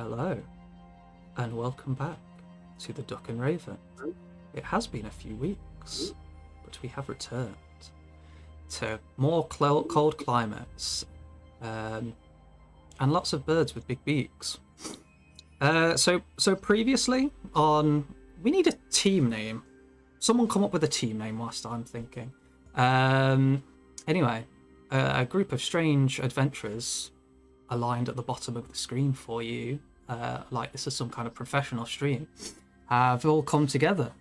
Hello, and welcome back to the Duck and Raven. It has been a few weeks, but we have returned to more cold climates and lots of birds with big beaks. So previously on, we need a team name. Someone come up with a team name whilst I'm thinking. Anyway, a group of strange adventurers aligned at the bottom of the screen for you, like this is some kind of professional stream, have all come together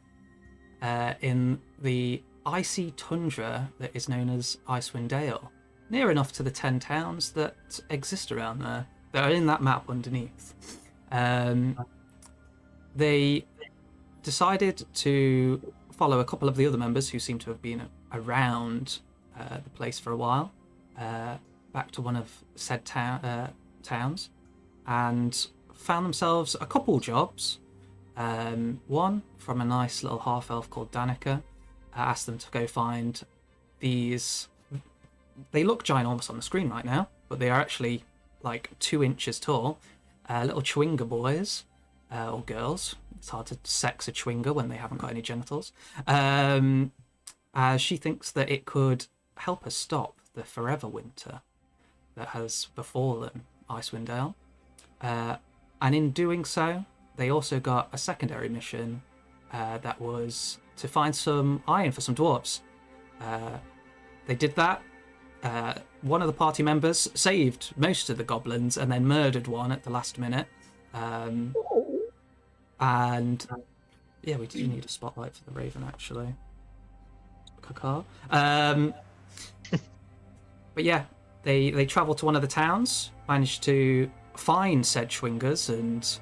in the icy tundra that is known as Icewind Dale, near enough to the 10 towns that exist around there, that are in that map underneath. They decided to follow a couple of the other members who seem to have been around the place for a while, back to one of said towns, and found themselves a couple jobs. One from a nice little half-elf called Danica asked them to go find these. They look ginormous on the screen right now, but they are actually like 2 inches tall. Little chewinga boys or girls. It's hard to sex a chewinga when they haven't got any genitals. She thinks that it could help us stop the forever winter that has befallen Icewind Dale. And in doing so, they also got a secondary mission that was to find some iron for some dwarves. They did that. One of the party members saved most of the goblins and then murdered one at the last minute. And yeah, we do need a spotlight for the Raven, actually. Caca. But yeah, they travelled to one of the towns, managed to find said chewingas, and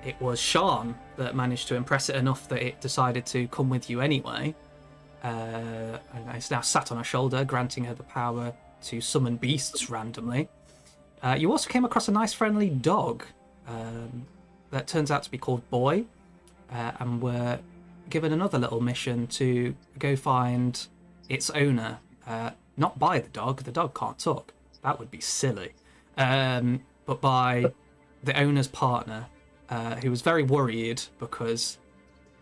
it was Sean that managed to impress it enough that it decided to come with you anyway. And it's now sat on her shoulder, granting her the power to summon beasts randomly. You also came across a nice friendly dog that turns out to be called Boy, and were given another little mission to go find its owner. Not by the dog can't talk, that would be silly, but by the owner's partner, who was very worried because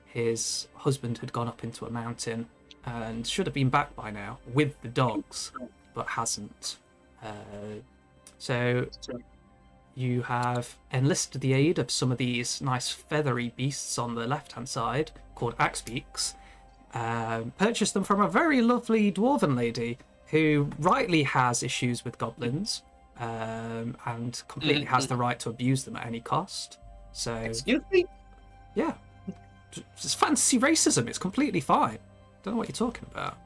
his husband had gone up into a mountain and should have been back by now with the dogs, but hasn't. So you have enlisted the aid of some of these nice feathery beasts on the left-hand side, called axebeaks. Purchased them from a very lovely dwarven lady who rightly has issues with goblins, and completely has the right to abuse them at any cost. So, excuse me? Yeah. It's fantasy racism. It's completely fine. Don't know what you're talking about.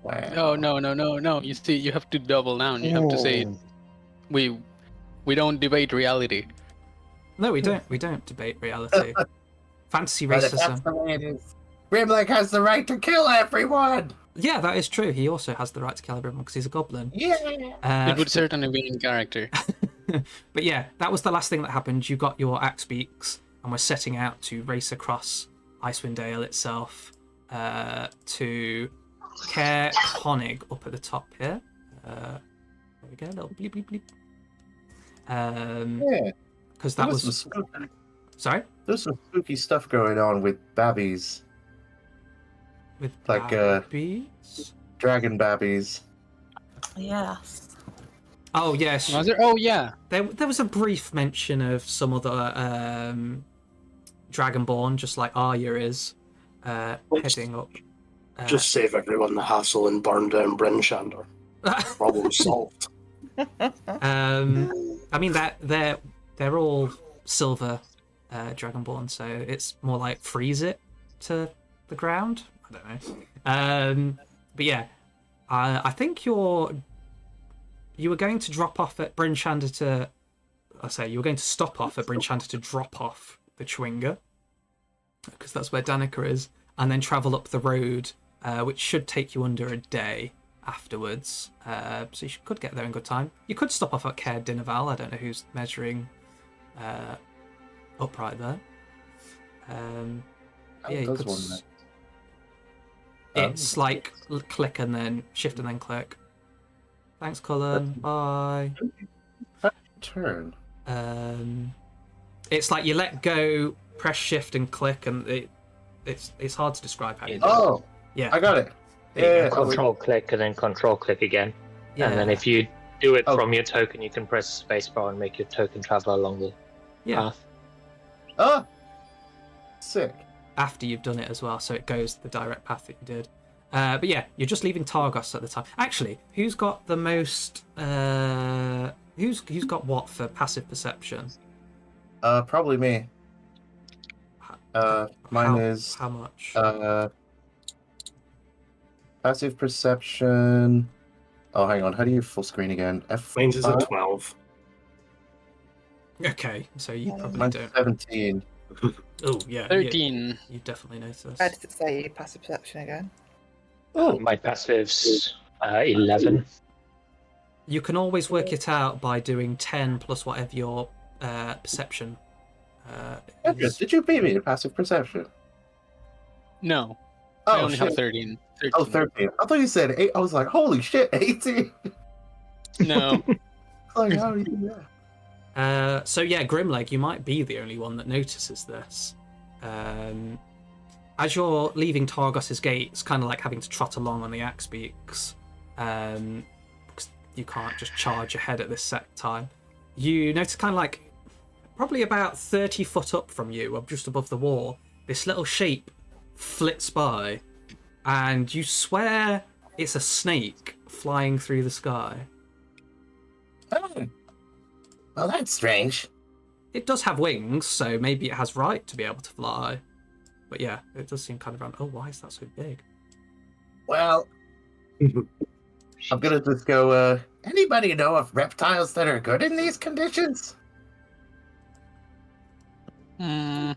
Wow. No. You see, you have to double down. You have to say, we don't debate reality. No, we don't. We don't debate reality. Fantasy racism. Grimlock has the right to kill everyone! Yeah, that is true. He also has the right to kill everyone because he's a goblin. Yeah! It would certainly be in character. But yeah, that was the last thing that happened. You got your axebeaks and were setting out to race across Icewind Dale itself to Caer Dineval up at the top here. There we go, a little bleep bleep bleep. Yeah. Because that was... Spooky. Sorry? There's some spooky stuff going on with babbies. With like babbies? Dragon babbies. Yes. Oh, yes. Was there? Oh, yeah. There was a brief mention of some other Dragonborn, just like Arya is, heading up. Just save everyone the hassle and burn down Bryn Shander. Problem solved. I mean, they're all silver Dragonborn, so it's more like freeze it to the ground. I don't know. But yeah, I think you were going to drop off at Bryn Shander you were going to stop off at Bryn Shander to drop off the chewinga, because that's where Danica is, and then travel up the road, which should take you under a day afterwards. So you could get there in good time. You could stop off at Caer Dineval. I don't know who's measuring upright there. Yeah, you could. It's like click and then shift and then click. Thanks, Cullen. Bye. Turn. It's like you let go, press shift and click, and it's hard to describe how you do it. Oh, Yeah. I got it. There you Yeah. go. Control click and then control click again. Yeah. And then if you do it Oh. from your token, you can press spacebar and make your token travel along the path. Oh, sick. After you've done it as well, so it goes the direct path that you did. But yeah, you're just leaving Targos at the time. Actually, who's got the most? Who's got what for passive perception? Probably me. Mine is how much? passive perception. Oh, hang on. How do you full screen again? F5. Mine's is a 12. Okay, so you probably Mine's don't. 17. Oh yeah, 13. You definitely notice. Where does it say passive perception again? Oh, My passive's 11. You can always work it out by doing 10 plus whatever your perception is. did you beat me to passive perception? No, I Oh, only have shit. 13. Oh, 13. I thought you said 8. I was like, holy shit, 18. No. Like, how do you do that? So yeah, Grimleg, you might be the only one that notices this. As you're leaving Targos's gate, it's kind of like having to trot along on the axebeaks. Because you can't just charge ahead at this set time. You notice kind of like, probably about 30 foot up from you, or just above the wall, this little shape flits by, and you swear it's a snake flying through the sky. Oh. Well, that's strange. It does have wings, so maybe it has right to be able to fly. But yeah, it does seem kind of random. Oh, why is that so big? Well, I'm gonna just go, anybody know of reptiles that are good in these conditions? Not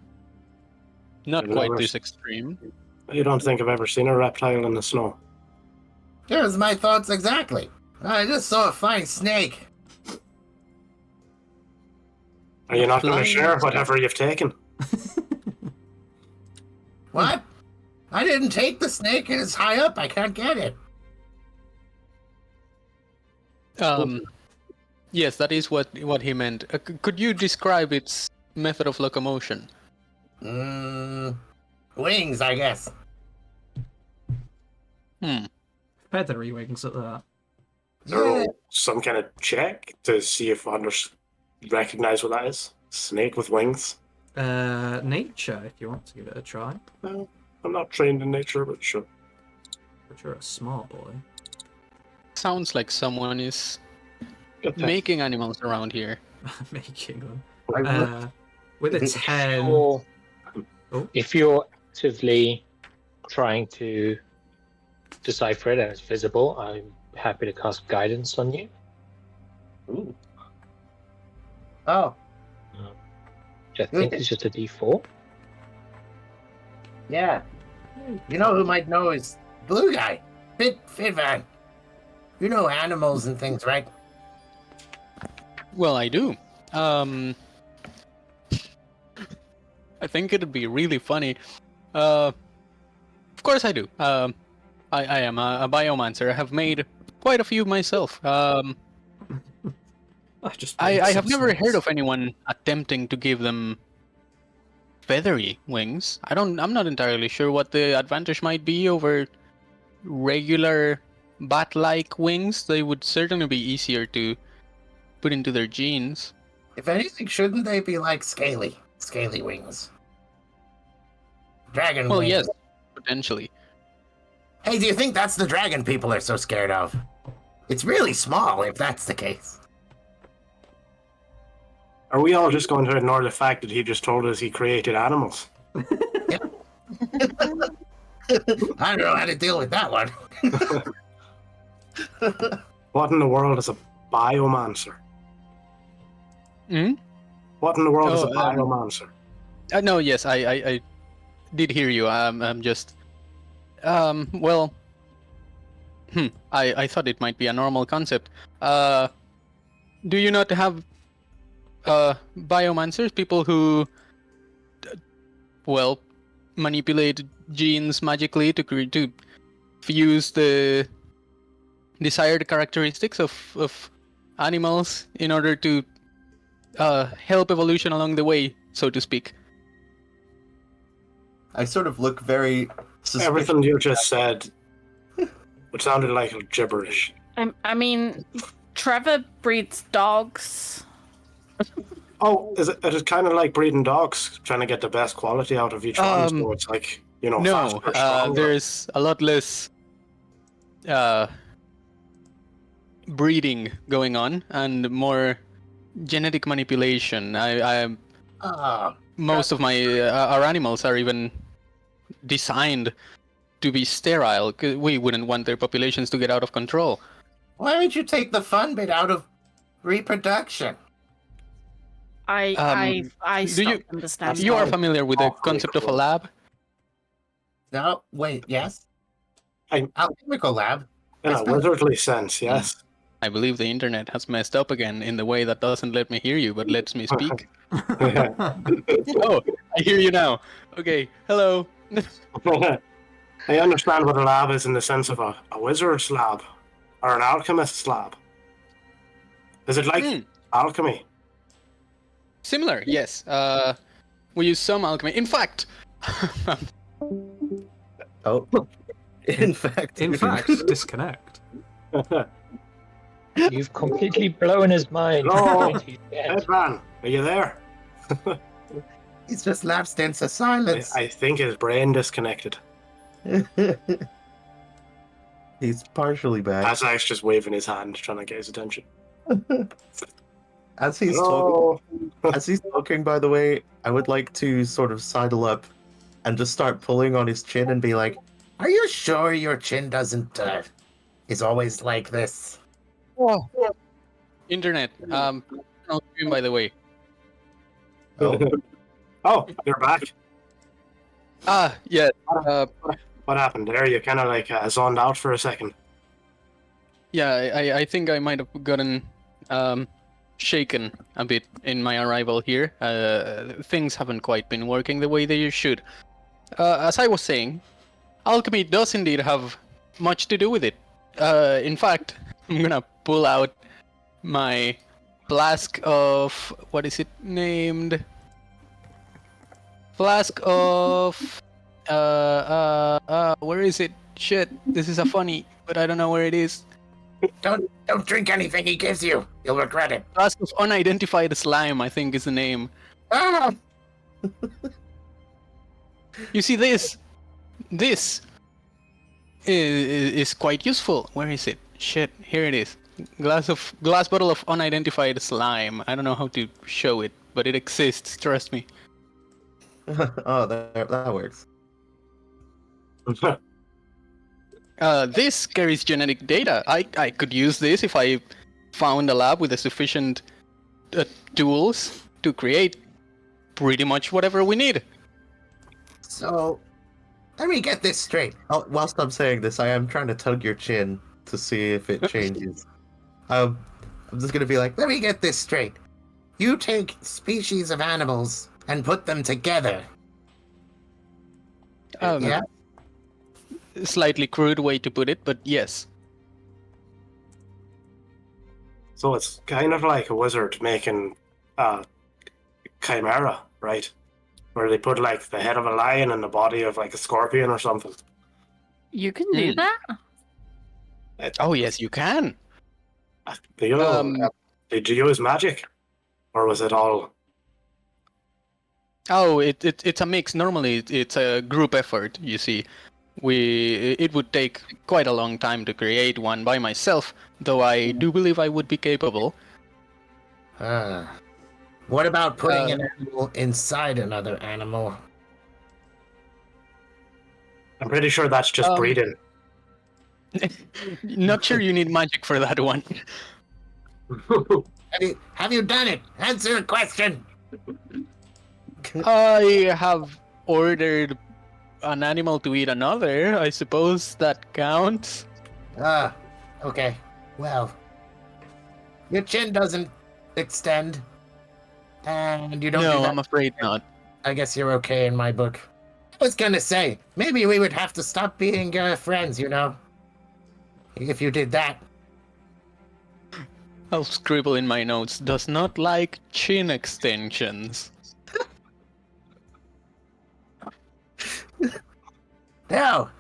I've quite never- this extreme. You don't think I've ever seen a reptile in the snow? Here's my thoughts exactly. I just saw a fine snake. Are you not going to Flying share snake. whatever you've taken? What? I didn't take the snake. It's high up. I can't get it. Yes, that is what he meant. Could you describe its method of locomotion? Wings, I guess. Feathery wings at that. Yeah. Some kind of check to see if I recognize what that is. Snake with wings. Nature, if you want to give it a try. No, I'm not trained in nature, but sure. But you're a smart boy. Sounds like someone is Good thing. making animals around here. Making them. I With a If 10. Or Oh. if you're actively trying to decipher it and it's visible, I'm happy to cast guidance on you. Ooh. Oh, Which I think is just a D4. yeah. You know who might know is Blue Guy. Fitvan. You know animals and things, right? Well, I do. I think it'd be really funny. Of course I do. I am a biomancer. I have made quite a few myself. I have never heard of anyone attempting to give them feathery wings. I'm not entirely sure what the advantage might be over regular bat-like wings. They would certainly be easier to put into their genes. If anything, shouldn't they be like scaly wings? Dragon Well, wings. yes, potentially. Hey, do you think that's the dragon people are so scared of? It's really small if that's the case. Are we all just going to ignore the fact that he just told us he created animals? I don't know how to deal with that one. What in the world is a biomancer? Hmm? What in the world is a Oh, biomancer? No, yes, I did hear you. I'm just, well, I thought it might be a normal concept. Do you not have biomancers, people who, well, manipulate genes magically to fuse the desired characteristics of animals in order to help evolution along the way, so to speak. I sort of look very suspicious. Everything you just said, it sounded like gibberish. I mean, Trevor breeds dogs. Oh, it is kind of like breeding dogs, trying to get the best quality out of each one. So it's like, No, faster, stronger. there's a lot less breeding going on and more genetic manipulation. Most of my our animals are even designed to be sterile. 'Cause we wouldn't want their populations to get out of control. Why would you take the fun bit out of reproduction? I do you- stopped understanding. You are familiar with the concept of a lab? No, wait, yes? I- Alchemical lab? In a wizardly sense, yes. I believe the internet has messed up again in the way that doesn't let me hear you, but lets me speak. Oh, I hear you now. Okay, hello. I understand what a lab is in the sense of a wizard's lab or an alchemist's lab. Is it like alchemy? Similar, yes. We use some alchemy. In fact, Oh. In fact, disconnect. You've completely blown his mind. Hello? He's dead. Headman, are you there? he's just lapsed into silence. I think his brain disconnected. He's partially back. Azak's just waving his hand, trying to get his attention. As he's Hello? talking, by the way, I would like to sort of sidle up and just start pulling on his chin and be like, "Are you sure your chin doesn't is always like this?" internet. On stream, by the way. Oh, you're back. Yeah. What happened there? You kind of like zoned out for a second. Yeah, I think I might have gotten shaken a bit in my arrival here. Things haven't quite been working the way they should. As I was saying, alchemy does indeed have much to do with it. In fact, I'm gonna pull out my flask of... what is it named? Flask of... where is it? Shit, this is a funny, but I don't know where it is. Don't drink anything he gives you. You'll regret it. Flask of unidentified slime, I think is the name. Ah! You see this is quite useful. Where is it? Shit, here it is. Glass bottle of unidentified slime. I don't know how to show it, but it exists, trust me. Oh, that works. This carries genetic data. I could use this if I found a lab with the sufficient tools to create pretty much whatever we need. So, let me get this straight. Oh, whilst I'm saying this, I am trying to tug your chin to see if it changes. I'm just gonna be like, let me get this straight. You take species of animals and put them together. Yeah? Slightly crude way to put it, but yes. So it's kind of like a wizard making chimera, right? Where they put like the head of a lion and the body of like a scorpion or something. You can do that? Oh yes, you can. Did you use magic? Or was it all... Oh, it's a mix. Normally, it's a group effort. You see, it would take quite a long time to create one by myself, though I do believe I would be capable. What about putting an animal inside another animal? I'm pretty sure that's just breeding. Not sure you need magic for that one. Have you done it? Answer the question. I have ordered an animal to eat another. I suppose that counts. Okay. Well, your chin doesn't extend, and you don't. No, do that. I'm afraid not. I guess you're okay in my book. I was gonna say, maybe we would have to stop being friends, you know? If you did that. I'll scribble in my notes. Does not like chin extensions. No.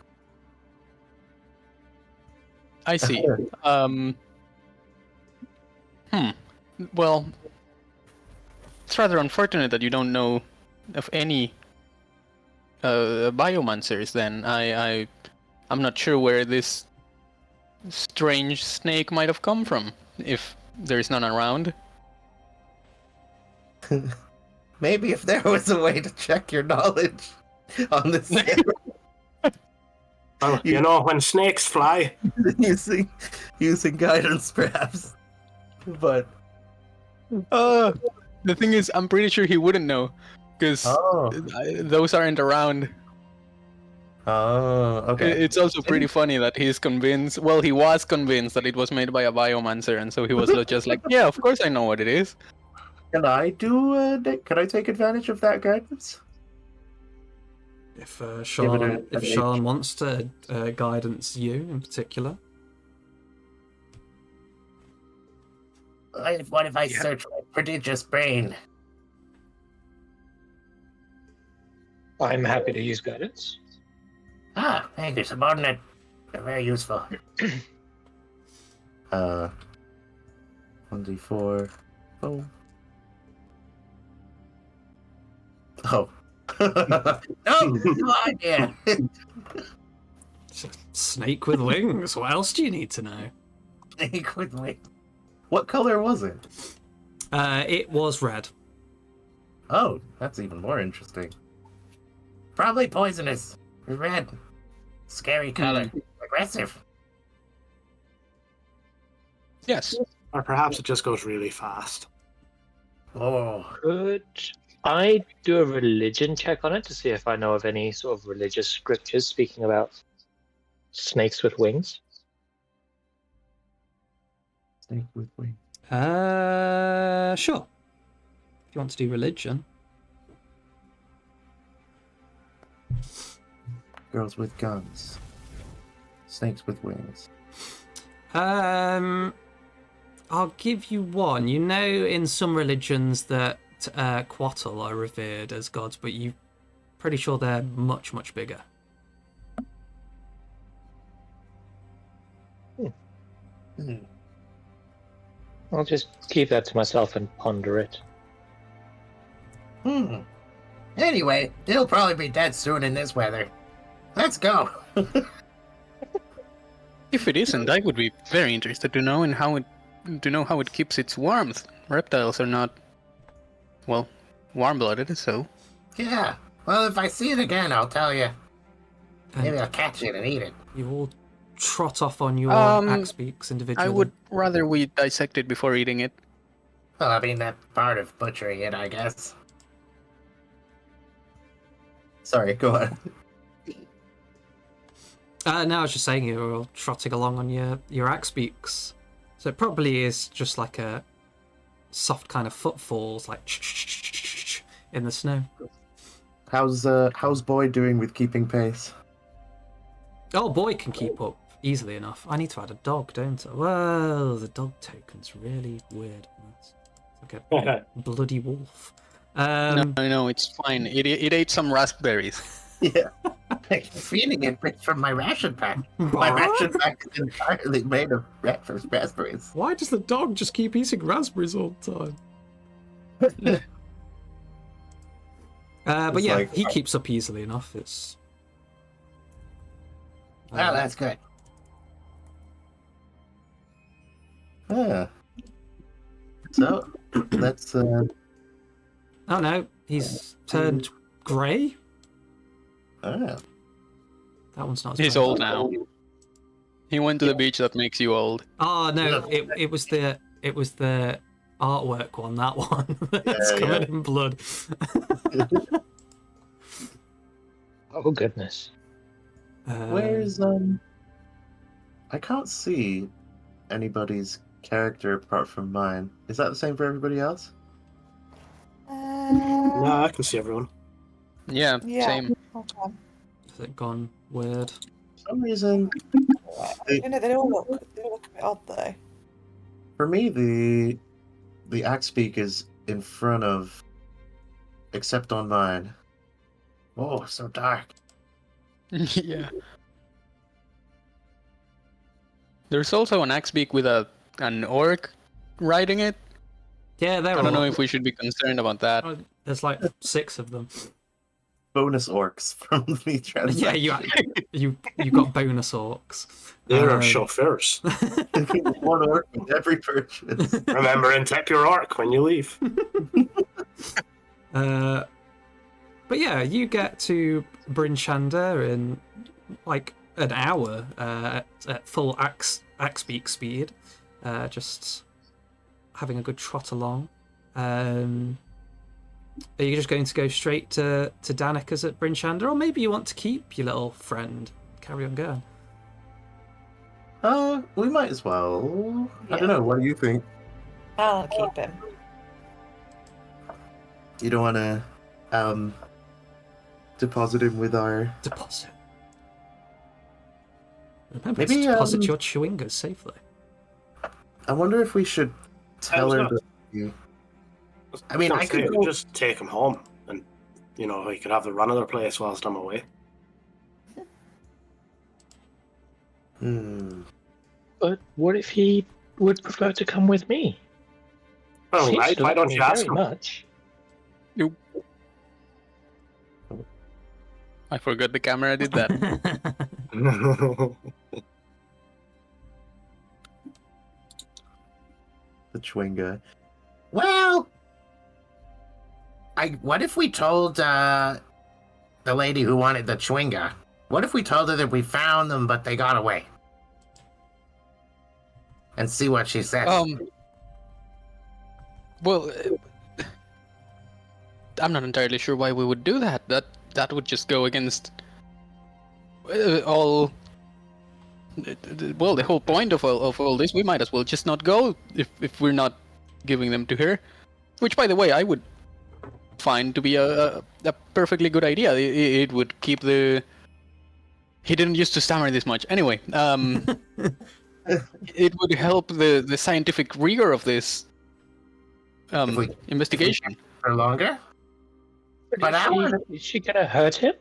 I see. Well, it's rather unfortunate that you don't know of any biomancers. Then I'm not sure where this strange snake might have come from. If there's none around. Maybe if there was a way to check your knowledge on this Well, you know, when snakes fly, using guidance, perhaps. But The thing is, I'm pretty sure he wouldn't know, because those aren't around. Okay. It's also pretty funny that he's convinced. Well, he was convinced that it was made by a biomancer, and so he was just like, "Yeah, of course I know what it is." Can I Can I take advantage of that guidance? If Give it Sean, a- if Sean wants to guidance you in particular, What if I search my prodigious brain? I'm happy to use guidance. Ah, thank you, subordinate. They're very useful. 1d4. Boom. Oh. No idea. it's a snake with wings. What else do you need to know? Snake with wings. What color was it? It was red. Oh, that's even more interesting. Probably poisonous. Red. Scary color. Aggressive. Yes. or perhaps it just goes really fast. Oh. Could I do a religion check on it to see if I know of any sort of religious scriptures speaking about snakes with wings? Snake with wings. Sure. If you want to do religion. Girls with guns. Snakes with wings. I'll give you one. You know, in some religions that Quattle are revered as gods, but you're pretty sure they're much, much bigger. I'll just keep that to myself and ponder it. Anyway, he'll probably be dead soon in this weather. Let's go. If it isn't, I would be very interested to know how it keeps its warmth. Reptiles are not, well, warm-blooded, so. Yeah. Well, if I see it again, I'll tell you. And Maybe I'll catch it and eat it. you all trot off on your axebeaks individually. I would rather we dissect it before eating it. Well, I mean, that's part of butchering it, I guess. Sorry, go on. No, I was just saying you're all trotting along on your axebeaks. So it probably is just like a soft kind of footfalls, like in the snow. How's Boy doing with keeping pace? Oh, Boy can keep up easily enough. I need to add a dog, don't I? Well, the dog token's really weird. It's like a bloody wolf. No, it's fine. It ate some raspberries. Yeah. I'm feeding it bits from my ration pack. My ration pack is entirely made of raspberries. Why does the dog just keep eating raspberries all the time? But It's yeah, like- he keeps up easily enough. It's Well, that's good. Yeah. So, let's oh no, he's turned grey. Ah. That one's not. As He's bad. old now. He went to the beach that makes you old. Oh no, it was the artwork one. That one that's covered in blood. Oh goodness. Where's I can't see anybody's character apart from mine. Is that the same for everybody else? No, I can see everyone. Yeah, Yeah. same. Hold on. Has it gone weird? For some reason, You know, they all look a bit odd though. For me, the axebeak is in front of, except on mine. Oh, so dark. Yeah. There's also an axebeak with an orc riding it. Yeah, I don't know if we should be concerned about that. There's like 6 of them. Bonus orcs from the transaction. Yeah, you got bonus orcs. There are chauffeurs. One orc with every purchase. Remember and tip your orc when you leave. But yeah, you get to Bryn Shander in like an hour at full axebeak speed, just having a good trot along. Are you just going to go straight to Danica's at Bryn Shander, or maybe you want to keep your little friend? Carry on going. We might as well. Yeah. I don't know. What do you think? I'll keep him. You don't want to deposit him with our... Deposit. Remember, Maybe, to deposit your chewingas safely. I wonder if we should tell her that... I mean, I could go... just take him home, and he could have the run of their place whilst I'm away. But what if he would prefer to come with me? Well, Seems right? to Why like don't me you ask very him? much. I forgot the camera did that. The chewinga. Well... what if we told, the lady who wanted the chewinga? What if we told her that we found them, but they got away? And see what she says. Well, I'm not entirely sure why we would do that. That would just go against all. Well, the whole point of all this, we might as well just not go if we're not giving them to her. Which, by the way, I would find to be a perfectly good idea. It would keep the. He didn't used to stammer this much. Anyway, it would help the scientific rigor of this investigation. For longer? But is she gonna hurt him?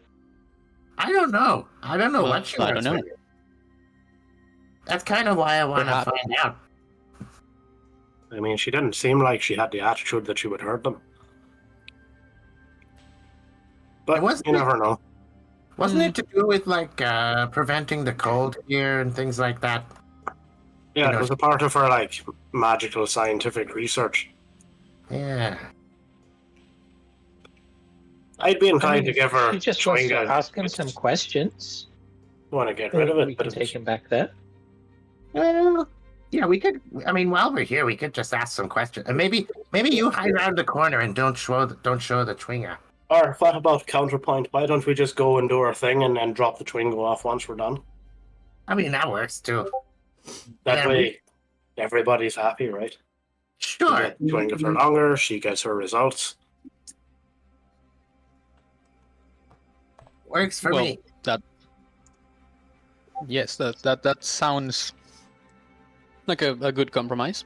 I don't know. I don't know what she wants. I don't know. with it. That's kind of why I want to find out. I mean, she didn't seem like she had the attitude that she would hurt them. But you never know. Wasn't it to do with, like, preventing the cold here and things like that? Yeah, it was a part of her, like, magical scientific research. Yeah. I'd be inclined to give her She just wants to chewinga. ask him some questions. Want to get rid of it, We but can take him back there. Well, yeah, we could. I mean, while we're here, we could just ask some questions, and maybe you hide around the corner and don't show the chewinga. Or what about counterpoint? Why don't we just go and do our thing and then drop the chewinga off once we're done? I mean, that works too. That way, everybody's happy, right? Sure. We get chewinga for longer. She gets her results. Works for me. Yes, that sounds like a good compromise.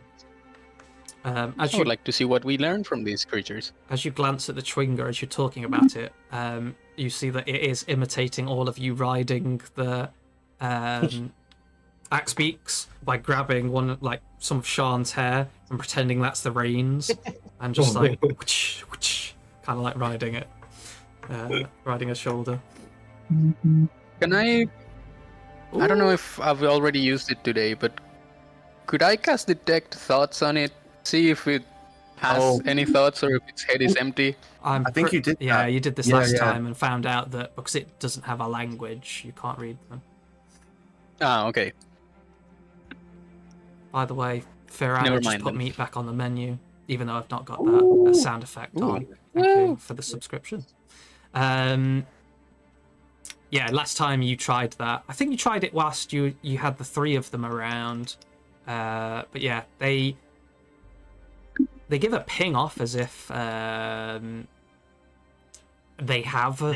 I would like to see what we learn from these creatures. As you glance at the chewinga as you're talking about it, you see that it is imitating all of you riding the axebeaks by grabbing some of Sean's hair and pretending that's the reins, and just like kind of like riding it, riding a shoulder. Can I? Ooh. I don't know if I've already used it today, but could I cast detect thoughts on it? See if it has any thoughts or if its head is empty. I think you did. Yeah, you did this last time and found out that because it doesn't have a language, you can't read them. Ah, okay. By the way, Ferran just put meat back on the menu, even though I've not got that sound effect on. Thank you for the subscription. Yeah, last time you tried that. I think you tried it whilst you had the 3 of them around. But yeah, they give a ping off as if they have a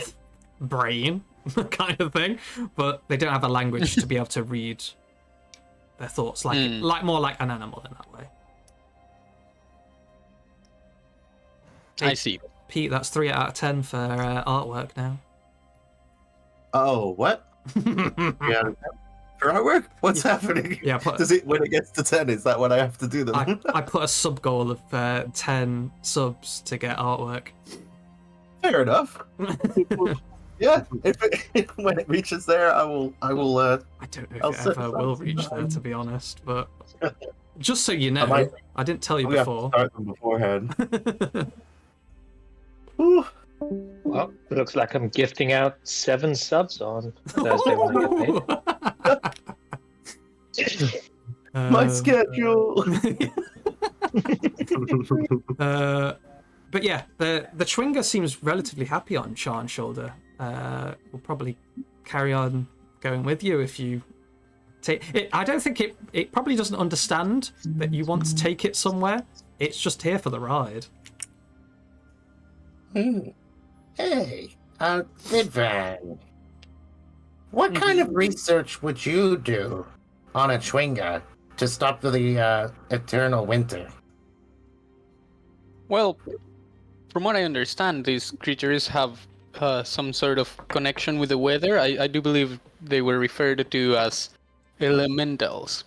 brain, kind of thing, but they don't have a language to be able to read their thoughts, like more like an animal in that way. I see. Pete, that's 3 out of 10 for artwork now. Oh, what? Yeah. For artwork? What's happening? Yeah, Does it when it gets to 10? Is that when I have to do them? I put a sub goal of 10 subs to get artwork. Fair enough. Yeah, when it reaches there, I will. I don't know if it ever will reach there, to be honest. But just so you know, I didn't tell you we before. have to start them beforehand. Whew. Well, it looks like I'm gifting out 7 subs on Thursday when I get paid. My schedule. But yeah, the Chwinga seems relatively happy on Sharn's shoulder. We'll probably carry on going with you if you take it. I don't think it probably doesn't understand that you want to take it somewhere. It's just here for the ride. Hey, Vidvan. What kind of research would you do on a Chwinga to stop the eternal winter? Well, from what I understand, these creatures have some sort of connection with the weather. I do believe they were referred to as elementals.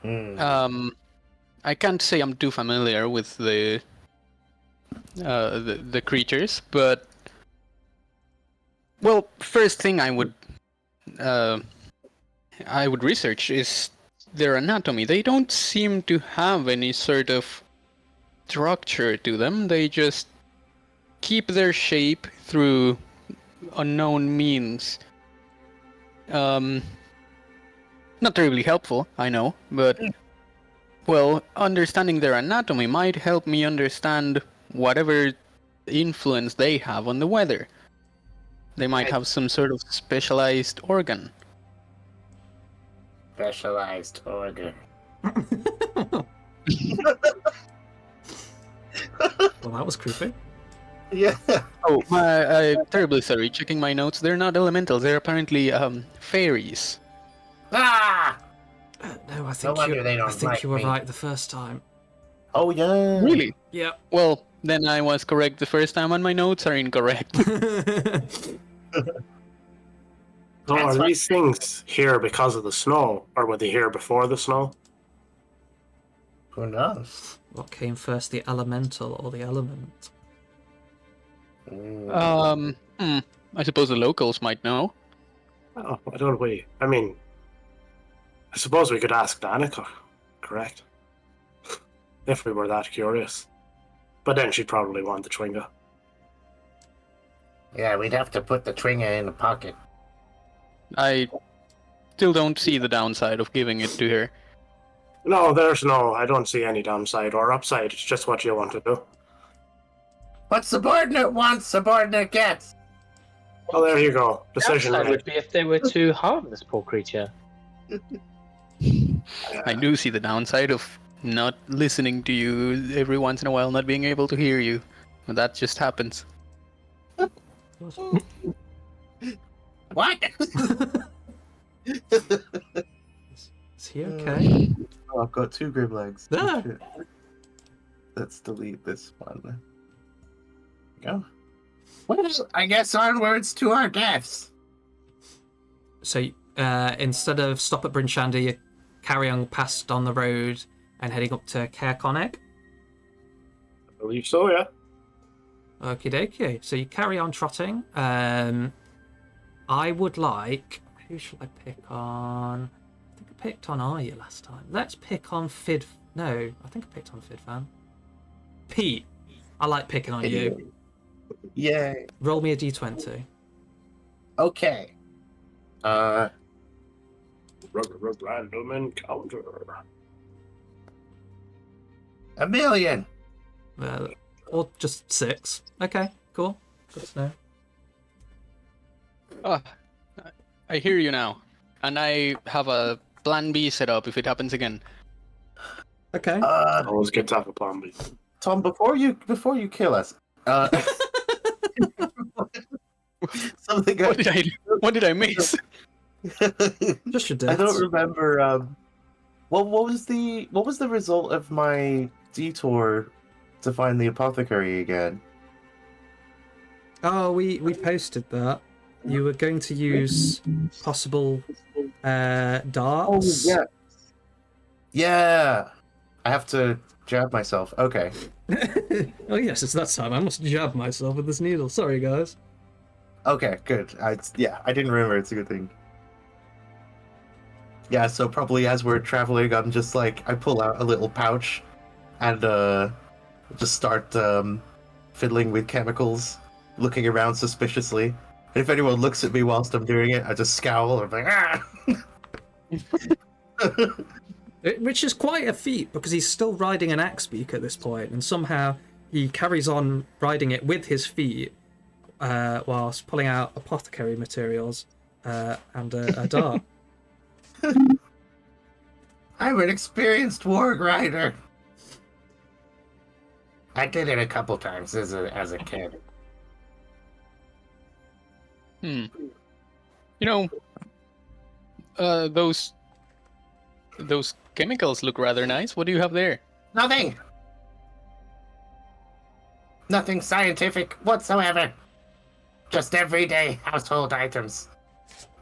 I can't say I'm too familiar with the creatures, but well, first thing I would research is their anatomy. They don't seem to have any sort of structure to them. They just keep their shape through unknown means. Not terribly helpful, I know, but well, understanding their anatomy might help me understand whatever influence they have on the weather. They might have some sort of specialized organ. Specialized organ. Well, that was creepy. Yeah. Oh, I'm terribly sorry. Checking my notes, they're not elementals. They're apparently fairies. Ah! No, I No think wonder they don't I think like you were me. right the first time. Oh yeah. Really? Yeah. Well, then I was correct the first time, and my notes are incorrect. So are these things here because of the snow, or were they here before the snow? Who knows? What came first, the elemental or the element? I suppose the locals might know. Oh, I don't know. I mean, I suppose we could ask Danica, correct? If we were that curious. But then she'd probably want the Chwinga. Yeah, we'd have to put the Chwinga in a pocket. I still don't see the downside of giving it to her. No, I don't see any downside or upside. It's just what you want to do. What subordinate wants, subordinate gets. Well, there you go. Decision Downside made. would be if they were to harm this poor creature. I do see the downside of not listening to you every once in a while, not being able to hear you. But that just happens. What? Is he okay? Oh, I've got 2 grim legs. Ah. Shit. Let's delete this one. There we go. Well, I guess onwards to our deaths. So instead of stop at Bryn Shander, you carry on past on the road and heading up to Caer Dineval. I believe so, yeah. Okie dokie. So you carry on trotting. I would like... Who should I pick on? I think I picked on Arya last time. Let's pick on Fid... No, I think I picked on Fidvan. Pete. I like picking on you. Yay. Roll me a d20. Okay. Random encounter. 1,000,000. Or just 6. Okay, cool. Good to know. Ah, I hear you now. And I have a plan B set up if it happens again. Okay. Always good to have a plan B. Tom, before you kill us, something What did I miss? Just your I deaths. don't remember. What was the result of my detour to find the apothecary again. Oh, we posted that. You were going to use possible darts. Oh, yeah. Yeah. I have to jab myself. Okay. Oh yes, it's that time. I must jab myself with this needle. Sorry, guys. Okay, good. I didn't remember. It's a good thing. Yeah, so probably as we're traveling, I'm just like, I pull out a little pouch and just start fiddling with chemicals, looking around suspiciously. And if anyone looks at me whilst I'm doing it, I just scowl and I'm like, ah! Which is quite a feat because he's still riding an axebeak at this point, and somehow he carries on riding it with his feet whilst pulling out apothecary materials and a dart. I'm an experienced warg rider. I did it a couple times as a kid. You know, those chemicals look rather nice. What do you have there? Nothing. Nothing scientific whatsoever. Just everyday household items.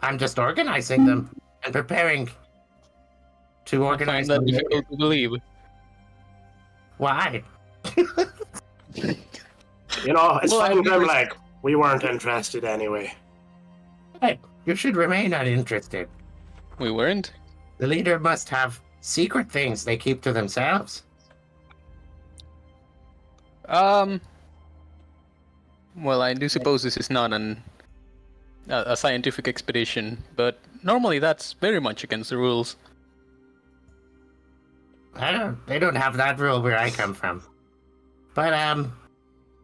I'm just organizing them and preparing to I organize find that them. difficult to believe. Why? You know, it's fine, Grimlag. We weren't interested anyway. Hey, you should remain uninterested. We weren't. The leader must have secret things they keep to themselves. Well, I do suppose this is not a scientific expedition, but normally that's very much against the rules. They don't have that rule where I come from. But,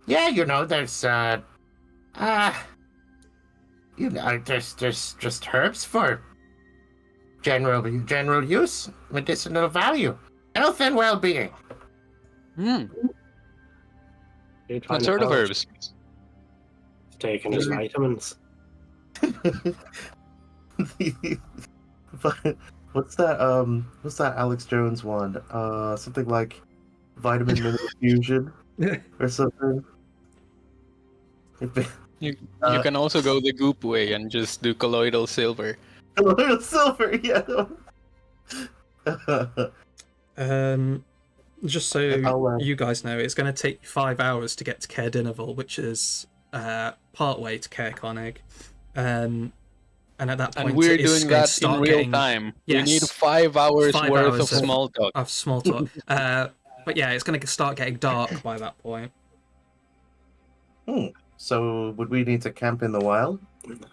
yeah, you know, there's, there's just herbs for general use, medicinal value, health and well-being. What sort of herbs? Taking his vitamins. What's that Alex Jones one? Something like vitamin mineral fusion or something. You can also go the goop way and just do colloidal silver. Colloidal silver, yeah. Just so you guys know, it's going to take 5 hours to get to Caer Dineval, which is part way to Caer Dineval. And at that point, And we're it's doing going to that start in real getting- time. Yes. We need 5 hours 5 worth hours of small talk. Of small talk. But yeah, it's going to start getting dark by that point. So would we need to camp in the wild?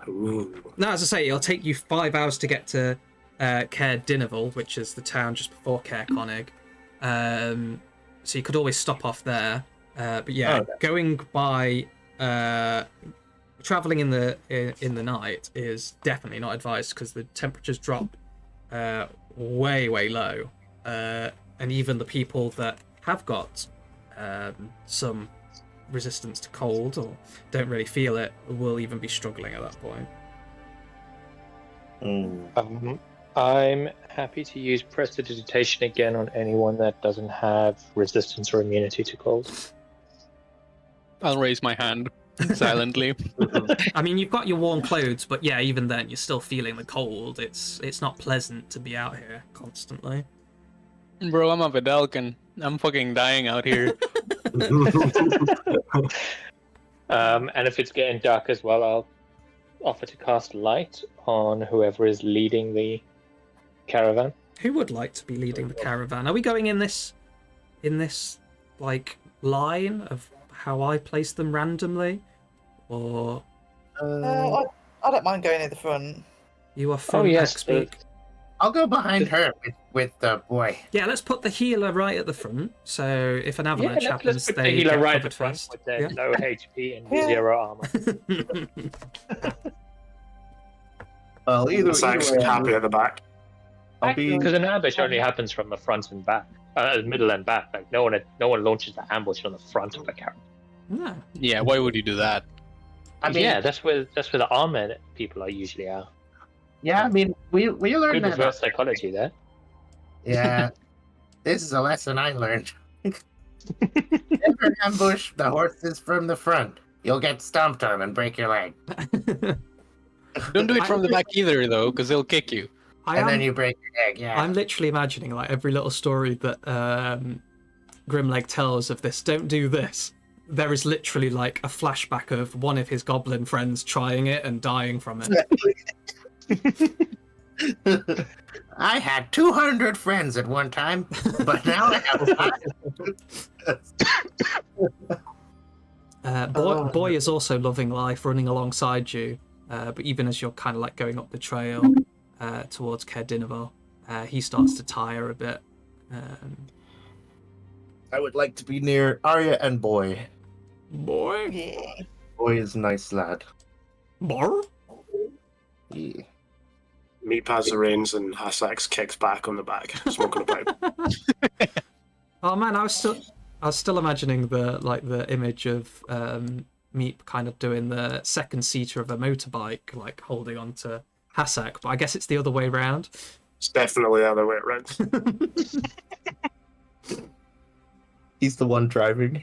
Ooh. No, as I say, it'll take you 5 hours to get to Caer Dineval, which is the town just before Caer Dineval. So you could always stop off there. But yeah, going by traveling in the night is definitely not advised because the temperatures drop way low, and even the people that have got some resistance to cold or don't really feel it will even be struggling at that point. I'm happy to use prestidigitation again on anyone that doesn't have resistance or immunity to cold. I'll raise my hand silently. I mean, you've got your warm clothes, but yeah, even then, you're still feeling the cold. It's not pleasant to be out here constantly. Bro, I'm a Vidalcan. I'm fucking dying out here. And if it's getting dark as well, I'll offer to cast light on whoever is leading the caravan. Who would like to be leading the caravan? Are we going in this like line of how I place them randomly, or I don't mind going in the front. you are front yes, axebeak? I'll go behind her with the boy. Yeah, let's put the healer right at the front. So if an avalanche let's happens, put the they healer get right at covered the front first. with their Yeah. low HP and Yeah. 0 armor. Well, either Sax way, happy at the back. I'll be. Because an ambush only happens from the front and back, middle and back. Like no one launches the ambush on the front of the caravan. No. Yeah, why would you do that? I mean, Yeah, that's where the armored people are usually are. yeah, I mean, we learned Good that. reverse psychology there. Yeah, this is a lesson I learned. Never ambush the horses from the front. You'll get stomped on and break your leg. Don't do it from the back either, though, because they'll kick you. Then you break your leg, yeah. I'm literally imagining like every little story that Grimleg tells of this. Don't do this. There is literally like a flashback of one of his goblin friends trying it and dying from it. I had 200 friends at one time, but now I have 5. Boy is also loving life, running alongside you. But even as you're kind of like going up the trail towards Caer Dineval, he starts to tire a bit. I would like to be near Arya and Boy. Boy? Yeah. Boy is a nice lad. Boy? Yeah. Meep has the reins and Hassax kicks back on the back, smoking a pipe. Oh man, I was still imagining the image of Meep kind of doing the second seater of a motorbike, like holding on to Hassak, but I guess it's the other way around. It's definitely the other way around. He's the one driving.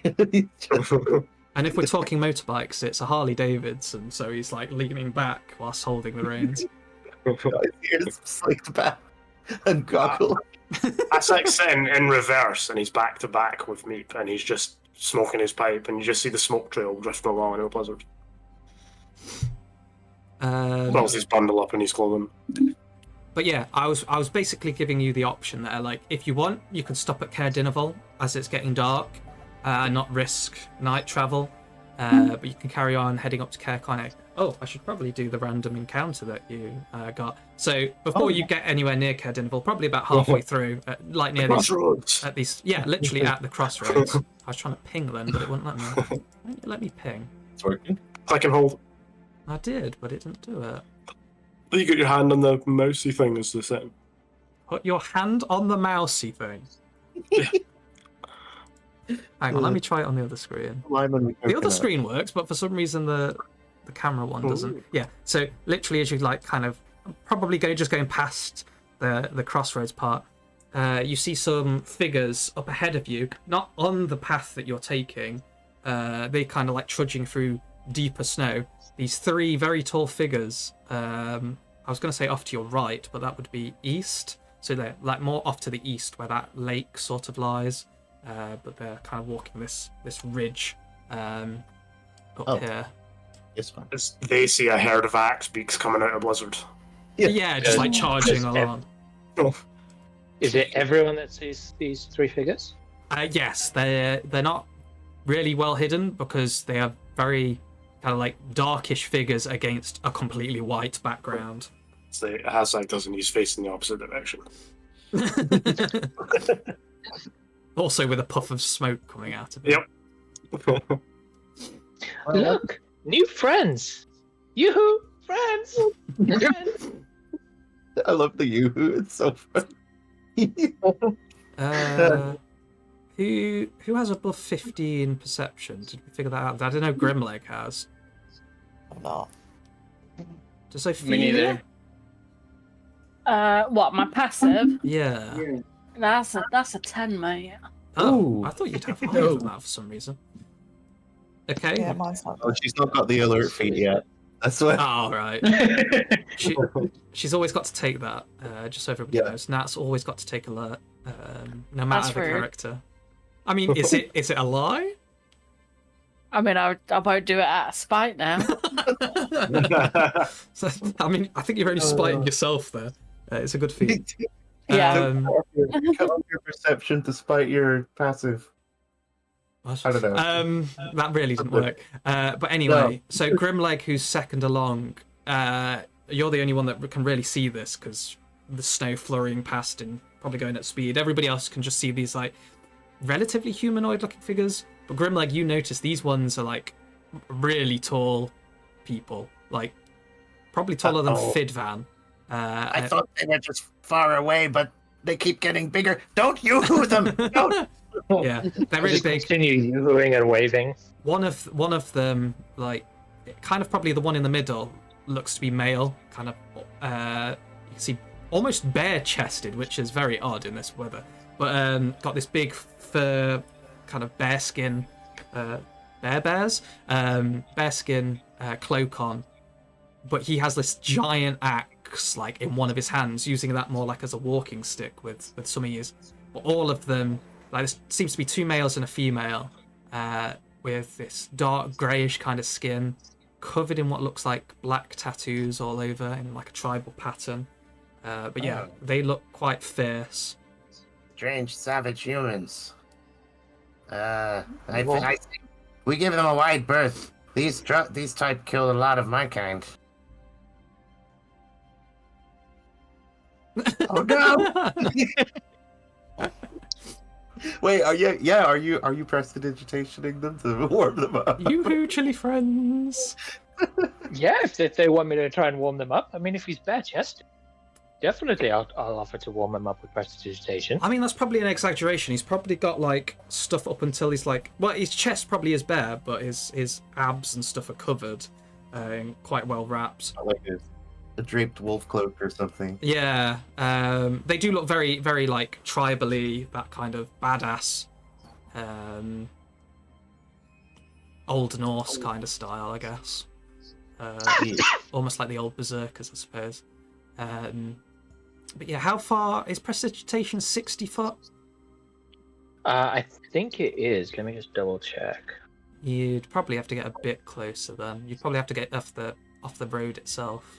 And if we're talking motorbikes, it's a Harley Davidson, so he's like leaning back whilst holding the reins. His ears slicked back and goggle. Hassax's sitting in reverse and he's back to back with Meep and he's just smoking his pipe and you just see the smoke trail drifting along in a blizzard. Pulls his bundle up in his clothing. But yeah, I was basically giving you the option there. Like, if you want, you can stop at Caer Dineval as it's getting dark, and not risk night travel. But you can carry on heading up to Caer Dineval. Oh, I should probably do the random encounter that you got. So before you get anywhere near Caer Dineval, probably about halfway through, like near Crossroads. at these, yeah, literally at the crossroads. I was trying to ping then, but it wouldn't let me. Why don't you let me ping? It's working. Click and hold. I did, but it didn't do it. You got your hand on the mousey thing as the setting. Put your hand on the mousey thing. Hang on, let me try it on the other screen. The other screen works, but for some reason the camera one doesn't. Yeah, so literally as you like kind of probably just going past the crossroads part, you see some figures up ahead of you, not on the path that you're taking. They kind of like trudging through deeper snow. These 3 very tall figures. I was going to say off to your right, but that would be east. So they're like more off to the east where that lake sort of lies. But they're kind of walking this ridge up here. It's fine. They see a herd of axebeaks coming out of blizzard. Yeah, just like charging along. Is it everyone that sees these 3 figures? Yes, they're not really well hidden because they are very kind of like darkish figures against a completely white background. So Hassax doesn't, he's facing the opposite direction. Also with a puff of smoke coming out of it. Yep. Look, new friends! Yoo-hoo! Friends! Friends! I love the yoo-hoo. It's so funny. Who has above 15 perception? Did we figure that out? I don't know. Grimleg has. I'm not. Does Sophia? Me neither. What, my passive? Yeah. That's a 10, mate. Oh, Ooh. I thought you'd have higher than that for some reason. Okay. Yeah, mine's not. Oh, she's not got the alert feed yet. That's what. Oh, right. She's always got to take that, just so everybody knows. Nat's always got to take alert, no matter That's the rude. character. I mean, is it a lie? I mean, I won't do it out of spite now. So, I mean, I think you're only spiting yourself there. It's a good feat. Yeah. Cut off your perception to spite your passive. What? I don't know. That really didn't work. But anyway, so Grimleg, who's second along, you're the only one that can really see this because the snow flurrying past and probably going at speed. Everybody else can just see these like relatively humanoid-looking figures. But Grimleg, you notice these ones are like really tall people, like probably taller than Fidvan. I thought they were just far away, but they keep getting bigger. Don't yoo-hoo them! Don't! Yeah, they're really Just big. continue yoo-hooing and waving. One of them, like, kind of probably the one in the middle, looks to be male. Kind of, you can see almost bare-chested, which is very odd in this weather. But got this big fur kind of bearskin cloak on, but he has this giant axe like in one of his hands, using that more like as a walking stick with some ease. But all of them, like, there seems to be 2 males and a female, with this dark greyish kind of skin, covered in what looks like black tattoos all over in like a tribal pattern. But yeah, they look quite fierce. Strange, savage humans. I think we give them a wide berth. These type killed a lot of my kind. Oh no! Wait, are you prestidigitationing them to warm them up? Yoo-hoo, chilly friends! Yeah, if they want me to try and warm them up. I mean, if he's bare chested, definitely I'll offer to warm him up with prestidigitation. I mean, that's probably an exaggeration. He's probably got like stuff up until he's like, well, his chest probably is bare, but his abs and stuff are covered, and quite well wrapped. Like a draped wolf cloak or something. Yeah, they do look very, very like tribally, that kind of badass, Old Norse kind of style, I guess. Almost like the old berserkers, I suppose. But yeah, how far is prestidigitation? 60 foot? I think it is. Let me just double check. You'd probably have to get a bit closer then. You'd probably have to get off the road itself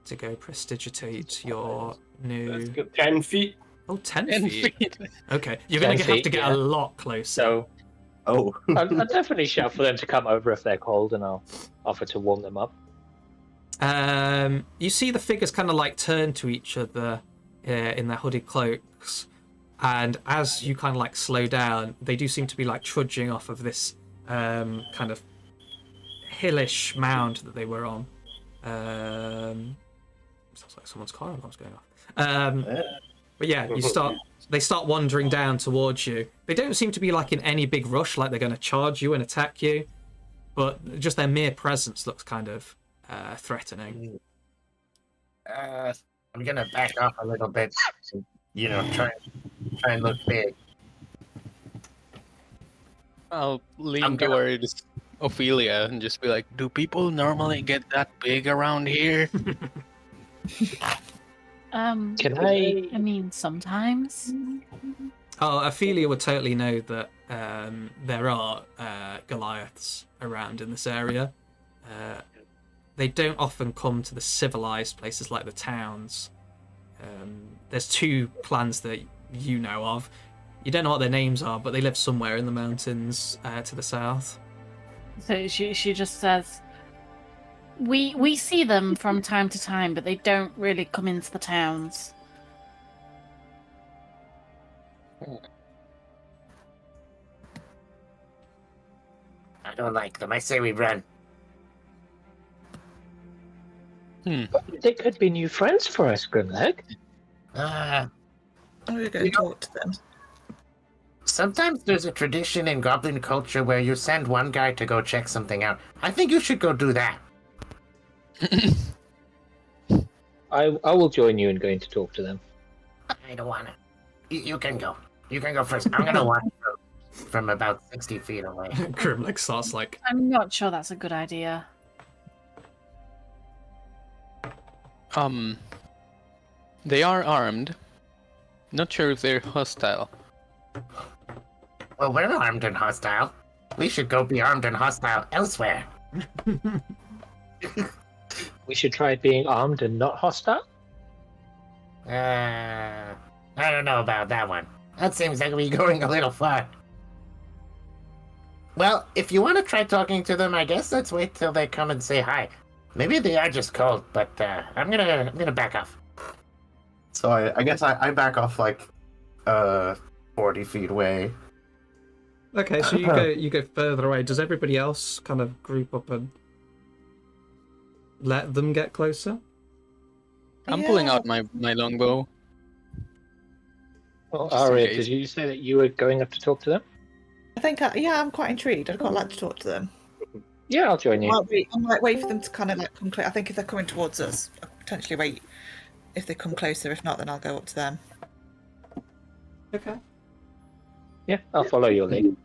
to go prestidigitate your new... Let's go 10 feet. Oh, 10 feet? Okay, you're going to have to get a lot closer. So, Oh. I'll definitely shout for them to come over if they're cold, and I'll offer to warm them up. You see the figures kind of like turn to each other in their hooded cloaks, and as you kind of like slow down, they do seem to be like trudging off of this kind of hillish mound that they were on. Sounds like someone's car alarm's going off. But yeah, they start wandering down towards you. They don't seem to be like in any big rush, like they're going to charge you and attack you, but just their mere presence looks kind of threatening. I'm gonna back off a little bit. Try and look big. I'll lean towards Ophelia and just be like, do people normally get that big around here? Can I? I mean, sometimes. Oh, Ophelia would totally know that there are Goliaths around in this area. They don't often come to the civilized places like the towns. There's 2 clans that you know of. You don't know what their names are, but they live somewhere in the mountains to the south. So she just says, we see them from time to time, but they don't really come into the towns. I don't like them. I say we run. They could be new friends for us, Grimleg. I'm gonna go talk to them. Sometimes there's a tradition in goblin culture where you send one guy to go check something out. I think you should go do that. I will join you in going to talk to them. I don't wanna. You can go. You can go first. I'm gonna watch from about 60 feet away. Grimleg starts like... I'm not sure that's a good idea. They are armed. Not sure if they're hostile. Well, we're armed and hostile. We should go be armed and hostile elsewhere. We should try being armed and not hostile? I don't know about that one. That seems like we're going a little far. Well, if you want to try talking to them, I guess let's wait till they come and say hi. Maybe they are just cold, but I'm gonna back off. So I guess I back off like 40 feet away. Okay, so you go further away. Does everybody else kind of group up and let them get closer? I'm pulling out my longbow. Well, Just in Aria, case. did you say that you were going up to talk to them? I think, I'm quite intrigued. I'd quite like to talk to them. Yeah, I'll join you. I might wait for them to kind of like come close. I think if they're coming towards us, I'll potentially wait if they come closer. If not, then I'll go up to them. Okay. Yeah, I'll follow your lead.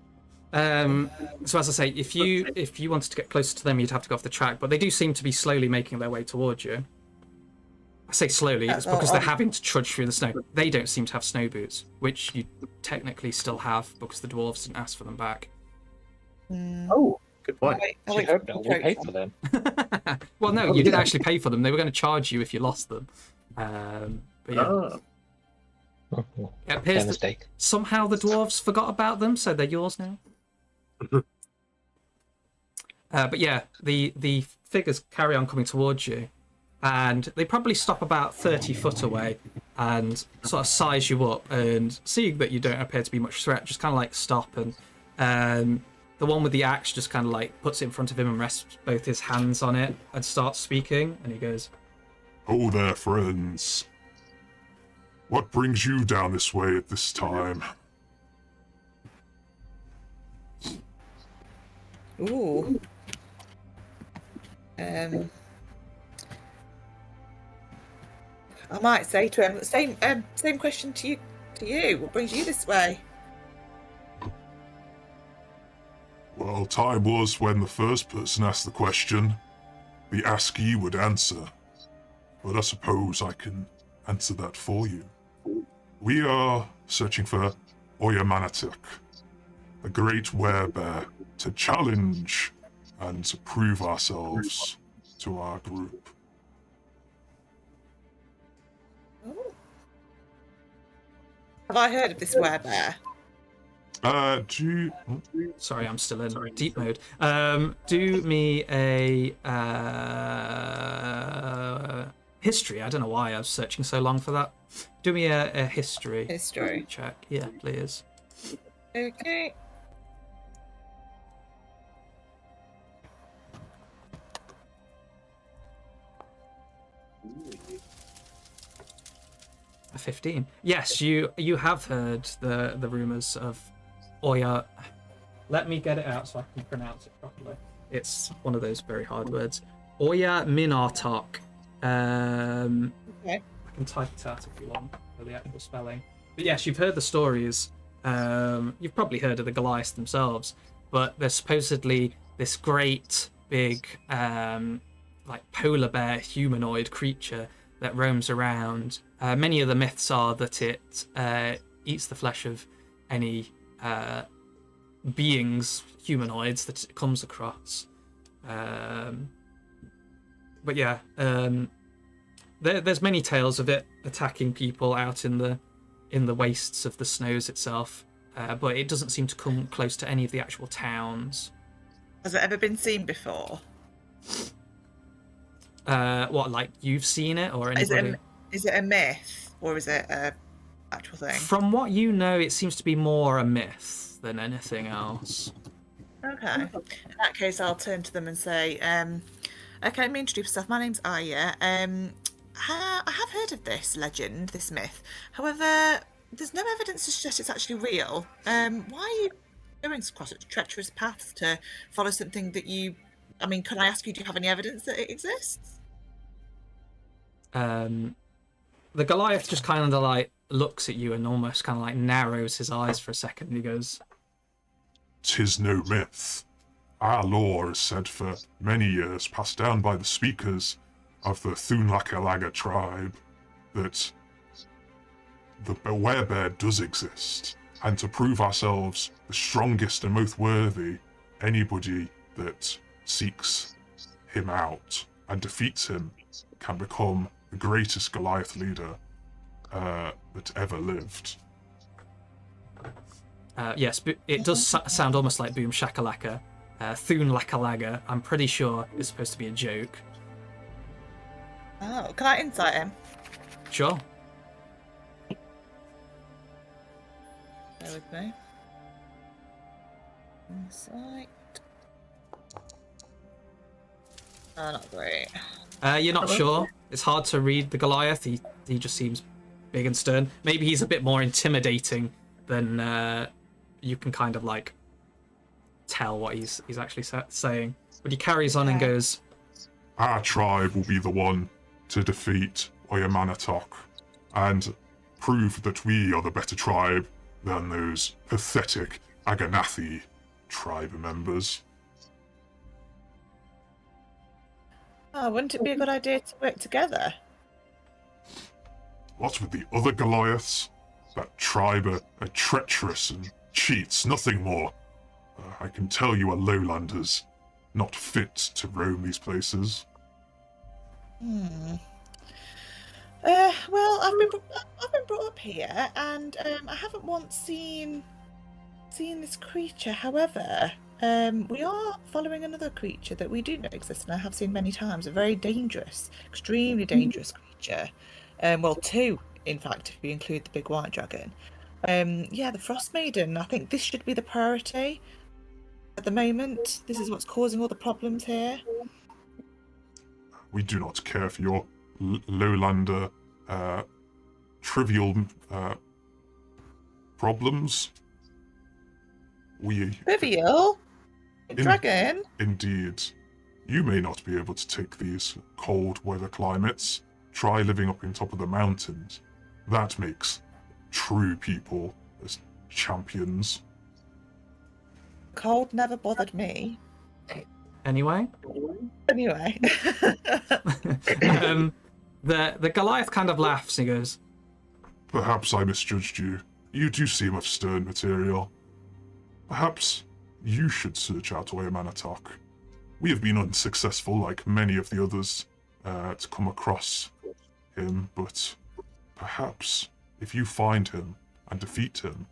So as I say, if you wanted to get closer to them, you'd have to go off the track. But they do seem to be slowly making their way towards you. I say slowly, it's because they're having to trudge through the snow. They don't seem to have snow boots, which you technically still have because the dwarves didn't ask for them back. Oh, Good point. I hope not. We paid for them. Well, no, you did actually pay for them. They were going to charge you if you lost them. But yeah. Oh. It appears that mistake. somehow the dwarves forgot about them, so they're yours now. But yeah, the figures carry on coming towards you, and they probably stop about 30 foot away and sort of size you up, and seeing that you don't appear to be much threat, just kind of like stop, and the one with the axe just kind of like puts it in front of him and rests both his hands on it and starts speaking, and he goes, "Oh there, friends. What brings you down this way at this time?" Ooh. I might say to him, same question to you. What brings you this way? Well, time was when the first person asked the question. The askee would answer. But I suppose I can answer that for you. We are searching for Oyamanatuk, a great werebear, to challenge and to prove ourselves to our group. Oh. Have I heard of this werebear? sorry, I'm still in deep mode. Do me a history. I don't know why I was searching so long for that. Do me a history check. Yeah, please. Okay. A 15. Yes, you have heard the rumors of Oya. Let me get it out so I can pronounce it properly. It's one of those very hard words. Oya Minartok. Okay. I can type it out if you want for the actual spelling. But yes, you've heard the stories. You've probably heard of the Goliaths themselves, but there's supposedly this great big like polar bear humanoid creature that roams around. Many of the myths are that it eats the flesh of any beings, humanoids, that it comes across. But yeah, there's many tales of it attacking people out in the wastes of the snows itself, but it doesn't seem to come close to any of the actual towns. Has it ever been seen before? What, like you've seen it or anybody? Is it a myth or is it a actual thing? From what you know, it seems to be more a myth than anything else. Okay. In that case, I'll turn to them and say, okay, let me introduce myself. My name's Aya. I have heard of this legend, this myth. However, there's no evidence to suggest it's actually real. Why are you going across such treacherous paths to follow something that you... I mean, can I ask you, do you have any evidence that it exists? The Goliath just kind of like looks at you and almost kind of like narrows his eyes for a second, and he goes, "'Tis no myth. Our lore is said for many years, passed down by the speakers of the Thunlakalaga tribe, that the werebear does exist, and to prove ourselves the strongest and most worthy, anybody that seeks him out and defeats him can become the greatest Goliath leader that ever lived." Yes, but it does sound almost like Boom Shakalaka. Thunlakalaga, I'm pretty sure is supposed to be a joke. Oh, can I insight him? Sure. Bear with me. Insight. Oh, not great. You're not sure. It's hard to read the Goliath. He just seems big and stern. Maybe he's a bit more intimidating than you can kind of like tell what he's actually saying. But he carries on and goes, "Our tribe will be the one to defeat Oyamanatok and prove that we are the better tribe than those pathetic Aganathi tribe members. Oh, wouldn't it be a good idea to work together? What with the other Goliaths? That tribe are treacherous and cheats, nothing more. I can tell you are lowlanders, not fit to roam these places. Well, I've been brought up here, and I haven't once seen this creature. However, we are following another creature that we do know exists, and I have seen many times. A very dangerous, extremely dangerous creature. Well, two, in fact, if you include the big white dragon. Yeah, the Frostmaiden. I think this should be the priority at the moment. This is what's causing all the problems here. We do not care for your lowlander trivial problems. Trivial? Dragon? Indeed. You may not be able to take these cold weather climates. Try living up on top of the mountains. That makes true people as champions. Cold never bothered me. Anyway, the Goliath kind of laughs and he goes, Perhaps I misjudged you. You do seem of stern material. Perhaps you should search out Oyamanatok. We have been unsuccessful, like many of the others, to come across him, but perhaps if you find him and defeat him,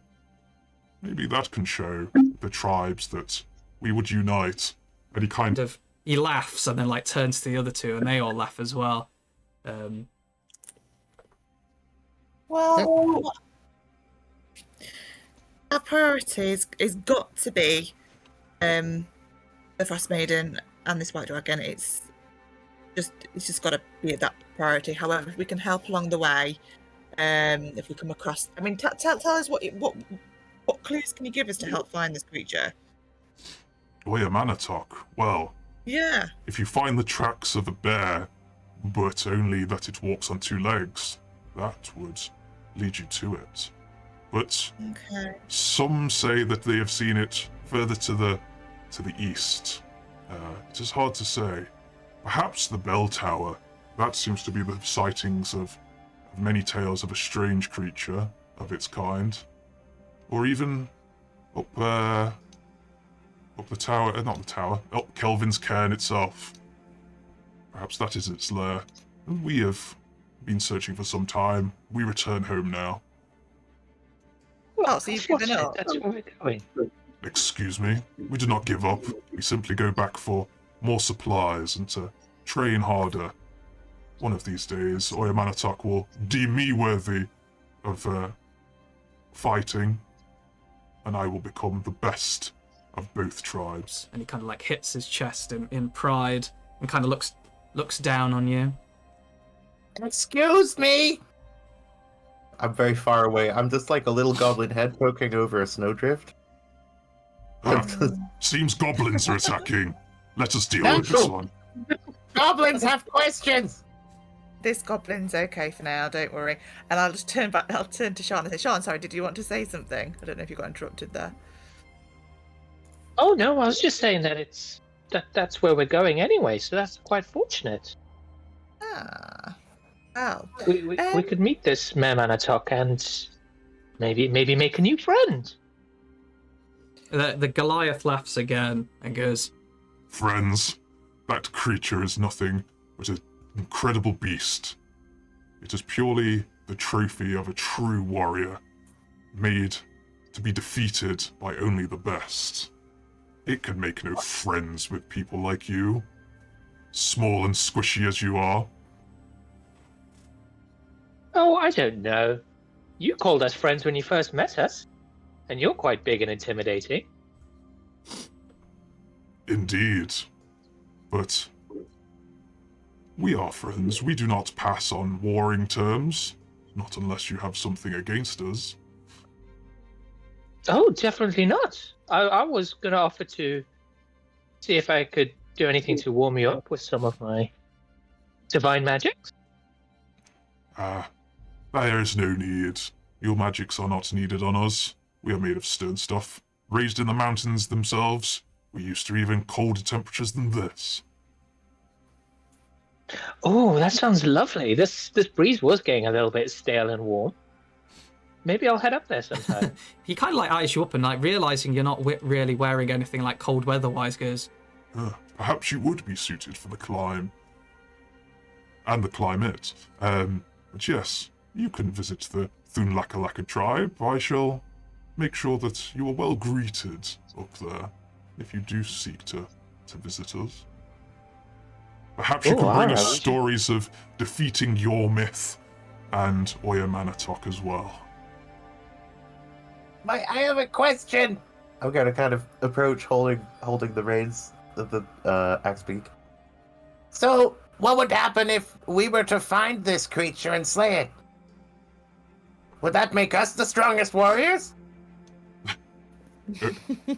maybe that can show the tribes that we would unite. And he kind of... He laughs and then like turns to the other two and they all laugh as well. Well, our priority is got to be the Frostmaiden and this white dragon. It's just got to be that priority. However, if we can help along the way, if we come across, I mean, tell us what clues can you give us to help find this creature? Oyamanatok, well, yeah. If you find the tracks of a bear, but only that it walks on two legs, that would lead you to it. But some say that they have seen it further to the east. It is hard to say. Perhaps the bell tower. That seems to be the sightings of many tales of a strange creature of its kind. Or even up the tower, not the tower, up Kelvins Cairn itself. Perhaps that is its lair. We have been searching for some time. We return home now. Oh, so you've given up? That's where we're going. Excuse me, we do not give up. We simply go back for more supplies and to train harder. One of these days, Oyamanatok will deem me worthy of fighting, and I will become the best of both tribes. And he kind of like hits his chest in pride and kind of looks down on you. Excuse me. I'm very far away. I'm just like a little goblin head poking over a snowdrift. Seems goblins are attacking. Let us deal with this one. Goblins have questions. This goblin's okay for now, don't worry. And I'll just turn back. I'll turn to Sean and say, Sean, sorry, did you want to say something? I don't know if you got interrupted there. Oh no, I was just saying that that's where we're going anyway, so that's quite fortunate. Ah. Oh. We could meet this Mermanatok and maybe make a new friend. The Goliath laughs again and goes, Friends, that creature is nothing but an incredible beast. It is purely the trophy of a true warrior, made to be defeated by only the best. It can make no friends with people like you, small and squishy as you are. Oh, I don't know. You called us friends when you first met us, and you're quite big and intimidating. Indeed. But we are friends. We do not pass on warring terms, not unless you have something against us. Oh, definitely not. I was going to offer to see if I could do anything to warm you up with some of my divine magics. There is no need. Your magics are not needed on us. We are made of stone stuff, raised in the mountains themselves. We're used to even colder temperatures than this. Oh, that sounds lovely. This breeze was getting a little bit stale and warm. Maybe I'll head up there sometime. He kind of like eyes you up and like realizing you're not really wearing anything like cold weather wise goes, Perhaps you would be suited for the climb. And the climate. But yes, you can visit the Thunlakalaka tribe. I shall make sure that you are well greeted up there, if you do seek to visit us. Perhaps you can bring us stories of defeating your myth and Oya Manatok as well. I have a question. I'm gonna kind of approach holding the reins of the axebeak. So, what would happen if we were to find this creature and slay it? Would that make us the strongest warriors?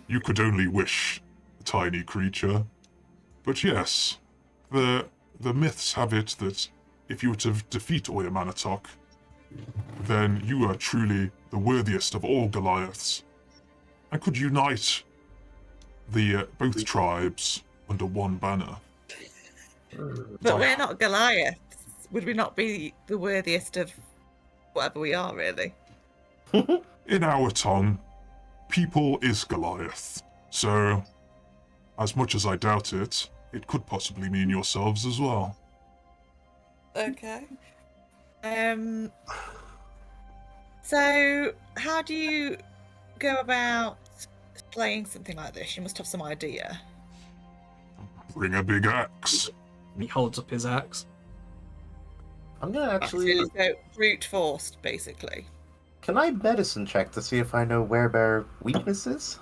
You could only wish, tiny creature. But yes, the myths have it that if you were to defeat Oya Manatok, then you are truly the worthiest of all Goliaths, and could unite the both tribes under one banner. But we're not Goliaths. Would we not be the worthiest of whatever we are, really? In our tongue, people is Goliath. So, as much as I doubt it, it could possibly mean yourselves as well. Okay. So, how do you go about playing something like this? You must have some idea. Bring a big axe. he holds up his axe. I'm gonna actually. So brute forced, basically. Can I medicine check to see if I know werebear weaknesses?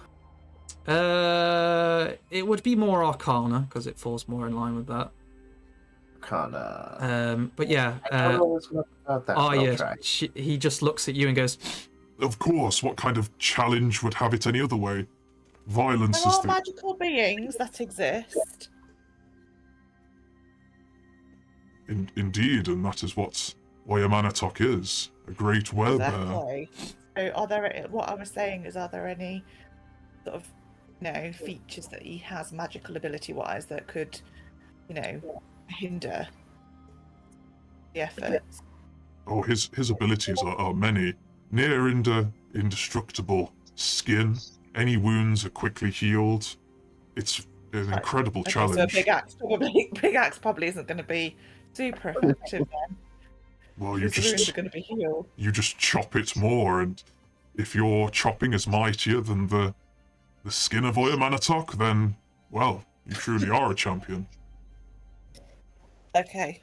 It would be more Arcana because it falls more in line with that. Arcana. But yeah. I don't know much about that. Yeah. He just looks at you and goes, Of course, what kind of challenge would have it any other way? Violence There is are the... magical beings that exist. Indeed, and that is what Oya Manatok is. A great werebear. Exactly. So are there, what I was saying is, are there any sort of, features that he has magical ability-wise that could, hinder the efforts? Oh, his abilities are many. Near indestructible skin. Any wounds are quickly healed. It's an incredible challenge. So big axe probably isn't going to be super effective then. Well, His wounds are going to be healed. You just chop it more, and if your chopping is mightier than the skin of Oya Manatok, then, well, you truly are a champion. Okay.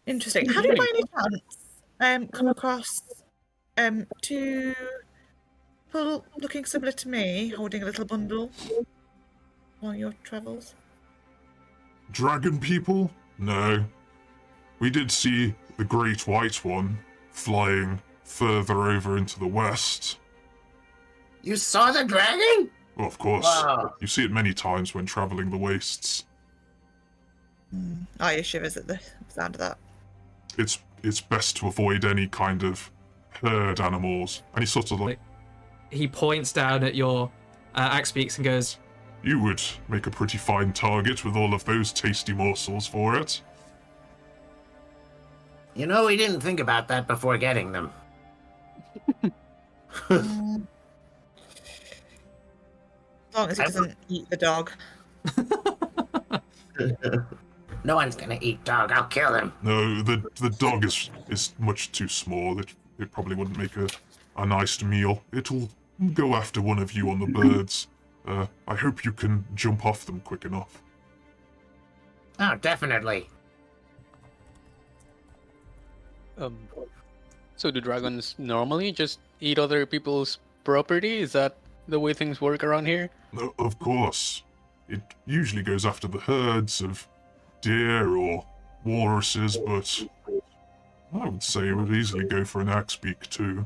Interesting. Have you by any chance come across two people looking similar to me, holding a little bundle on your travels? Dragon people? No. We did see the Great White One flying further over into the west. You saw the dragon? Well, of course. Wow. You see it many times when travelling the wastes. You shivers at the sound of that. It's best to avoid any kind of herd animals. And he sort of like... He points down at your axebeaks and goes, You would make a pretty fine target with all of those tasty morsels for it. We didn't think about that before getting them. As long as he doesn't eat the dog. No one's gonna eat dog. I'll kill him. No, the dog is much too small. It probably wouldn't make a nice meal. It'll go after one of you on the birds. I hope you can jump off them quick enough. Oh, definitely. So do dragons normally just eat other people's property? Is that the way things work around here? No, of course. It usually goes after the herds of deer or walruses, but I would say it would easily go for an axebeak too.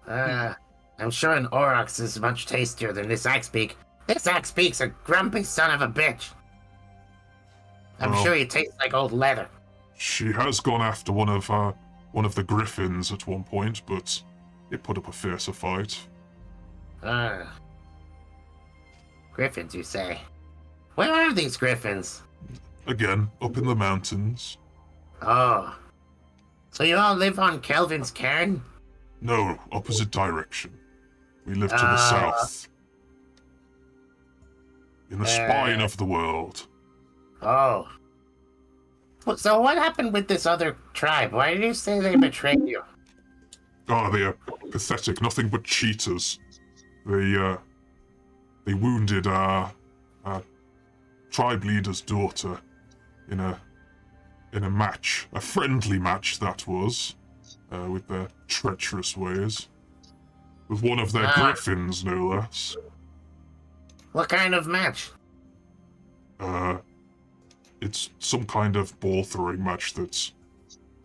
I'm sure an aurochs is much tastier than this axebeak. This axebeak's a grumpy son of a bitch. I'm Well, sure he tastes like old leather. She has gone after one of one of the griffins at one point, but it put up a fiercer fight. Griffins, you say? Where are these griffins? Again, up in the mountains. Oh. So you all live on Kelvin's Cairn? No, opposite direction. We live to the south. In the spine of the world. Oh. So what happened with this other tribe? Why did you say they betrayed you? Oh, they are pathetic, nothing but cheaters. They wounded our tribe leader's daughter in a match, a friendly match that was, with their treacherous ways. With one of their griffins, no less. What kind of match? It's some kind of ball-throwing match that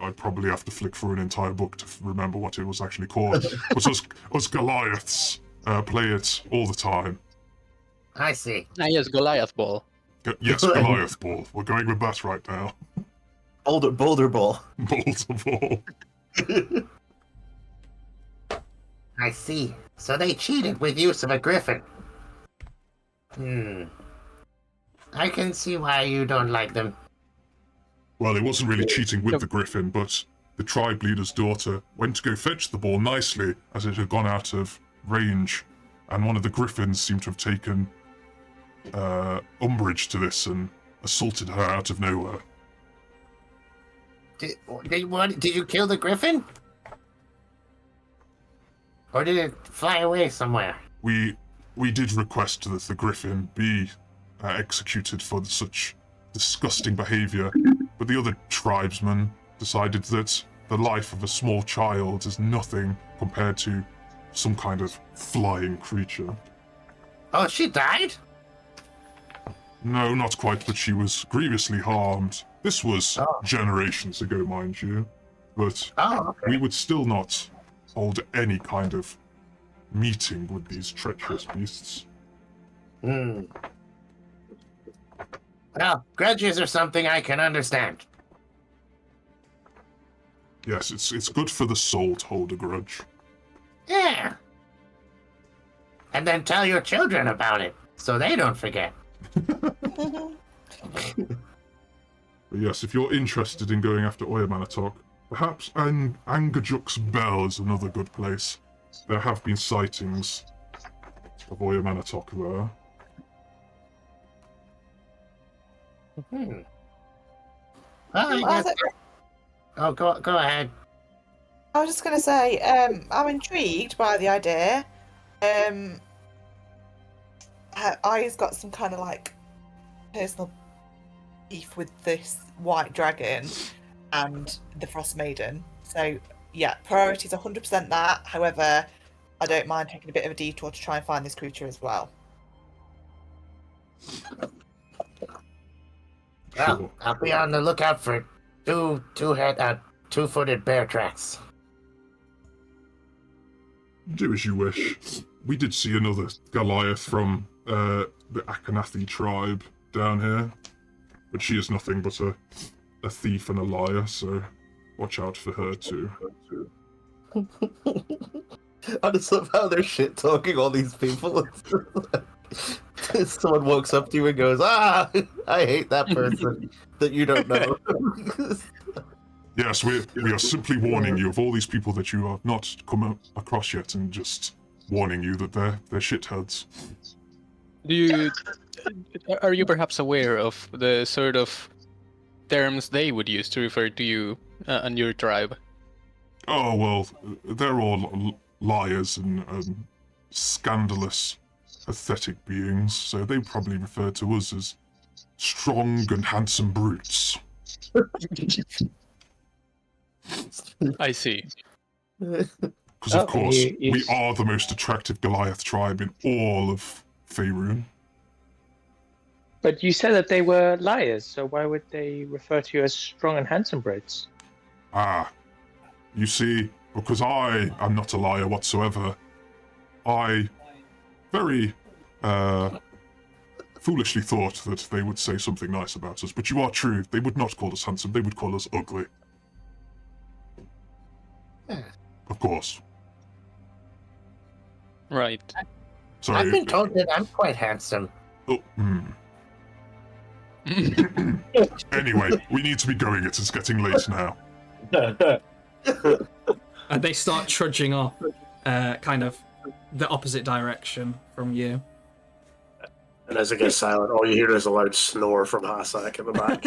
I'd probably have to flick through an entire book to remember what it was actually called. But us Goliaths play it all the time. I see. Ah, yes, Goliath ball. Yes, Goliath ball. We're going with that right now. Boulder ball. Boulder ball. I see. So they cheated with use of a griffin. I can see why you don't like them. Well, it wasn't really cheating with the griffin, but the tribe leader's daughter went to go fetch the ball nicely as it had gone out of range, and one of the griffins seemed to have taken umbrage to this and assaulted her out of nowhere. Did you kill the griffin? Or did it fly away somewhere? We did request that the griffin be executed for such disgusting behavior, but the other tribesmen decided that the life of a small child is nothing compared to some kind of flying creature. Oh, she died? No, not quite, but she was grievously harmed. This was generations ago, mind you, but we would still not hold any kind of meeting with these treacherous beasts. Well, grudges are something I can understand. Yes, it's good for the soul to hold a grudge. Yeah. And then tell your children about it, so they don't forget. But yes, if you're interested in going after Oyamanatok, perhaps Angajuk's Bell is another good place. There have been sightings of Oyamanatok there. Oh, go ahead. I was just going to say, I'm intrigued by the idea. I's got some kind of like personal beef with this white dragon and the Frostmaiden. So yeah, priority's 100% that. However, I don't mind taking a bit of a detour to try and find this creature as well. Well, I'll be on the lookout for two-footed bear tracks. Do as you wish. We did see another Goliath from the Akanathi tribe down here, but she is nothing but a thief and a liar, so watch out for her too. I just love how they're shit talking all these people. Someone walks up to you and goes, I hate that person that you don't know. Yes, we are simply warning you of all these people that you have not come across yet, and just warning you that they're shitheads. Are you perhaps aware of the sort of terms they would use to refer to you and your tribe? Oh, well, they're all liars and scandalous, pathetic beings, so they probably refer to us as strong and handsome brutes. I see. Because, of course, we are the most attractive Goliath tribe in all of Faerun. But you said that they were liars, so why would they refer to you as strong and handsome brutes? You see, because I am not a liar whatsoever, I very foolishly thought that they would say something nice about us, but you are true, they would not call us handsome, they would call us ugly. course. Right. Sorry. I've been told that I'm quite handsome. Oh, Anyway, we need to be going. It's getting late now. And they start trudging off, kind of the opposite direction from you. And as it gets silent, all you hear is a loud snore from Hassak in the back.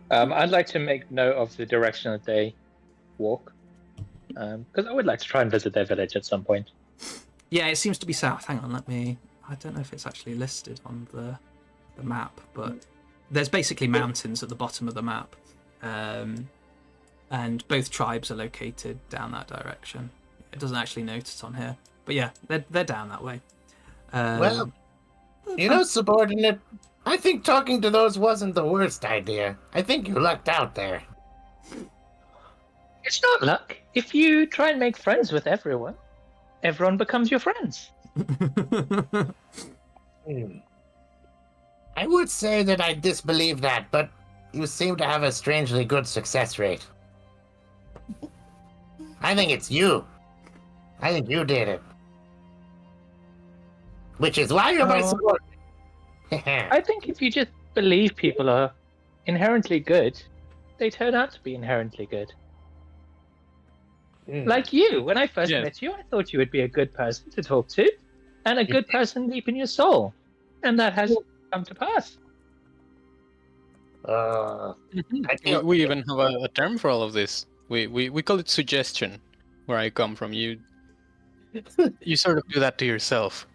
I'd like to make note of the direction that they walk, because I would like to try and visit their village at some point. Yeah, it seems to be south. Hang on, I don't know if it's actually listed on the map, but there's basically mountains at the bottom of the map. And both tribes are located down that direction. It doesn't actually note it on here. But yeah, they're down that way. Well, you know, subordinate, I think talking to those wasn't the worst idea. I think you lucked out there. It's not luck. If you try and make friends with everyone, everyone becomes your friends. I would say that I disbelieve that, but you seem to have a strangely good success rate. I think it's you. I think you did it. Which is why you're my subordinate. I think if you just believe people are inherently good, they turn out to be inherently good. Like you, when I first met you, I thought you would be a good person to talk to, and a good person deep in your soul. And that has come to pass. We even have a term for all of this. We call it suggestion, where I come from. You sort of do that to yourself.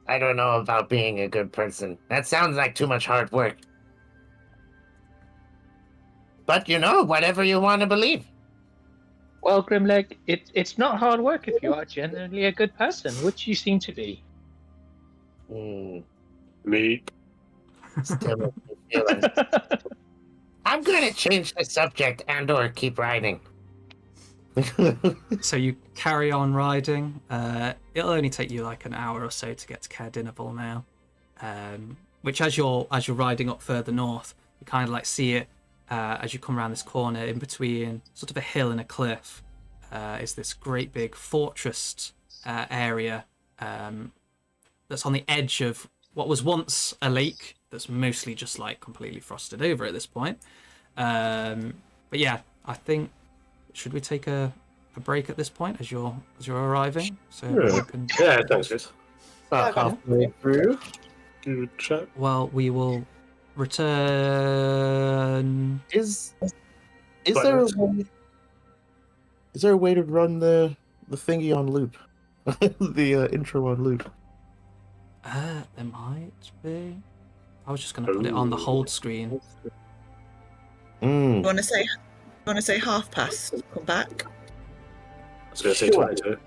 I don't know about being a good person. That sounds like too much hard work. But you know, whatever you want to believe. Well, Grimleg, it's not hard work if you are genuinely a good person, which you seem to be. Me. Still makes me feel it. I'm going to change the subject and/or keep riding. So you carry on riding. It'll only take you like an hour or so to get to Caer Dineval now. Which, as you're riding up further north, you kind of like see it as you come around this corner. In between sort of a hill and a cliff is this great big fortress area that's on the edge of what was once a lake that's mostly just like completely frosted over at this point. But yeah, I think, should we take a break at this point as you're arriving? So Yeah, thanks, guys. About halfway through. Good chat. Well, we will return. Is there a way? Is there a way to run the thingy on loop? The intro on loop. There might be. I was just going to put it on the hold screen. You want to say half past? Come back. I was going to say 22.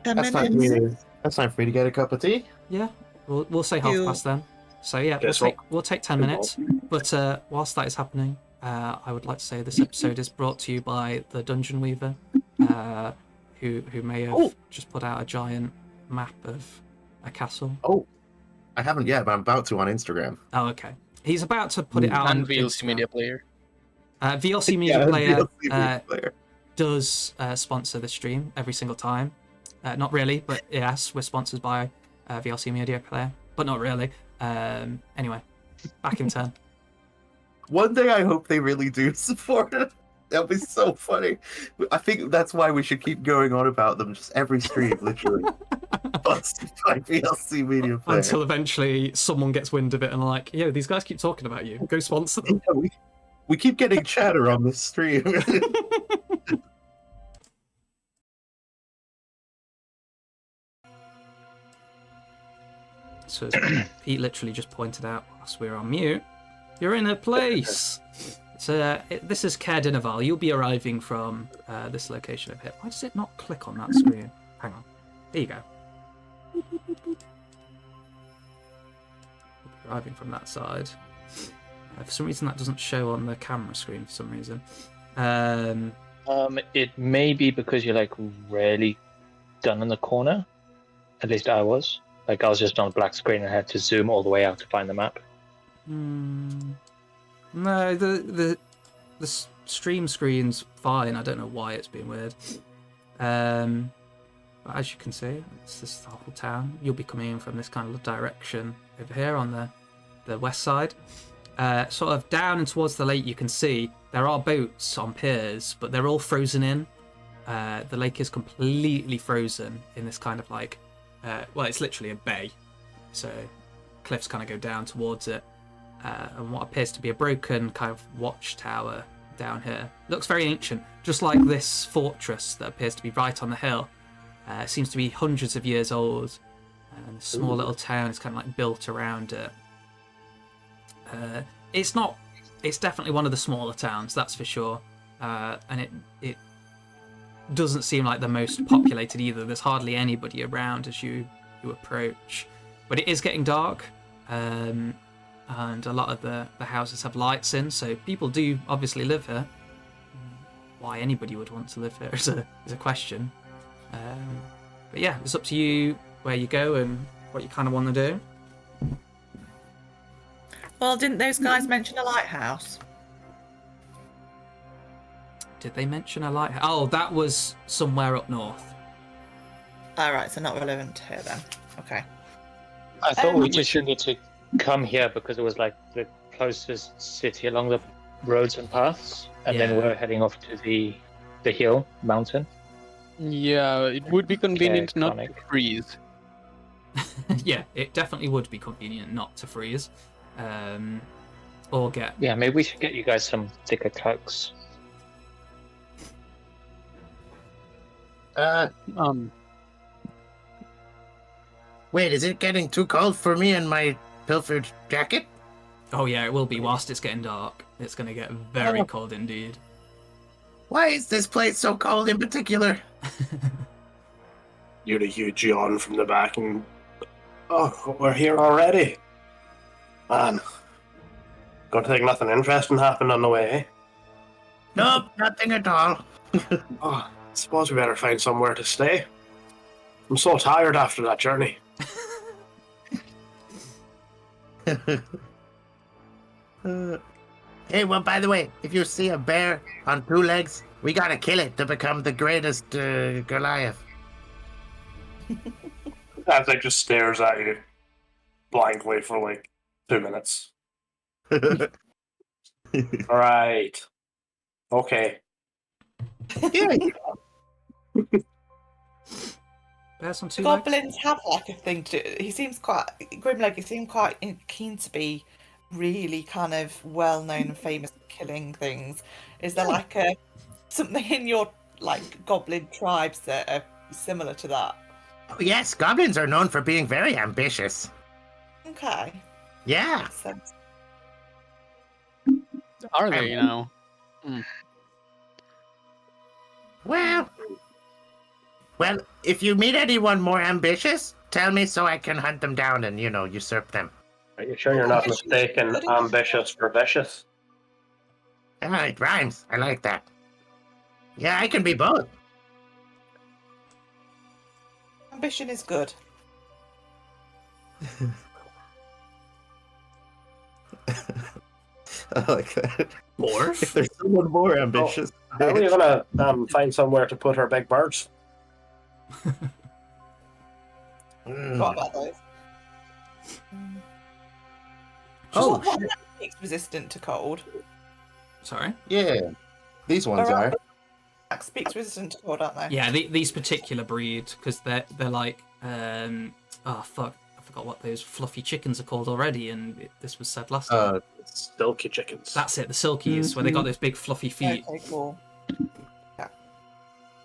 10 That's minutes. That's time for me to get a cup of tea. Yeah, we'll say half past then. So yeah, we'll take 10 minutes. But whilst that is happening, I would like to say this episode is brought to you by the Dungeon Weaver, who may have just put out a giant map of a castle. Oh, I haven't yet, but I'm about to on Instagram. Oh, okay. He's about to put it out And on VLC Instagram. Media Player. VLC Media Player VLC Media Player. does sponsor the stream every single time. Not really, but yes, we're sponsored by VLC Media Player, but not really. Anyway, back in turn. One day I hope they really do support it. That'll be so funny. I think that's why we should keep going on about them just every stream, literally. Busted by VLC Media Player. Until eventually someone gets wind of it and like, yo, these guys keep talking about you. Go sponsor them. Yeah, we keep getting chatter on this stream. So as Pete literally just pointed out whilst we were on mute, you're in a place. So this is Caer Dineval. You'll be arriving from this location over here. Why does it not click on that screen? Hang on. There you go. Arriving from that side. For some reason that doesn't show on the camera screen for some reason. It may be because you're like really done in the corner. At least I was. Like I was just on a black screen and had to zoom all the way out to find the map. No, the stream screen's fine. I don't know why it's being weird. But as you can see, it's this whole town. You'll be coming in from this kind of direction over here on the west side. Sort of down and towards the lake, you can see there are boats on piers, but they're all frozen in. The lake is completely frozen in this kind of like, well, it's literally a bay. So cliffs kind of go down towards it. And what appears to be a broken kind of watchtower down here. Looks very ancient, just like this fortress that appears to be right on the hill. It seems to be hundreds of years old. And a small little town is kind of like built around it. It's definitely one of the smaller towns, that's for sure. And it doesn't seem like the most populated either. There's hardly anybody around as you approach. But it is getting dark. And a lot of the houses have lights in, so people do obviously live here. Why anybody would want to live here is a question. But yeah, it's up to you where you go and what you kind of want to do. Well, didn't those guys mention a lighthouse? Did they mention a lighthouse? Oh, that was somewhere up north. All right, so not relevant here then. Okay. I thought we just need to come here because it was like the closest city along the roads and paths, and then we're heading off to the hill mountain. Yeah, it would be convenient not to freeze. Yeah, it definitely would be convenient not to freeze. Or get... Yeah, maybe we should get you guys some thicker cloaks. Wait, is it getting too cold for me in my pilfered jacket? Oh yeah, it will be whilst it's getting dark. It's going to get very cold indeed. Why is this place so cold in particular? You're a huge yawn from the back and... Oh, we're here already. Man. Gonna think nothing interesting happened on the way, eh? Nope, nothing at all. Oh, I suppose we better find somewhere to stay. I'm so tired after that journey. Hey, well, by the way, if you see a bear on two legs, we gotta kill it to become the greatest Goliath. As it just stares at you blankly for like 2 minutes. Alright. Okay. Yeah. Bears on two legs? Goblins have like a thing to. He seems quite Grimleg. He seemed quite keen to be really kind of well known and famous at killing things. Is there like something in your like goblin tribes that are similar to that? Oh, yes, goblins are known for being very ambitious. Okay. Yeah. Makes sense. Are they now? Well, if you meet anyone more ambitious, tell me so I can hunt them down and, usurp them. Are you sure you're not mistaken ambitious for vicious? Ah, it rhymes. I like that. Yeah, I can be both. Ambition is good. I like that. More? If there's someone more ambitious. How are we gonna find somewhere to put our big birds? What about those? Oh, what makes resistant to cold? Sorry? Yeah, these ones are. Speaks resistant to cold, aren't they? Yeah, these particular breed, because they're like, oh fuck, I forgot what those fluffy chickens are called already, and this was said last time. Silky chickens. That's it, the silkies, where they got those big fluffy feet. Okay, cool.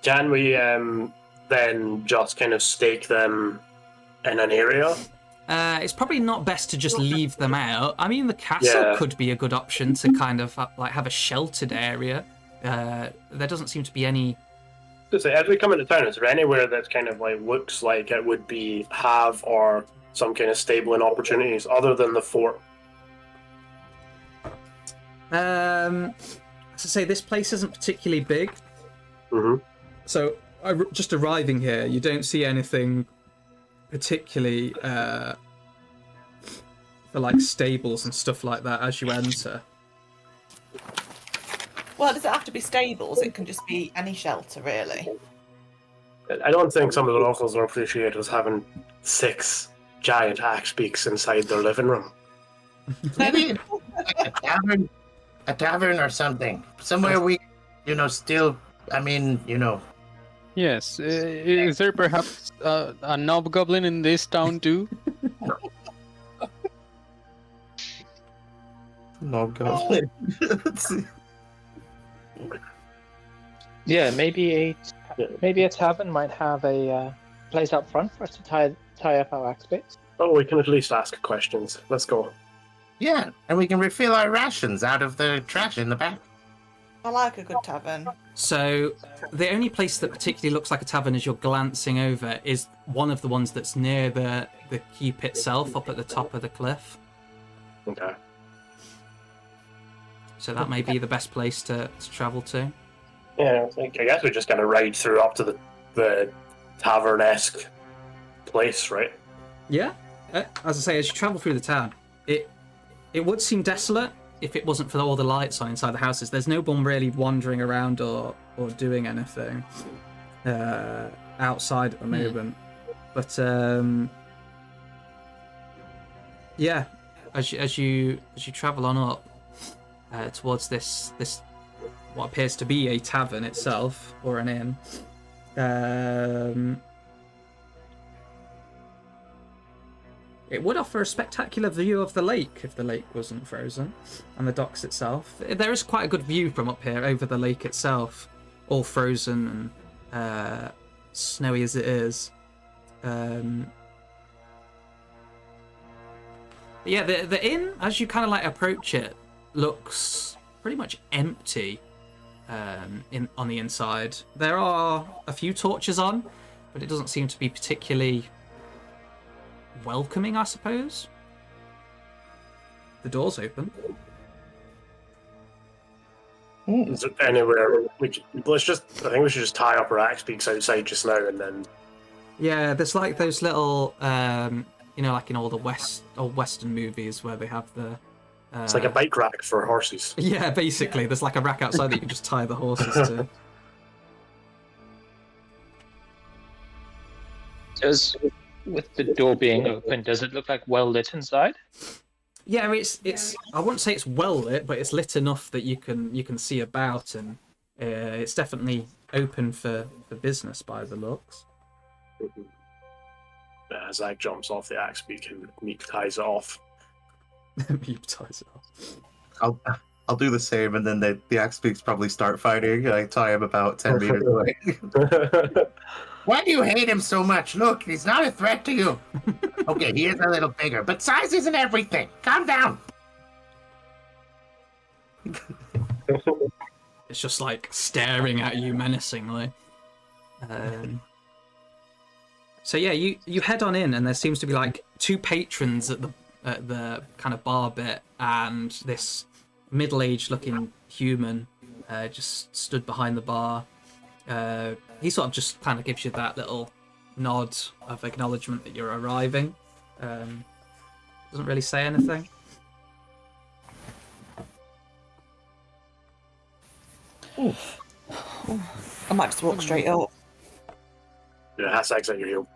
Can we then just kind of stake them in an area? It's probably not best to just leave them out. I mean, the castle could be a good option to kind of like have a sheltered area. There doesn't seem to be any. So as we come into town, is there anywhere that kind of like looks like it would be or some kind of stabling opportunities other than the fort? As I say, this place isn't particularly big. Mm-hmm. So just arriving here, you don't see anything particularly for like stables and stuff like that as you enter. Well, it doesn't have to be stables. It can just be any shelter, really. I don't think some of the locals will appreciate us having 6 giant axebeaks inside their living room. Maybe a tavern or something. Somewhere we, still. I mean, Yes. Is there perhaps a knob goblin in this town too? No goblin. Yeah, maybe a tavern might have a place out front for us to tie up our axebeaks. Oh, we can at least ask questions. Let's go. yeah, and we can refill our rations out of the trash in the back. I like a good tavern. So the only place that particularly looks like a tavern as you're glancing over is one of the ones that's near the keep itself, up at the top of the cliff. Okay. So that may be the best place to travel to. Yeah, I guess we just kind of ride through up to the tavern-esque place, right? Yeah. As I say, as you travel through the town, it would seem desolate if it wasn't for all the lights on inside the houses. There's no one really wandering around or doing anything outside at the moment. But yeah, as you travel on up towards this what appears to be a tavern itself or an inn, it would offer a spectacular view of the lake if the lake wasn't frozen, and the docks itself. There is quite a good view from up here over the lake itself, all frozen and snowy as it is. Yeah, the inn, as you kind of like approach it, looks pretty much empty on the inside. There are a few torches on, but it doesn't seem to be particularly welcoming, I suppose. The door's open. Is there anywhere I think we should just tie up our axebeaks outside just now and then. Yeah, there's like those little, like in all the Western movies where they have the. It's like a bike rack for horses. Yeah, basically, there's like a rack outside that you can just tie the horses to. With the door being open, does it look like well lit inside? Yeah, it's. I wouldn't say it's well lit, but it's lit enough that you can see about, and it's definitely open for business by the looks. Zach jumps off the axebeak and Meep ties it off. Meep ties it off. I'll do the same, and then the axebeaks probably start fighting. I tie him about 10 meters away. Why do you hate him so much? Look, he's not a threat to you. Okay, he is a little bigger, but size isn't everything. Calm down. It's just like staring at you menacingly. So yeah, you head on in, and there seems to be like 2 patrons at the kind of bar bit, and this middle-aged looking human just stood behind the bar. He sort of just kind of gives you that little nod of acknowledgement that you're arriving. Doesn't really say anything. Ooh. I might just walk straight up. Yeah, hashtags at your heel.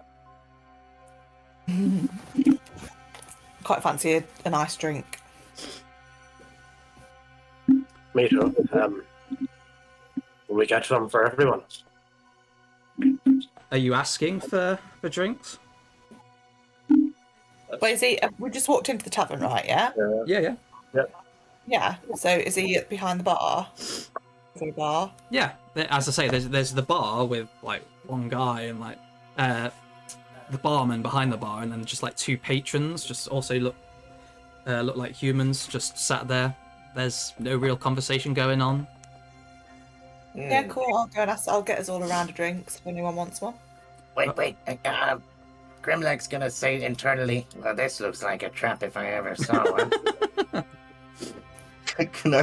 Quite fancy a nice drink. Me too. Will we get some for everyone? Are you asking for drinks? Wait, is he? We just walked into the tavern, right? Yeah. Yeah. Yeah. So is he behind the bar? Is there a bar? Yeah. As I say, there's the bar with like one guy and like the barman behind the bar, and then just like 2 patrons just also look like humans just sat there. There's no real conversation going on. Yeah, cool. I'll go and ask. I'll get us all a round of drinks if anyone wants one. Wait. Grimleg's gonna say internally, well, this looks like a trap if I ever saw one. Can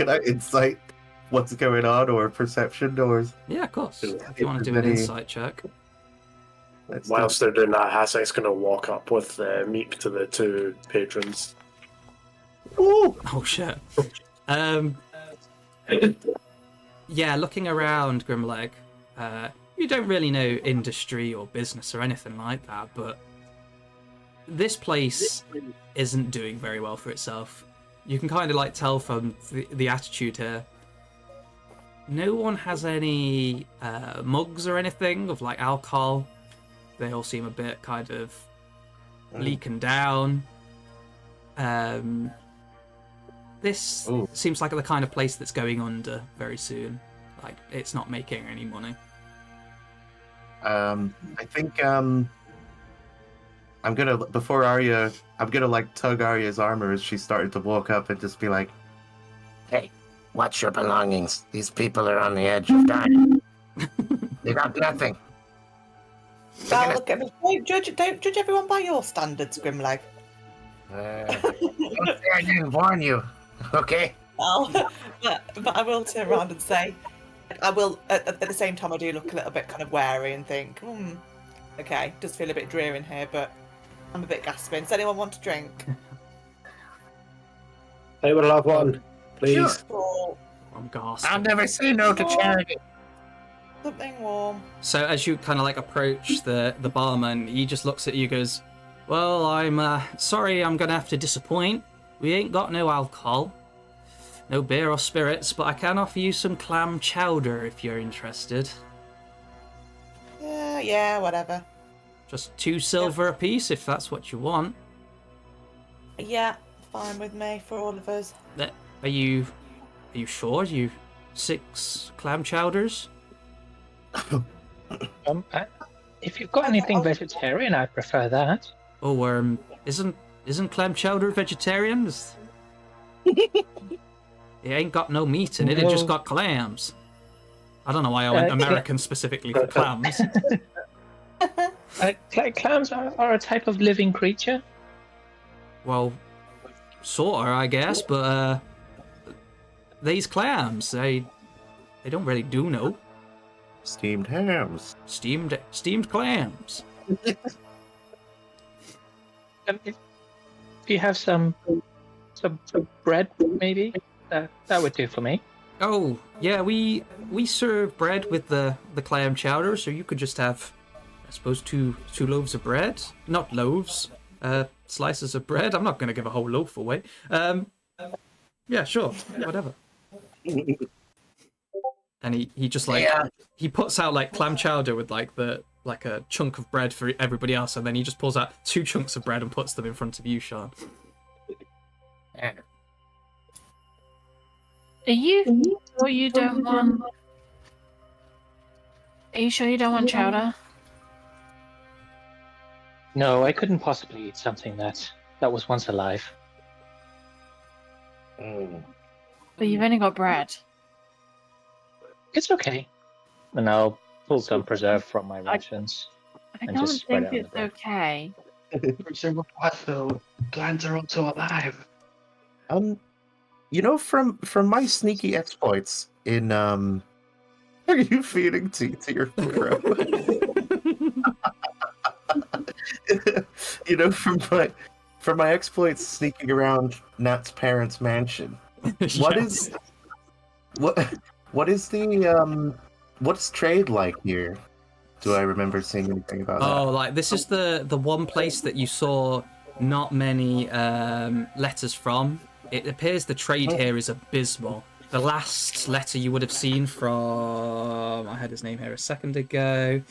I insight what's going on, or perception, or? Yeah, of course. If you want to do an insight check. Whilst they're doing that, Hasek's going to walk up with Meep to the 2 patrons. Ooh! Oh shit. yeah, looking around Grimleg, you don't really know industry or business or anything like that, but this place isn't doing very well for itself. You can kind of like tell from the attitude here. No one has any mugs or anything of like alcohol. They all seem a bit kind of leaking down. This seems like the kind of place that's going under very soon. Like, it's not making any money. I think I'm gonna before Arya, I'm gonna like tug Arya's armor as she started to walk up and just be like, Hey, watch your belongings. These people are on the edge of dying. They got nothing. Now look at me. Don't judge everyone by your standards, Grimleg. Don't say I didn't warn you, okay? Well, but I will turn around and say, I will, at the same time, I do look a little bit kind of wary and think, okay, does feel a bit dreary in here, but I'm a bit gasping. Does anyone want to drink? I would love one, please. Or I'm gasping. I'll never say no to charity. something warm? So as you kind of like approach the barman, he just looks at you and goes, well, I'm sorry I'm going to have to disappoint. We ain't got no alcohol. No beer or spirits, but I can offer you some clam chowder if you're interested. Yeah, whatever. Just 2 silver apiece if that's what you want. Yeah, fine with me for all of us. Are you sure? You 6 clam chowders? If you've got anything vegetarian, I prefer that. Oh, isn't clam chowder vegetarian? It ain't got no meat in it. It just got clams. I don't know why I went American specifically for clams. Clams are a type of living creature. Well, sorta, I guess, but these clams, they don't really do no. steamed hams. Steamed clams. If you have some bread, maybe that would do for me. Oh, yeah, we serve bread with the clam chowder, so you could just have, I suppose, two loaves of bread. Not loaves, slices of bread. I'm not going to give a whole loaf away. Yeah, sure, whatever. And he just like he puts out like clam chowder with like a chunk of bread for everybody else, and then he just pulls out 2 chunks of bread and puts them in front of you, Sean. Are you sure you don't want? Are you sure you don't want chowder? No, I couldn't possibly eat something that was once alive. But you've only got bread. It's okay. And I'll pull some preserve from my rations. I And don't just spread think it on it's the bread. okay. What though? Glands are also alive. You know, from my sneaky exploits in are you feeding tea to your bro? You know, from my exploits sneaking around Nat's parents' mansion. What is the what's trade like here? Do I remember seeing anything about that? Oh, like this is the one place that you saw not many letters from. It appears the trade here is abysmal. The last letter you would have seen from, I had his name here a second ago,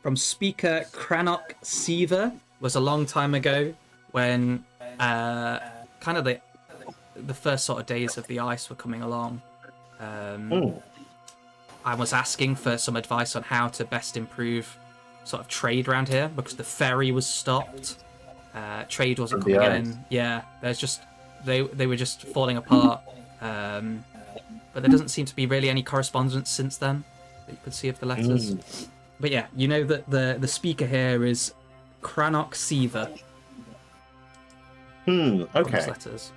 from Speaker Crannock Seaver was a long time ago when kind of the first sort of days of the ice were coming along. I was asking for some advice on how to best improve sort of trade around here because the ferry was stopped. Trade wasn't coming in. Yeah, there's just they were just falling apart. But there doesn't seem to be really any correspondence since then that you could see of the letters. But yeah, you know that the speaker here is Crannock Seaver. Okay. Letters.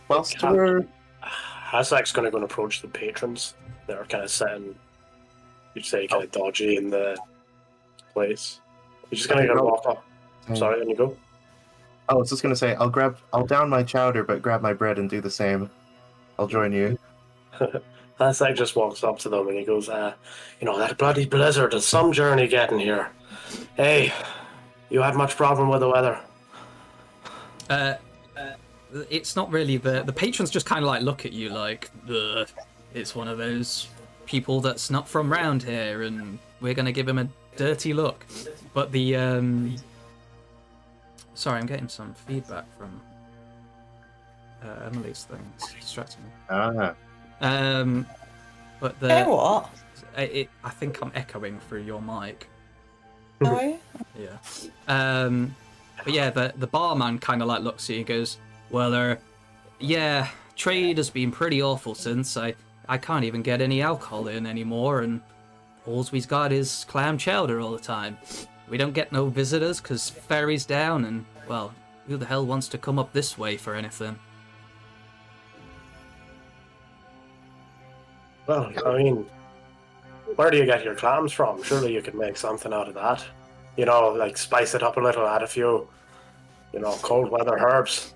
Well, we're Haslak's going to go and approach the patrons that are kind of sitting, you'd say, kind of dodgy in the place. He's just going to walk up. Sorry, then you go. I was just going to say, I'll down my chowder, but grab my bread and do the same. I'll join you. Lansag just walks up to them and he goes, that bloody blizzard is some journey getting here. Hey, you had much problem with the weather? It's not really the patrons just kind of like look at you like, ugh, it's one of those people that's not from round here, and we're gonna give him a dirty look. But the sorry, I'm getting some feedback from Emily's thing. It's distracting me. But the what? I think I'm echoing through your mic. Are you? Yeah. But yeah, the barman kind of like looks at you and goes, well, yeah, trade has been pretty awful since. I can't even get any alcohol in anymore, and all we've got is clam chowder all the time. We don't get no visitors because ferry's down, and, well, who the hell wants to come up this way for anything? Well, I mean, where do you get your clams from? Surely you could make something out of that. Like spice it up a little, add a few, cold weather herbs.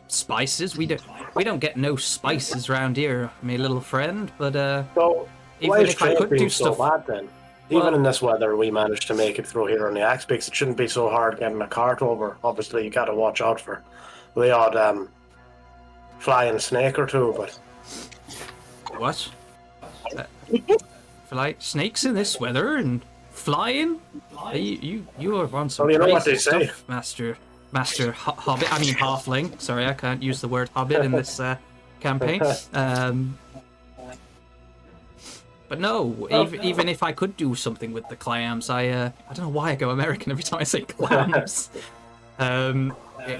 Spices? We don't get no spices round here, my little friend. But so even why is if I trade could being do so stuff, bad then? Even in this weather, we managed to make it through here on the axebeaks. It shouldn't be so hard getting a cart over. Obviously, you got to watch out for the odd flying snake or two. But what? Fly snakes in this weather and flying? You are on some Well, what crazy they say. stuff, Master Hobbit. I mean Halfling. Sorry, I can't use the word Hobbit in this campaign. But no, even if I could do something with the clams, I don't know why I go American every time I say clams.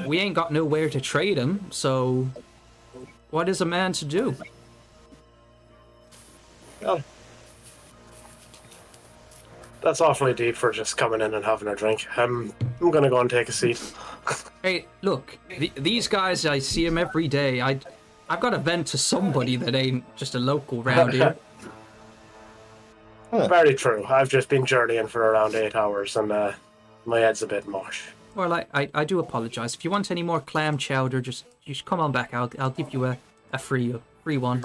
We ain't got nowhere to trade them, so what is a man to do? Well, that's awfully deep for just coming in and having a drink. I'm gonna go and take a seat. Hey, look, these guys, I see them every day. I've got to vent to somebody that ain't just a local round here. Very true. I've just been journeying for around 8 hours, and my head's a bit mush. Well, I do apologize. If you want any more clam chowder, just come on back. I'll give you a free one.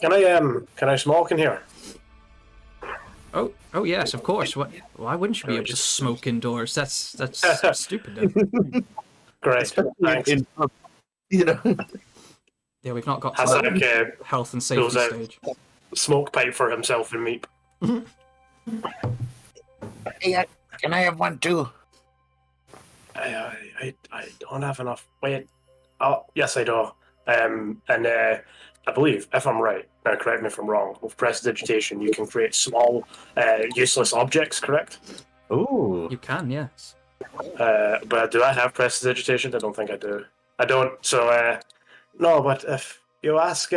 Can I smoke in here? Oh yes, of course. Why wouldn't you be able to smoke indoors? That's stupid. Great. Thanks. Yeah, we've not got Has to health and safety stage. Smoke pipe for himself and me. Hey, can I have one too? I don't have enough. Wait. Oh, yes, I do. I believe, if I'm right, now correct me if I'm wrong, with prestidigitation you can create small, useless objects, correct? Ooh. You can, yes. But do I have prestidigitation? I don't think I do. I don't, so, no, but if you ask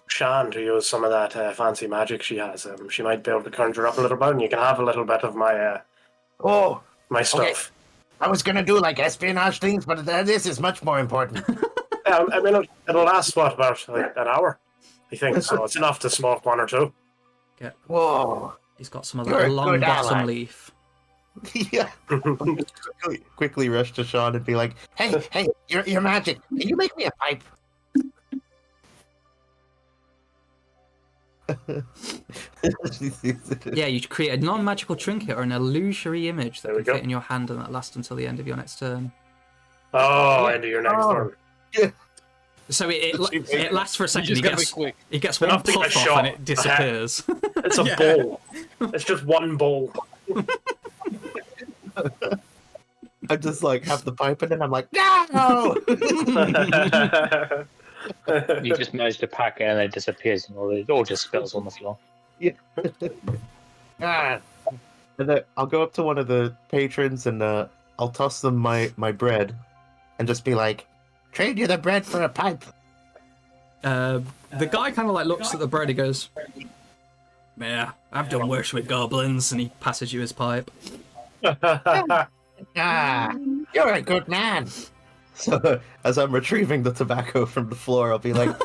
Shan to use some of that fancy magic she has, she might be able to conjure up a little bit, and you can have a little bit of my, my stuff. Okay. I was gonna do like espionage things, but this is much more important. Yeah, I mean, it'll last, what, about like an hour? I think, so it's enough to smoke one or two. Okay. Whoa. He's got some of that long bottom leaf. Yeah. quickly rush to Sean and be like, Hey, your magic. Can you make me a pipe? Yeah, you create a non-magical trinket or an illusory image that There we can go. fit in your hand and that lasts until the end of your next turn. Oh, end of your next turn. So it lasts for a second. just gotta be quick. He gets one Enough to get puff off shot. and it disappears. It's a bowl. It's just one bowl. I just like have the pipe in it. I'm like, no. You just manage to pack it and it disappears and it all just spills on the floor. Ah, And then I'll go up to one of the patrons and I'll toss them my bread, and just be like, trade you the bread for a pipe. The guy kind of like looks at the bread. He goes, "Yeah, I've done worse with goblins," and he passes you his pipe. Ah, you're a good man. so as I'm retrieving the tobacco from the floor, I'll be like,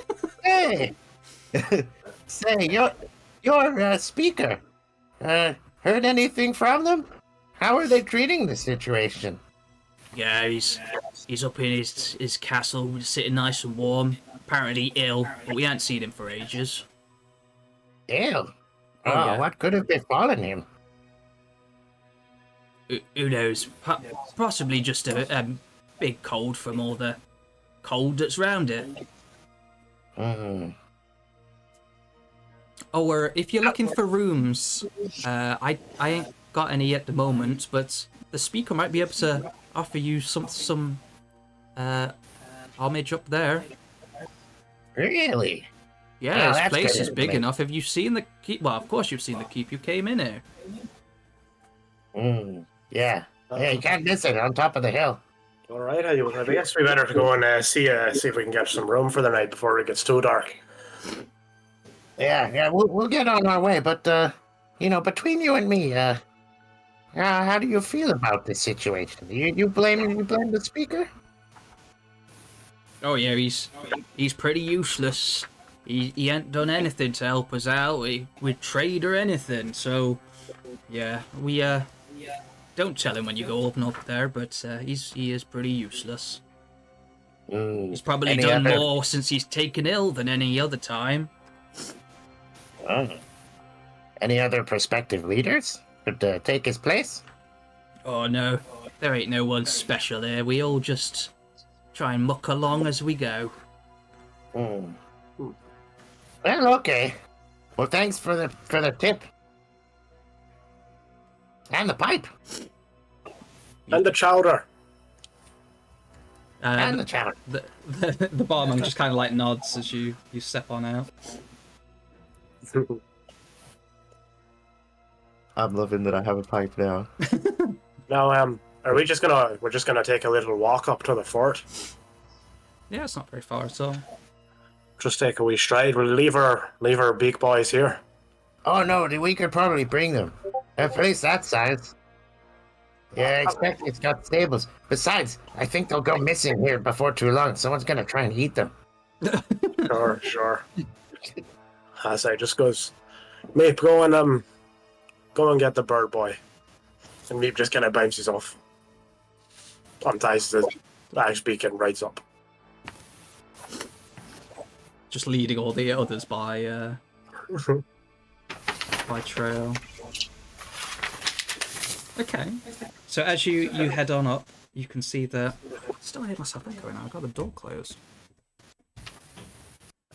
Hey, say you're a speaker. Heard anything from them? How are they treating the situation? Yeah, he's up in his castle, sitting nice and warm. apparently ill, but we ain't seen him for ages. Ew. Oh, Oh, yeah. what could have befallen him? Who knows? Possibly just a big cold from all the cold that's round it. Hmm. Or if you're looking for rooms, I ain't got any at the moment, but the speaker might be able to offer you some homage up there. Really? Yeah, Oh, this that's place good is big information. enough. Have you seen the keep? Well, of course you've seen the keep. You came in here. Hmm. Yeah. Yeah, you can't miss it on top of the hill. All right, I guess we better go and see if we can get some room for the night before it gets too dark. Yeah, we'll get on our way, but between you and me, how do you feel about this situation? You blame the speaker? Oh yeah, he's pretty useless. He ain't done anything to help us out with trade or anything. So yeah, we don't tell him when you go up there, but he is pretty useless. He's probably done more since he's taken ill than any other time. Any other prospective leaders could take his place? Oh no, there ain't no one special here. We all just try and muck along as we go. Well, okay. Well, thanks for the tip. And the pipe. And the chowder. And the chowder. The barman just kind of like nods as you step on out. I'm loving that I have a pipe now. Now, we're just gonna take a little walk up to the fort. Yeah, it's not very far at all. Just take a wee stride. We'll leave our beak boys here. Oh no, we could probably bring them. A place that size. Yeah, I expect it's got stables. Besides, I think they'll go missing here before too long. Someone's gonna try and eat them. Sure. As I just goes, Meep, go and get the bird boy. And Meep just kind of bounces off, unties the axebeak and rides up. Just leading all the others by trail. Okay. So as you head on up, you can see that. Still hear myself echoing now. I've got the door closed.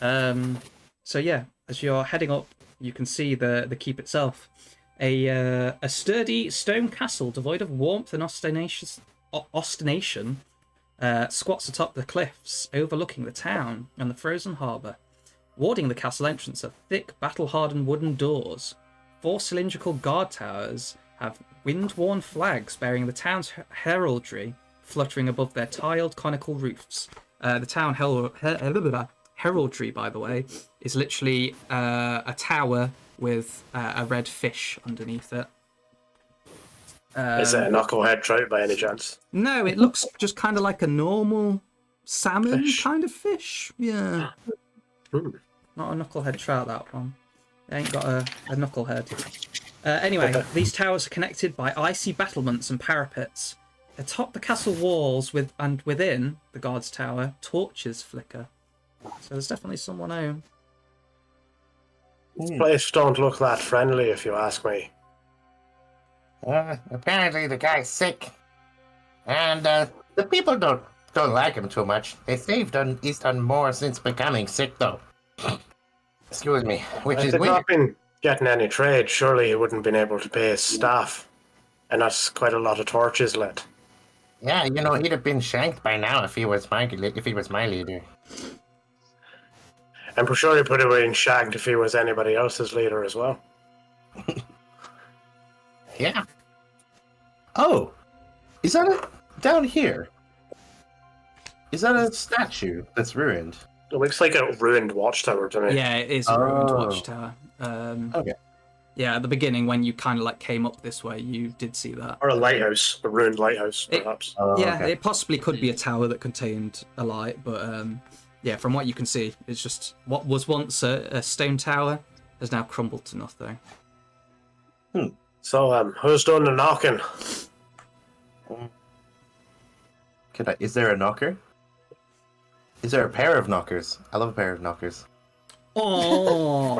So yeah, as you're heading up, you can see the keep itself. A sturdy stone castle devoid of warmth and ostentation squats atop the cliffs, overlooking the town and the frozen harbour. Warding the castle entrance are thick, battle-hardened wooden doors. 4 cylindrical guard towers have wind-worn flags bearing the town's heraldry fluttering above their tiled conical roofs. The town heraldry, by the way, is literally a tower with a red fish underneath it. Is it a knucklehead trout by any chance? No, it looks just kind of like a normal salmon kind of fish. Yeah. Not a knucklehead trout, that one. It ain't got a knucklehead. Anyway, these towers are connected by icy battlements and parapets. Atop the castle walls and within the guard's tower, torches flicker. So there's definitely someone home. This place don't look that friendly, if you ask me. Apparently the guy's sick. And the people don't like him too much. They say he's done more since becoming sick, though. Excuse me. Which If is they've weird. not been getting any trade, surely he wouldn't been able to pay his staff. And that's quite a lot of torches lit. Yeah, he'd have been shanked by now if he was my leader. I'm for sure he would have been shagged if he was anybody else's leader as well. Yeah. Oh, is that down here? Is that a statue that's ruined? It looks like a ruined watchtower to me. Yeah, it is a ruined Oh. watchtower. Okay. Yeah, at the beginning when you kind of like came up this way, you did see that. Or a lighthouse, a ruined lighthouse, It- perhaps. Yeah, okay. it possibly could be a tower that contained a light, but yeah, from what you can see, it's just what was once a stone tower has now crumbled to nothing. So, who's done the knocking? Is there a knocker? Is there a pair of knockers? I love a pair of knockers. Oh.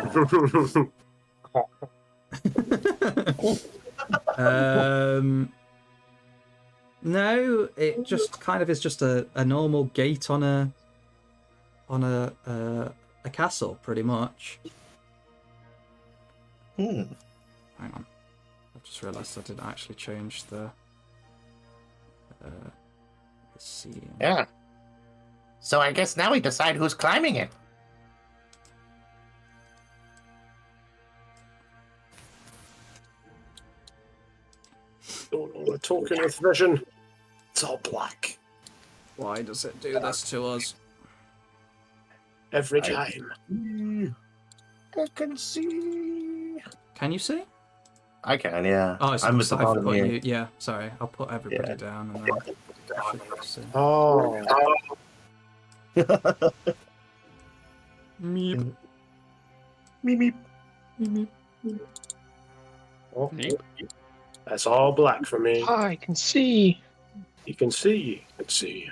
No, it just kind of is just a normal gate on a castle, pretty much. Hmm. Hang on, I just realised I didn't actually change the scene. Yeah. So I guess now we decide who's climbing it. Don't want to talking with vision. It's all black. Why does it do this to us? Every time. I can see. Can you see? I can, yeah. Oh, it's I'm at the I bottom forgot here. you. Yeah, sorry. I'll put everybody down and then I should see. Oh. Meep. Meep, meep. Oh, that's all black for me. I can see. You can see. You can see.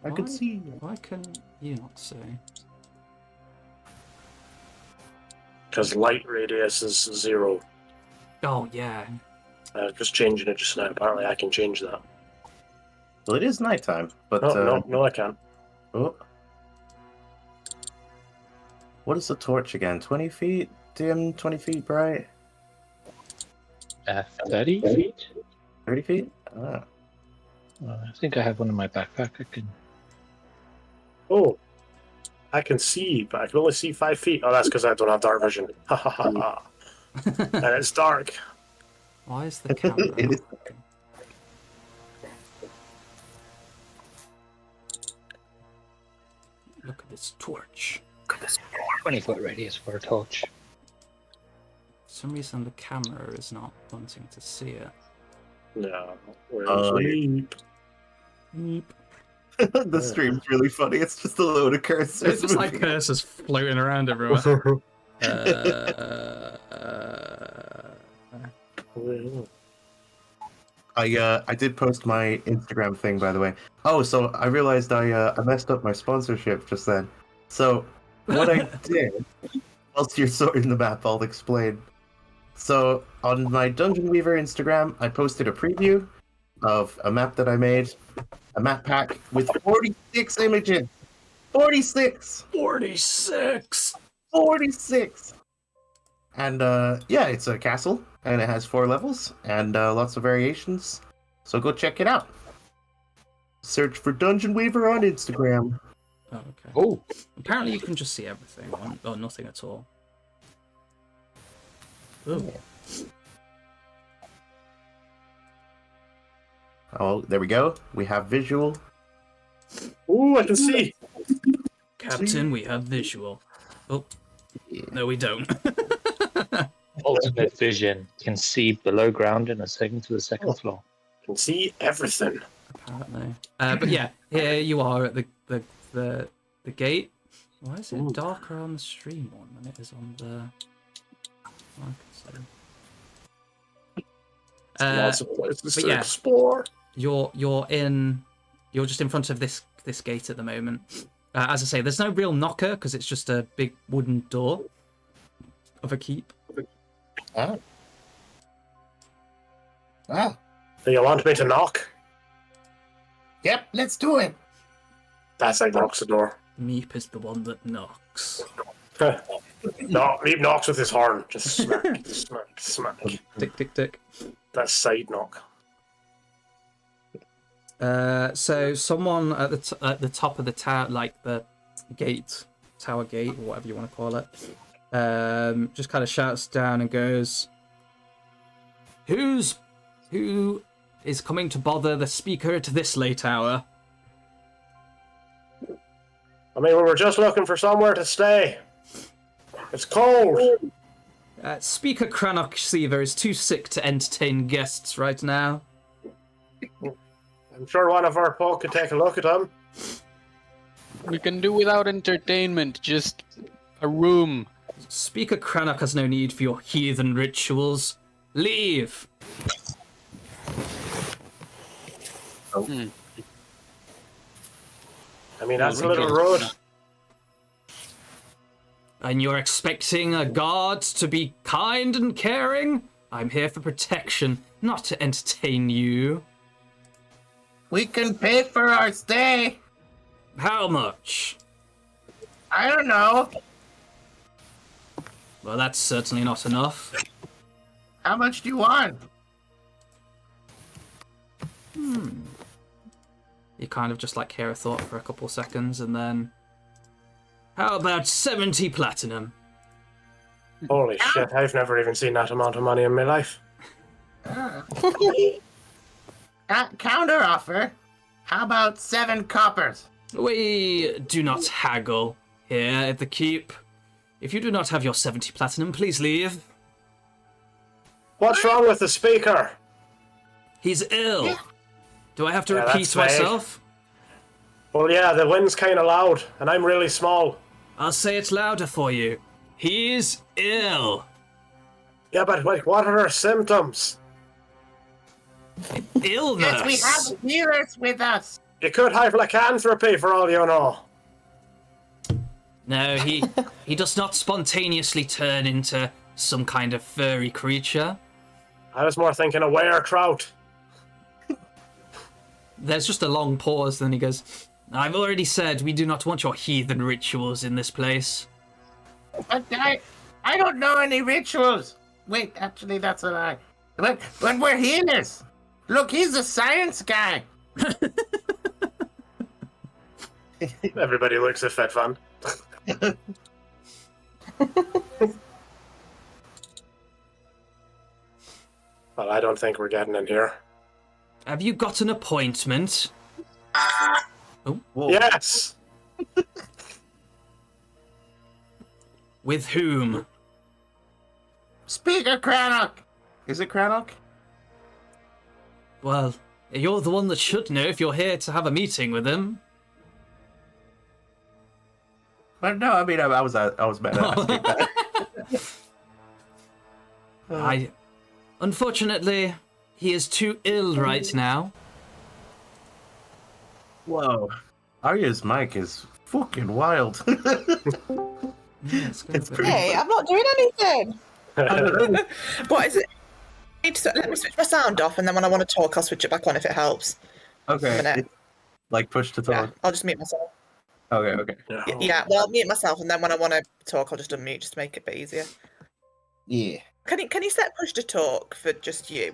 I can see. Why can you not see? Because light radius is 0. Oh yeah. Just changing it just now. Apparently, I can change that. Well, it is nighttime, but No, I can't. Oh. What is the torch again? 20 feet dim, 20 feet bright, 30 feet? 30 feet? Ah. I think I have one in my backpack. I can. Oh, I can see, but I can only see 5 feet. Oh, that's because I don't have dark vision. Ha ha ha ha. And it's dark. Why is the camera? It is. Look at this torch. 20-foot radius for a torch. For some reason, the camera is not wanting to see it. No, we're Oh, asleep. Meep. The stream's really funny. It's just a load of cursors. It's just like cursors floating around everywhere. I did post my Instagram thing, by the way. Oh, so I realized I messed up my sponsorship just then. So what I did, whilst you're sorting the map, I'll explain. So on my Dungeon Weaver Instagram, I posted a preview of a map that I made, a map pack with 46 images. 46! 46! 46! And yeah, it's a castle, and it has 4 levels, and lots of variations. So go check it out. Search for Dungeon Weaver on Instagram. Oh, okay. Oh, Apparently you can just see everything, or nothing at all. Ooh. Oh, there we go. We have visual. Ooh, I can see. Captain, we have visual. Oh, no we don't. ultimate vision. Can see below ground and ascend to the second floor. Can see everything. Apparently. But yeah, here you are at the gate. Why is it darker on the stream one than it is on the... Oh, I can see. Lots of places but to yeah. explore. You're just in front of this gate at the moment. As I say, there's no real knocker because it's just a big wooden door of a keep. Oh. Ah. Do you want me to knock? Yep, let's do it. That's like knocks the door. Meep is the one that knocks. No, Meep knocks with his horn. Just smack, smack, smack. Tick, tick, tick. That's side knock. So someone at the top of the tower, like the tower gate, or whatever you want to call it, just kind of shouts down and goes, "Who is coming to bother the speaker at this late hour?" I mean, we were just looking for somewhere to stay. It's cold. Speaker Crannock Seaver is too sick to entertain guests right now. I'm sure one of our folk could take a look at him. We can do without entertainment, just a room. Speaker Crannock has no need for your heathen rituals. Leave! I mean, that's a little road. And you're expecting a guard to be kind and caring? I'm here for protection, not to entertain you. We can pay for our stay. How much? I don't know. Well, that's certainly not enough. How much do you want? You kind of just like hear a thought for a couple seconds and then... How about 70 platinum? Holy shit, I've never even seen that amount of money in my life. Counter offer. How about 7 coppers? We do not haggle here at the keep. If you do not have your 70 platinum, please leave. What's wrong with the speaker? He's ill. Do I have to Yeah, repeat that's vague. myself? Well, yeah, the wind's kind of loud, and I'm really small. I'll say it louder for you. He's ill. Yeah, but like, what are her symptoms? Illness. Yes, we have healers with us. You could have lycanthropy for all you know. No, he does not spontaneously turn into some kind of furry creature. I was more thinking a were trout. There's just a long pause, then he goes, I've already said we do not want your heathen rituals in this place. But I don't know any rituals. Wait, actually, that's a lie. But we're healers. Look, he's a science guy. Everybody looks at Fedfan. Well, I don't think we're getting in here. Have you got an appointment? Oh, Yes! with whom? Speaker Crannock. Is it Crannock? Well, you're the one that should know if you're here to have a meeting with him. But no, I mean, I was meant to ask that. Unfortunately, he is too ill right now. Whoa. Arya's mic is fucking wild. It's pretty Hey, I'm not doing anything. What is it? Let me switch my sound off, and then when I want to talk, I'll switch it back on if it helps. Okay. A minute. It's like push to Yeah, talk. I'll just mute myself. Okay. Yeah, well, I'll mute myself, and then when I want to talk, I'll just unmute just to make it a bit easier. Yeah. Can you set push to talk for just you?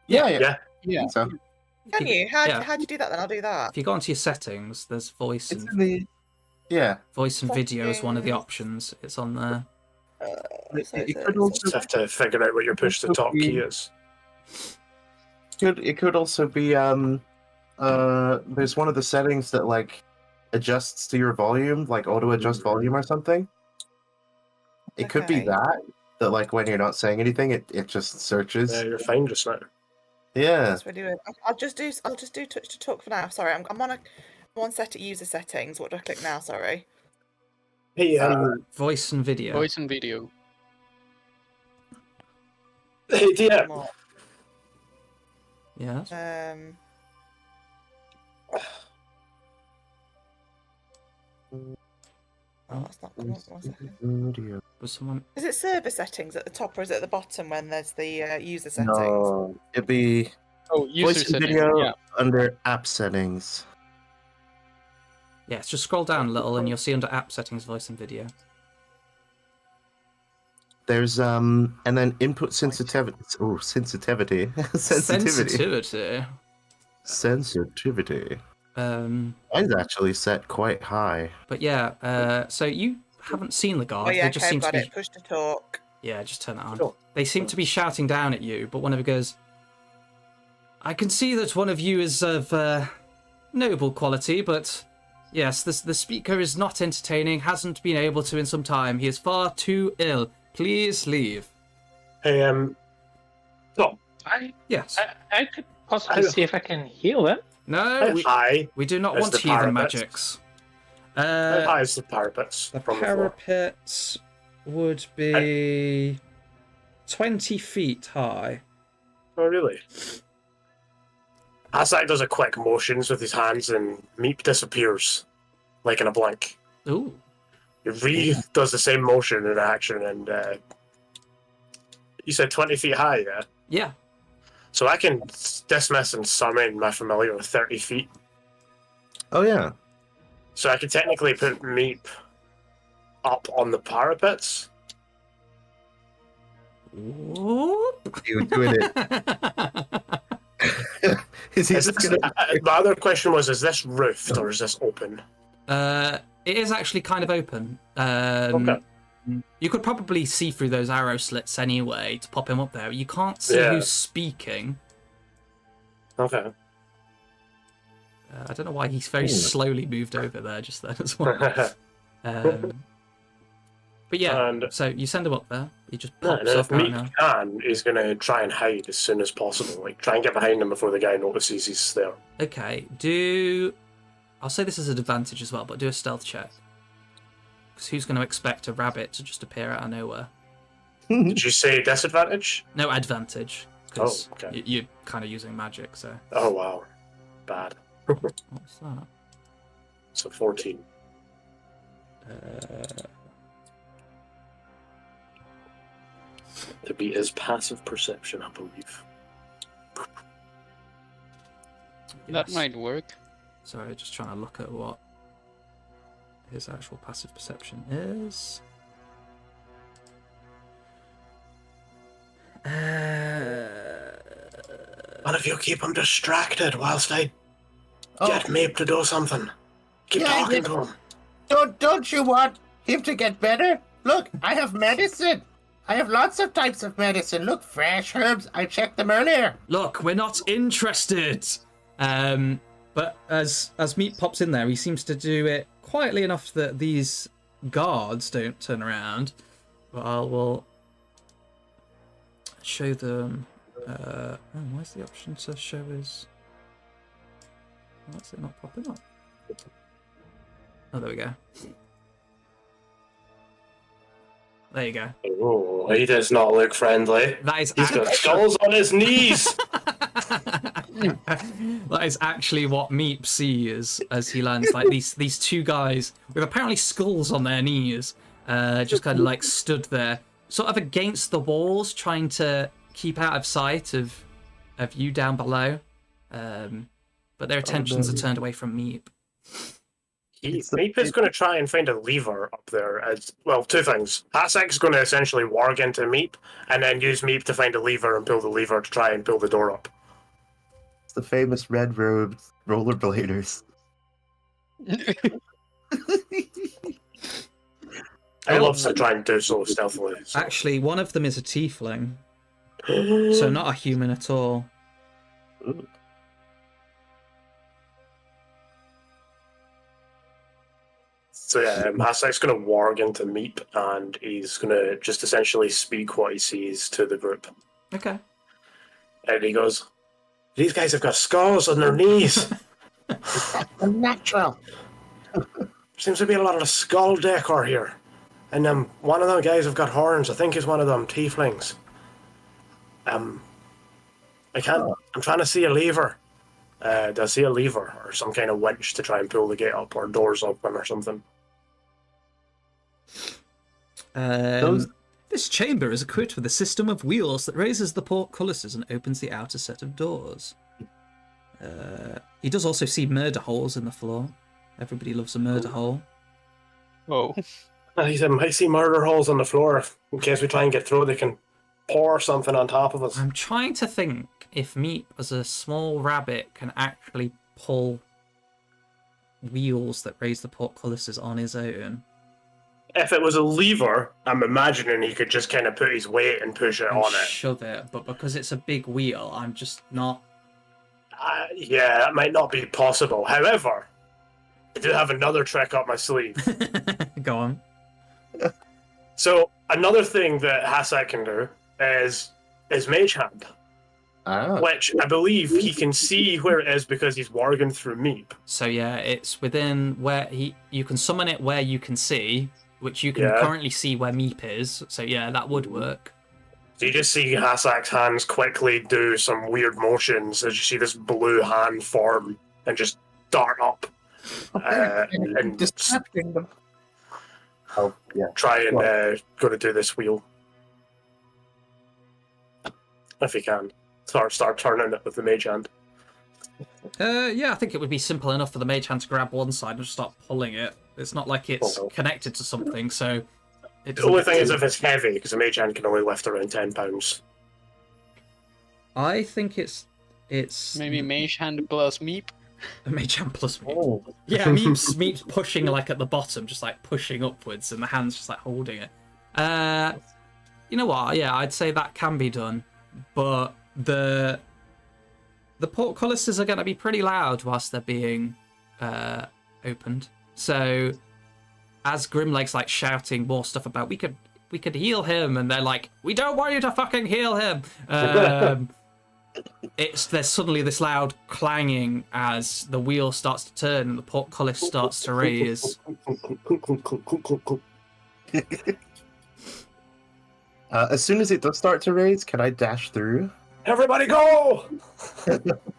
Yeah. Yeah. So Can you? How Yeah. do you do that then? I'll do that. If you go onto your settings, there's voice it's and in the voice and video is one of the Settings. options. It's on there. It could also Just have to figure out what your push to talk key is. it could also be there's one of the settings that like adjusts to your volume, like auto adjust volume or something. It could be Okay. that like when you're not saying anything, it just searches. Yeah, you're fine just now. Yeah. That's really weird. I'll just do touch to talk for now. Sorry, I'm on set at user settings. What do I click now? Sorry. Hey, Voice and video. Voice and video. hey, dear. More. Yes. Oh, that's not come up. 1 second. Video. Was someone? Is it server settings at the top or is it at the bottom when there's the user settings? No, it'd be Oh, user voice and settings. video Yeah. under app settings. Yes, just scroll down a little and you'll see under app settings, voice and video. There's and then input sensitivity. Oh, sensitivity. Sensitivity. Sensitivity. Mine's actually set quite high. But yeah, so you haven't seen the guard. Oh yeah, They just okay, seem I've to got be. it. Push to talk. Yeah, just turn it on. Sure. They seem to be shouting down at you, but one of them goes, I can see that one of you is of noble quality, but yes, the speaker is not entertaining, hasn't been able to in some time. He is far too ill. Please leave. Hey, Tom. Yes. I could possibly see if I can heal them. No, Hi. we do not There's want the heathen parapets. magics. How high is the parapets The from the floor? parapet would be 20 feet high. Oh, really? Azak does a quick motions with his hands and Meep disappears. like in a blink. Ooh. Re does the same motion in action, and you said 20 feet high, yeah? Yeah. So I can dismiss and summon my familiar 30 feet. Oh yeah. So I could technically put Meep up on the parapets. Whoop. You doing it? Is he just gonna? My other question was: is this roofed or is this open? It is actually kind of open. Okay. You could probably see through those arrow slits anyway to pop him up there. You can't see who's speaking. Okay. I don't know why he's very slowly moved over there just then as well. But yeah, so you send him up there. He just pops if up right Meep now. can, he's going to try and hide as soon as possible. Like, try and get behind him before the guy notices he's there. Okay, I'll say this is an advantage as well, but do a stealth check. Because who's going to expect a rabbit to just appear out of nowhere? Did you say disadvantage? No, advantage. Because okay. you're kind of using magic, so... Oh, wow. Bad. What's that? So 14. To beat his passive perception, I believe. That might work. Sorry, just trying to look at what his actual passive perception is. One of you keep him distracted whilst I get Meep to do something. Keep talking to him. Don't you want him to get better? Look, I have medicine. I have lots of types of medicine. Look, fresh herbs. I checked them earlier. Look, we're not interested. But as Meat pops in there, he seems to do it quietly enough that these guards don't turn around. But I will show them. Where's the option to show his? Why is it not popping up? Oh, there we go. There you go. Oh, he does not look friendly. That is He's got skulls on his knees. That is actually what Meep sees as he lands. Like these two guys with apparently skulls on their knees, just kind of like stood there, sort of against the walls, trying to keep out of sight of you down below. But their attentions are turned away from Meep. Meep is going to try and find a lever up there. As well, two things. Hasek's going to essentially warg into Meep, and then use Meep to find a lever and pull the lever to try and pull the door up. It's the famous red robed rollerbladers. I love to try and do so stealthily. So. Actually, one of them is a tiefling, so not a human at all. Ooh. So yeah, Hasek's going to warg into Meep, and he's going to just essentially speak what he sees to the group. Okay. And he goes, "These guys have got skulls on their knees. Unnatural. Seems to be a lot of skull decor here. And one of them guys have got horns. I think he's one of them tieflings. I can't. I'm trying to see a lever. Do I see a lever or some kind of winch to try and pull the gate up or doors open or something?" This chamber is equipped with a system of wheels that raises the portcullises and opens the outer set of doors. He does also see murder holes in the floor. Everybody loves a murder hole. Oh. I see murder holes on the floor. In case we try and get through, they can pour something on top of us. I'm trying to think if Meep, as a small rabbit, can actually pull wheels that raise the portcullises on his own. If it was a lever, I'm imagining he could just kind of put his weight and push it on it. Shove it, but because it's a big wheel, I'm just not... Yeah, that might not be possible. However, I do have another trick up my sleeve. Go on. So, another thing that Hasek can do is Mage Hand. Which I believe he can see where it is because he's warging through Meep. So yeah, it's within where you can summon it where you can see, which you can currently see where Meep is. So yeah, that would work. So you just see Hasek's hands quickly do some weird motions as you see this blue hand form and just dart up. and Distracting them. Oh, yeah. try and go to do this wheel. If you can. Start turning it with the mage hand. Yeah, I think it would be simple enough for the mage hand to grab one side and just start pulling it. It's not like it's connected to something, so... The only thing is if it's heavy, because a mage hand can only lift around 10 pounds. I think it's... Maybe mage hand plus meep. A mage hand plus meep. Oh. Yeah, meep's pushing like at the bottom, just like pushing upwards, and the hand's just like holding it. You know what? Yeah, I'd say that can be done, but the portcullises are going to be pretty loud whilst they're being opened. So as Grimleg's like shouting more stuff about we could heal him, and they're like, we don't want you to fucking heal him. There's suddenly this loud clanging as the wheel starts to turn and the portcullis starts to raise. As soon as it does start to raise, can I dash through? Everybody go!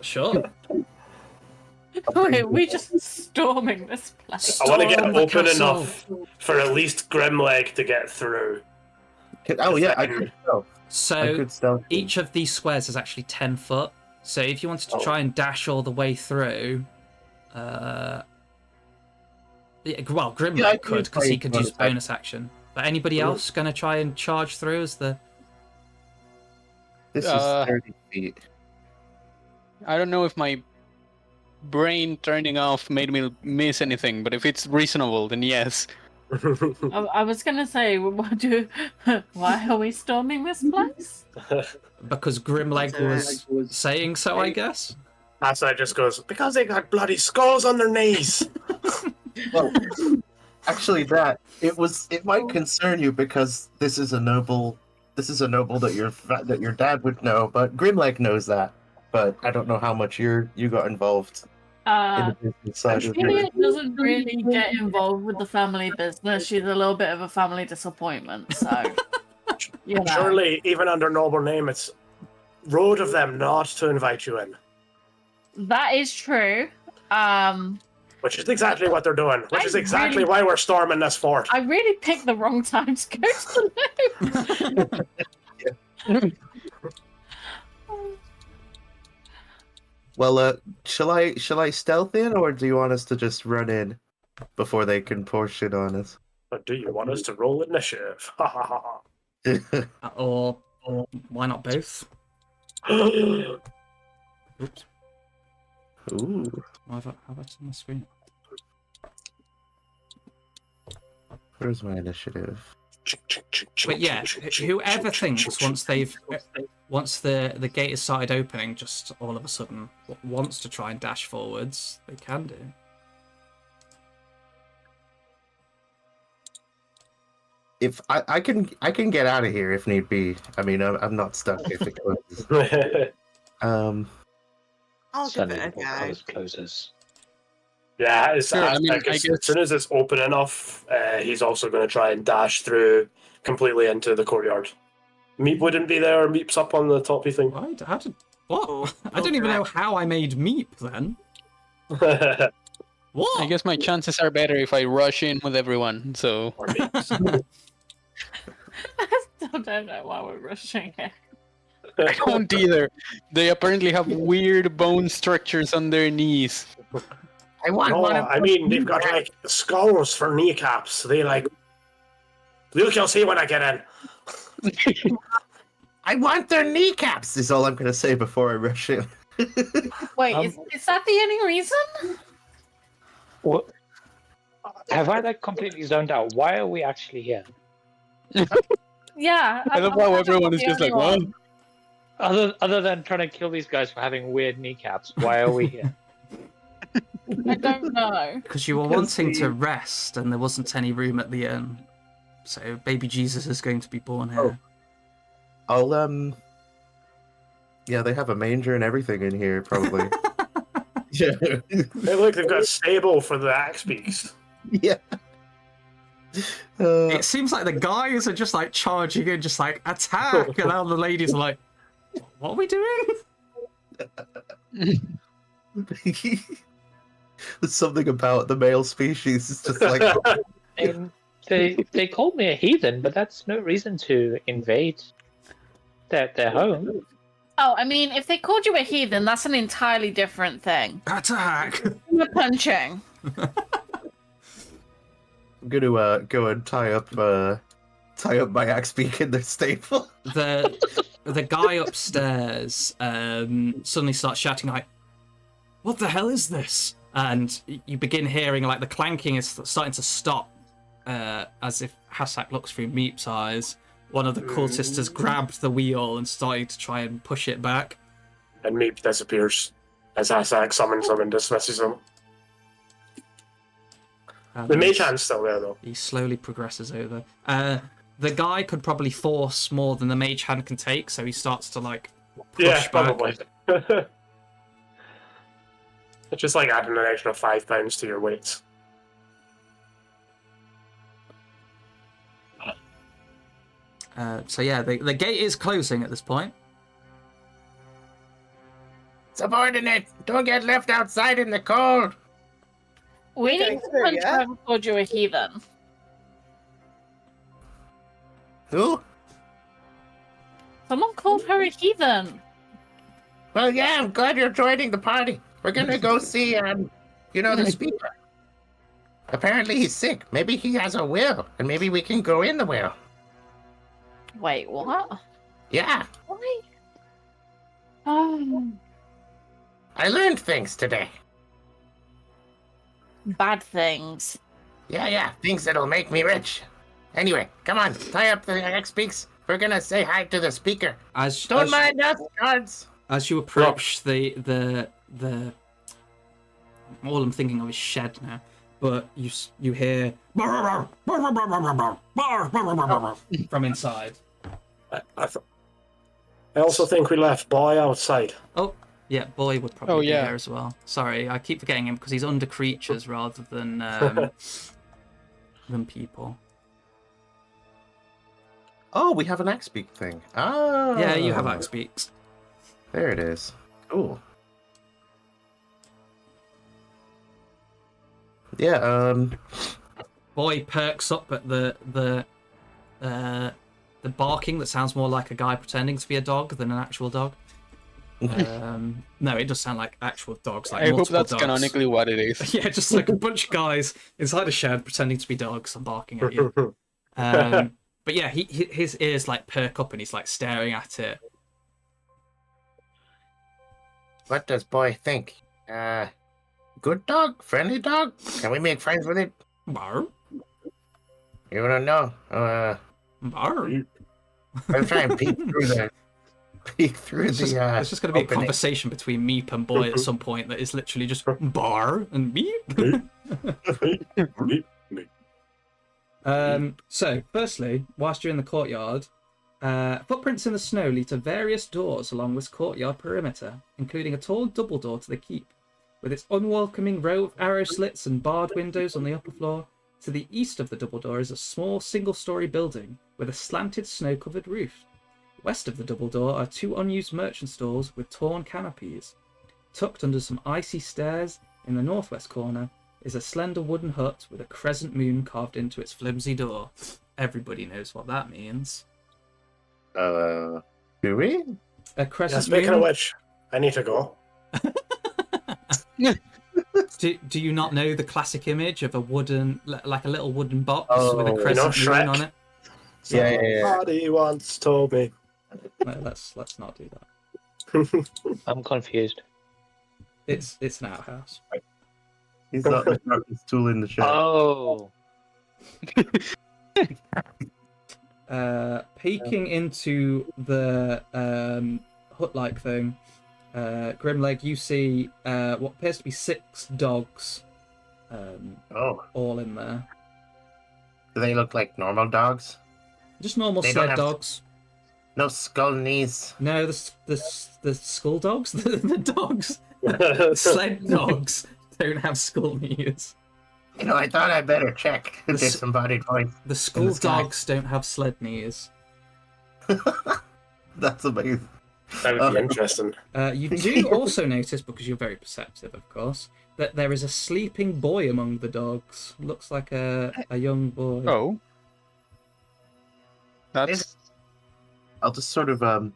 Sure. Wait, we're just storming this place. I want to get Storm the open castle. enough for at least Grimleg to get through. Oh yeah, I could stealth. So I could stealth. each of these squares is actually 10 foot. So if you wanted to try and dash all the way through, well, Grimleg Yeah, I could, could because he play could use bonus bonus action. But anybody else going to try and charge through as the... This is 30 feet. I don't know if my brain turning off made me miss anything, but if it's reasonable, then yes. I was gonna say, why are we storming this place? Because Grimleg was saying so, I guess. Outside just goes, because they got bloody skulls on their knees. Well, actually, it might concern you because this is a noble that your dad would know, but Grimleg knows that. But I don't know how much you got involved in the business side of Juliet it. doesn't really get involved with the family business. She's a little bit of a family disappointment, so you know. Surely, even under noble name, it's rude of them not to invite you in. That is true. Which is exactly what they're doing. Which is exactly why we're storming this fort. I really picked the wrong time to go to the loop. Well, shall I stealth in, or do you want us to just run in before they can pour shit on us? But do you want us to roll initiative? Ha ha ha ha. Or why not both? Oh, Oops. Ooh, Have I on the screen? where's my initiative? But yeah, whoever thinks once the gate has started opening, just all of a sudden wants to try and dash forwards, they can do. If I can get out of here if need be. I mean, I'm not stuck if it closes. I'll give it a go. Closes. Yeah, it's Sure, I mean, like, I as guess- soon as it's open enough, he's also going to try and dash through completely into the courtyard. Meep wouldn't be there. Meep's up on the toppy thing. What? How did... What? I don't even know how I made Meep then. What? I guess my chances are better if I rush in with everyone, so... Or Meeps. I still don't know why we're rushing it. I don't either. They apparently have weird bone structures on their knees. I want No, one of I mean, they've got like skulls for kneecaps. They like. You'll see when I get in. I want their kneecaps. Is all I'm gonna say before I rush in. Wait, is that the only reason? What? Have I like completely zoned out? Why are we actually here? Yeah. I love how everyone is the just only like, one. what? Other than trying to kill these guys for having weird kneecaps, why are we here? I don't know. Because you were wanting to rest and there wasn't any room at the inn. So baby Jesus is going to be born here. Yeah, they have a manger and everything in here, probably. Yeah. Hey, look, they've got a stable for the axebeaks. Yeah. It seems like the guys are just like charging in, just like attack, and all the ladies are like, "What are we doing?" There's something about the male species. It's just like And they called me a heathen, but that's no reason to invade their home. Oh, I mean, if they called you a heathen, that's an entirely different thing. Attack! You're punching. I'm gonna go and tie up my axebeak in their stable. The guy upstairs suddenly starts shouting like, "What the hell is this?" And you begin hearing like the clanking is starting to stop, as if Hassak looks through Meep's eyes. One of the cultists has grabbed the wheel and started to try and push it back. And Meep disappears as Hassak summons him and dismisses him. The mage hand's still there, though. He slowly progresses over. The guy could probably force more than the mage hand can take, so he starts to like push back. Probably. It's just like adding an extra 5 pounds to your weights. So yeah, the gate is closing at this point. Subordinate, don't get left outside in the cold. We Okay, need to so, punch yeah. whoever called you a heathen. Who? Someone called her a heathen. Well, yeah, I'm glad you're joining the party. We're gonna go see, the speaker. Apparently he's sick. Maybe he has a will, and maybe we can go in the will. Wait, what? Yeah, Why? Oh, I learned things today. bad things. Yeah, things that'll make me rich. Anyway, come on, tie up the axebeaks. We're gonna say hi to the speaker. Don't mind us, guards. As you approach the all I'm thinking of is shed now, but you hear from inside. I also think we left Boy outside. Oh, yeah, Boy would probably be yeah. there as well. Sorry, I keep forgetting him because he's under creatures rather than people. Oh, we have an axebeak thing. Ah. Yeah, you have axebeaks. There it is. Cool. Yeah. Boy perks up at the barking that sounds more like a guy pretending to be a dog than an actual dog. No, it does sound like actual dogs. Like I hope multiple that's dogs. canonically what it is. Yeah, just like a bunch of guys inside a shed pretending to be dogs and barking at you. But yeah, his ears like perk up and he's like staring at it. What does Boy think? Good dog? Friendly dog? Can we make friends with it? Barr, You don't know. barr. I'll try and peek through the. It's just going to be a opening. conversation between Meep and Boy at some point that is literally just bar and Meep. So, firstly, whilst you're in the courtyard, footprints in the snow lead to various doors along this courtyard perimeter, including a tall double door to the keep, with its unwelcoming row of arrow slits and barred windows on the upper floor. To the east of the double door is a small single-story building with a slanted snow-covered roof. West of the double door are 2 unused merchant stalls with torn canopies. Tucked under some icy stairs in the northwest corner is a slender wooden hut with a crescent moon carved into its flimsy door. Everybody knows what that means. Do we? A Yeah, crescent speaking moon. of which, I need to go. Do you not know the classic image of a wooden, like a little wooden box with a Oh, crescent you know, moon Shrek? on it? Yeah. Somebody once told me. No, let's not do that. I'm confused. It's an outhouse. He's not the sharpest tool in the shed. Oh. Peeking into the hut-like thing, Grimleg, you see what appears to be 6 dogs, all in there. Do they look like normal dogs? Just normal They don't sled have- dogs. No skull knees. No, the skull dogs, the dogs, sled dogs don't have skull knees. I thought I'd better check The this embodied voice. The skull sky. dogs don't have sled knees. That's amazing. That would be interesting. You do also notice, because you're very perceptive, of course, that there is a sleeping boy among the dogs. Looks like a young boy. Oh. That's I'll just sort of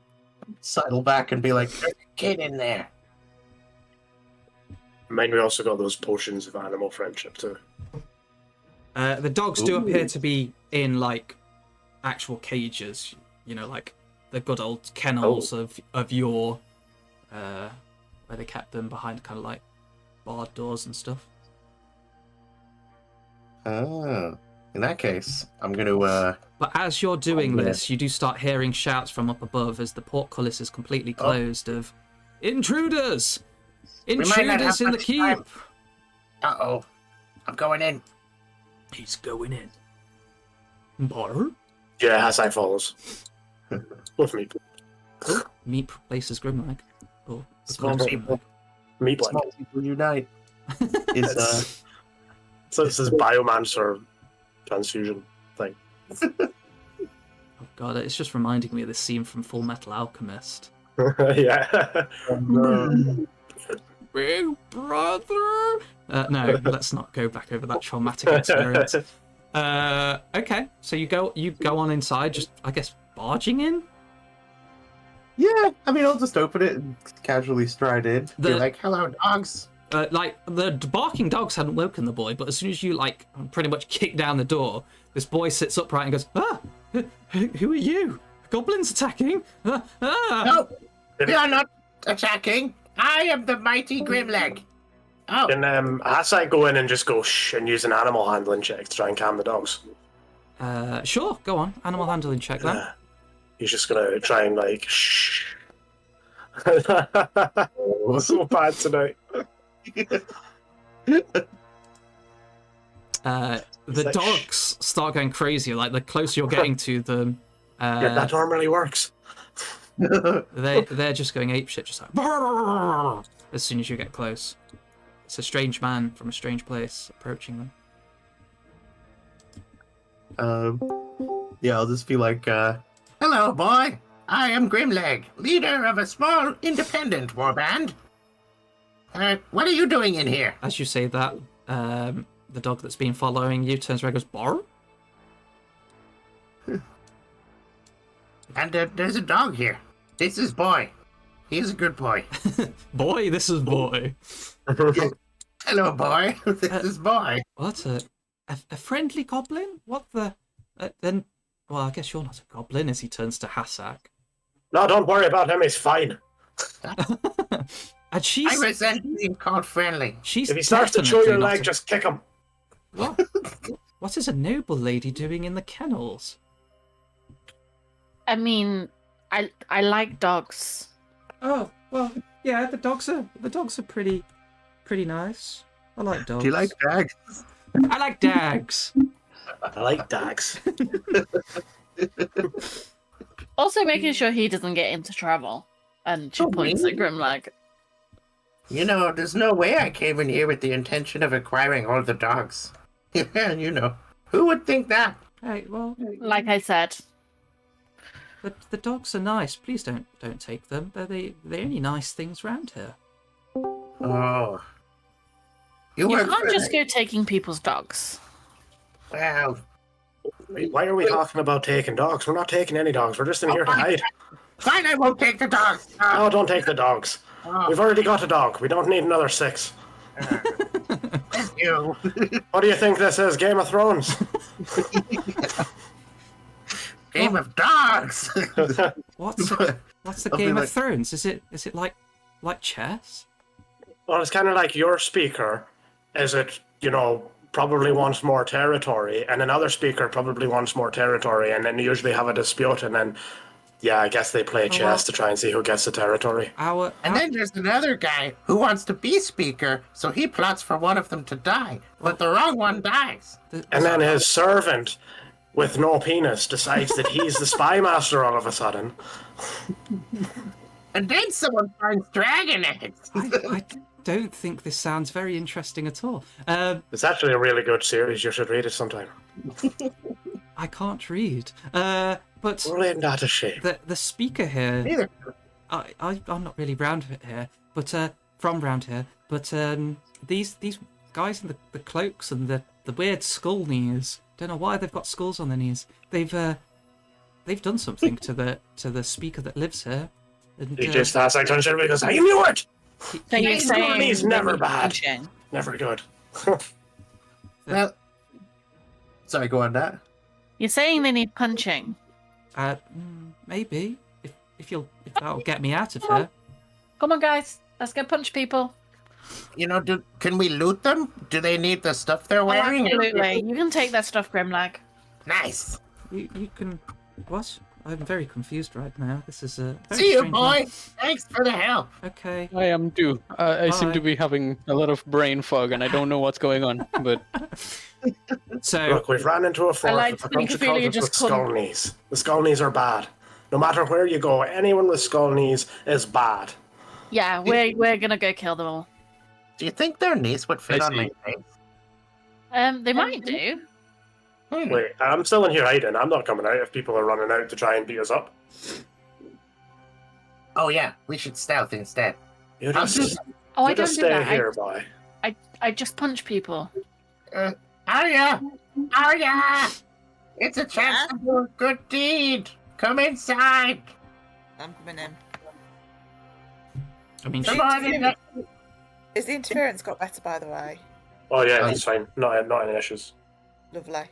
sidle back and be like, "There's a kid in there." Mind we also got those potions of animal friendship too. The dogs do appear to be in like actual cages, you know, like the good old kennels of yore, where they kept them behind kind of like barred doors and stuff. Oh, in that case, I'm gonna. But as you're doing this, you do start hearing shouts from up above as the portcullis is completely closed of intruders! Intruders in the keep! Uh-oh. I'm going in. He's going in. Bar? Yeah, Hasai follows. With me. Oh, Meep replaces Grimlag. Oh, Small becomes people. Grimlag. Meat Small blanket. people unite. Is So this is biomancer transfusion thing. Oh god, it's just reminding me of this scene from Full Metal Alchemist. Yeah. Big brother! No, let's not go back over that traumatic experience. Okay, so you go on inside, just I guess barging in. Yeah, I mean, I'll just open it and casually stride in. Be The- like, "Hello, dogs." Like the barking dogs hadn't woken the boy, but as soon as you like pretty much kick down the door, this boy sits upright and goes, "Ah, who are you? Goblins attacking? Ah." No, we are not attacking. I am the mighty Grimleg. Oh, Can Hasai go in and just go shh and use an animal handling check to try and calm the dogs? Sure, go on. Animal handling check then. He's just gonna try and like shh. So bad tonight. The like, dogs start going crazy. Like the closer you're getting to them, Yeah, that normally works. they're just going apeshit, just like as soon as you get close. It's a strange man from a strange place approaching them. Yeah, I'll just be like, hello, boy. I am Grimleg, leader of a small independent warband. What are you doing in here? As you say that, the dog that's been following you turns around and goes, "Bar?" And there's a dog here. This is Boy. He's a good boy. Boy, this is boy. Hello, Boy. This is Boy. What a friendly goblin? What the? Then, well, I guess you're not a goblin. As he turns to Hassak, No, don't worry about him. He's fine. and she's I resent being called friendly. she's If he starts to chew definitely your not leg, a- just kick him. What is a noble lady doing in the kennels? I mean, I like dogs. Oh well, yeah. The dogs are pretty nice. I like dogs. "Do you like dogs?" I like dags. I like dogs. Also making sure he doesn't get into trouble. And she points at Grimlag. You know, there's no way I came in here with the intention of acquiring all the dogs. You know, who would think that? Hey, well, Like I said, the dogs are nice. Please don't take them. They're the only nice things around here. Oh. you work can't for just the- go taking people's dogs. Well, Wait, why are we talking about taking dogs? We're not taking any dogs. We're just in here to hide. fine, I won't take the dogs. No, don't take the dogs. We've already got a dog. We don't need another 6. Thank you. What do you think this is? Game of Thrones? Game of dogs. What's the I'll be Game like- of Thrones? Is it like chess? Well, it's kind of like your speaker is it, probably wants more territory, and another speaker probably wants more territory, and then they usually have a dispute, and then, yeah, I guess they play chess to try and see who gets the territory. And then there's another guy who wants to be speaker, so he plots for one of them to die, but the wrong one dies. And then his servant with no penis decides that he's the spy master all of a sudden. And then someone finds dragon eggs. I don't think this sounds very interesting at all. It's actually a really good series. You should read it sometime. I can't read. But Well, ain't that a shame? the speaker here, Neither. I'm not really round with it here, but from round here, but these guys in the cloaks and the weird skull knees. Don't know why they've got skulls on their knees. They've done something to the speaker that lives here. And, He just has like touch everybody because I knew it. So you're He's saying never they need bad. punching? Never good. Well, sorry, go on, Nat. You're saying they need punching? Maybe if that'll get me out of here. Come on, guys. Let's go punch people. Can we loot them? Do they need the stuff they're Oh, wearing? absolutely. You can take their stuff, Grimlag. Nice. You can. What? I'm very confused right now. This is a. Very See you, strange boy. night. Thanks for the help. Okay. I am too. I seem Bye. to be having a lot of brain fog, and I don't know what's going on. But So Look, we've ran into a forest like with to a bunch think of Ophelia cultists with just couldn't- skull knees. The skull knees are bad. No matter where you go, anyone with skull knees is bad. Yeah, we're gonna go kill them all. Do you think their knees would fit I on my see. face? They might do. Wait, I'm still in here hiding. I'm not coming out if people are running out to try and beat us up. Oh yeah, we should stealth instead. You I'll just, Oh, I you don't just do stay that. here, boy. I just punch people. Arya! Arya! It's a chance to do a good deed. Come inside. I'm coming in. I mean, Come on in. Is the interference got better, by the way? Oh yeah, he's fine. Not any issues. Lovely.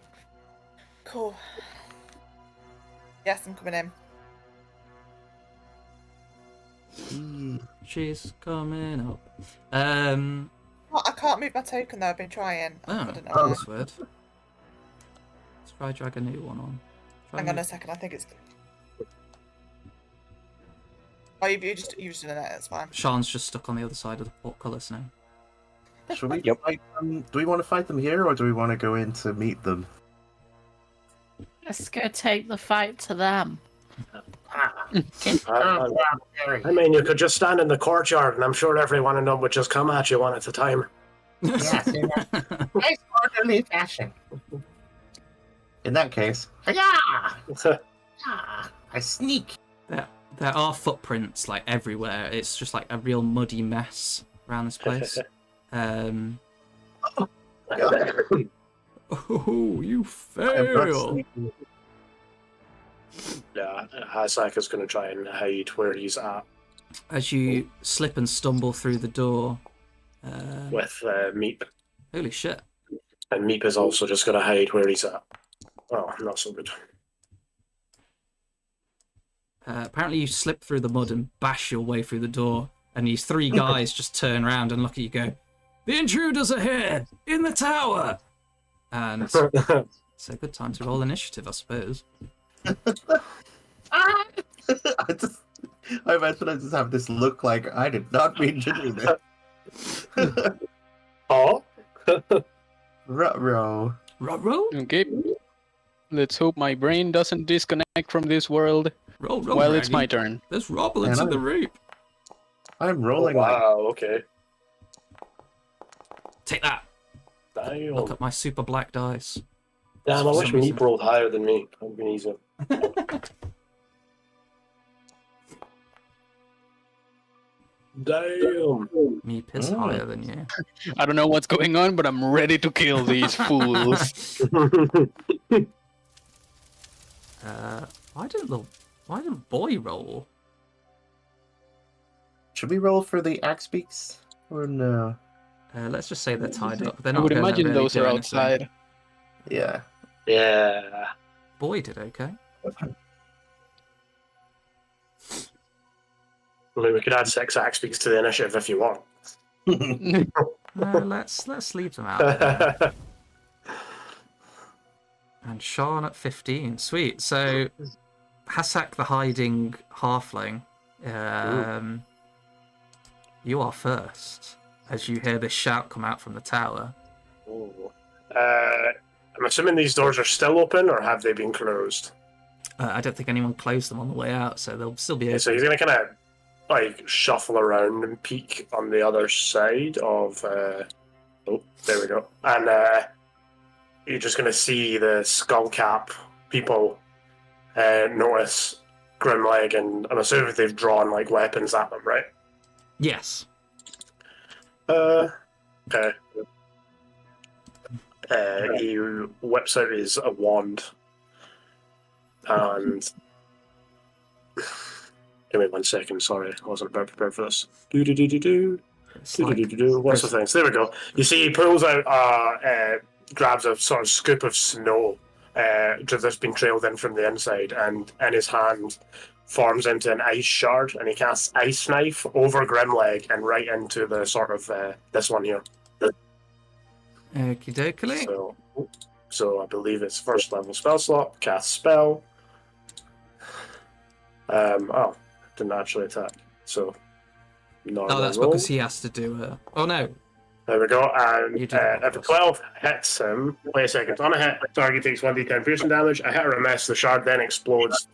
Cool. Yes, I'm coming in. she's coming up. Oh, I can't move my token though. I've been trying. I Oh, don't know. that's weird. Let's try drag a new one on. Try Hang on move- a second. I think it's. Oh, you just done it. That's fine. Sean's just stuck on the other side of the portcullis now. Should we fight them? Do we want to fight them here, or do we want to go in to meet them? Let's go take the fight to them. I mean, you could just stand in the courtyard, and I'm sure everyone in them would just come at you one at a time. Yes, in a nice orderly fashion. In that case, I sneak. There are footprints like everywhere. It's just like a real muddy mess around this place. Oh, you I'm not fail! sneaking. Yeah, Hazak is going to try and hide where he's at As you slip and stumble through the door. with Meep. Holy shit. And Meep is also just going to hide where he's at. Oh, not so good. Apparently you slip through the mud and bash your way through the door, and these three guys just turn around and look at you and go, "The intruders are here! In the tower!" And it's a good time to roll initiative, I suppose. I imagine I just have this look like I did not mean to do this. Oh? Ruh-roh. Roll, okay, let's hope my brain doesn't disconnect from this world. roll, Well, it's my Raggy. turn. There's roblins in the reap. I'm Oh, rolling like wow, okay. Take that. Damn, Look at my super black dice. I for wish some reason. Meep rolled higher than me. That would have been easier. Damn. Me piss higher than you. I don't know what's going on, but I'm ready to kill these fools. Why didn't boy roll? Should we roll for the axebeaks or no? Let's just say they're tied up. They're I not would gonna imagine really those do are anything. outside. Yeah. Yeah. Boy did okay. I mean, we could add 6 axebeaks to the initiative if you want. Let's leave them out. There. And Sean at 15. Sweet. So Hasak the hiding halfling. You are first as you hear this shout come out from the tower. Ooh. I'm assuming these doors are still open, or have they been closed? I don't think anyone closed them on the way out, so they'll still be open. So he's going to kind of like shuffle around and peek on the other side of. Oh, there we go. And you're just going to see the skullcap people notice Grimleg, and I'm assuming they've drawn like weapons at them, right? Yes. Okay. He whips out his wand and give me 1 second. Sorry, I wasn't prepared for this. It's like What's the thing? So there we go. You see, he pulls out, grabs a sort of scoop of snow that's been trailed in from the inside, and in his hand forms into an ice shard, and he casts Ice Knife over Grimleg and right into the sort of this one here. okie dokie. So I believe it's first level spell slot, cast spell. Didn't actually attack. So normal that's roll. because he has to do a. Oh no. There we go. And You did it if a 12 hits him, wait a second. On a hit, the target takes 1d10 piercing damage. A hit or a miss, the shard then explodes,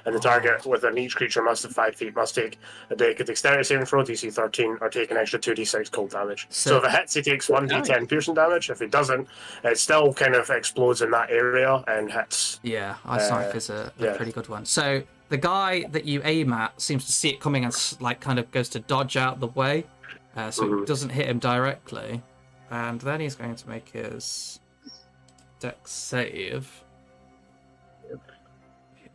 and the target within each creature must have 5 feet must take a dexterity saving throw, DC 13, or take an extra 2d6 cold damage. So if it hits, he takes 1d10 piercing damage. If he doesn't, it still kind of explodes in that area and hits. Yeah, Ice Knife is a pretty good one. So the guy that you aim at seems to see it coming and like kind of goes to dodge out the way, so it doesn't hit him directly. And then he's going to make his Dex save.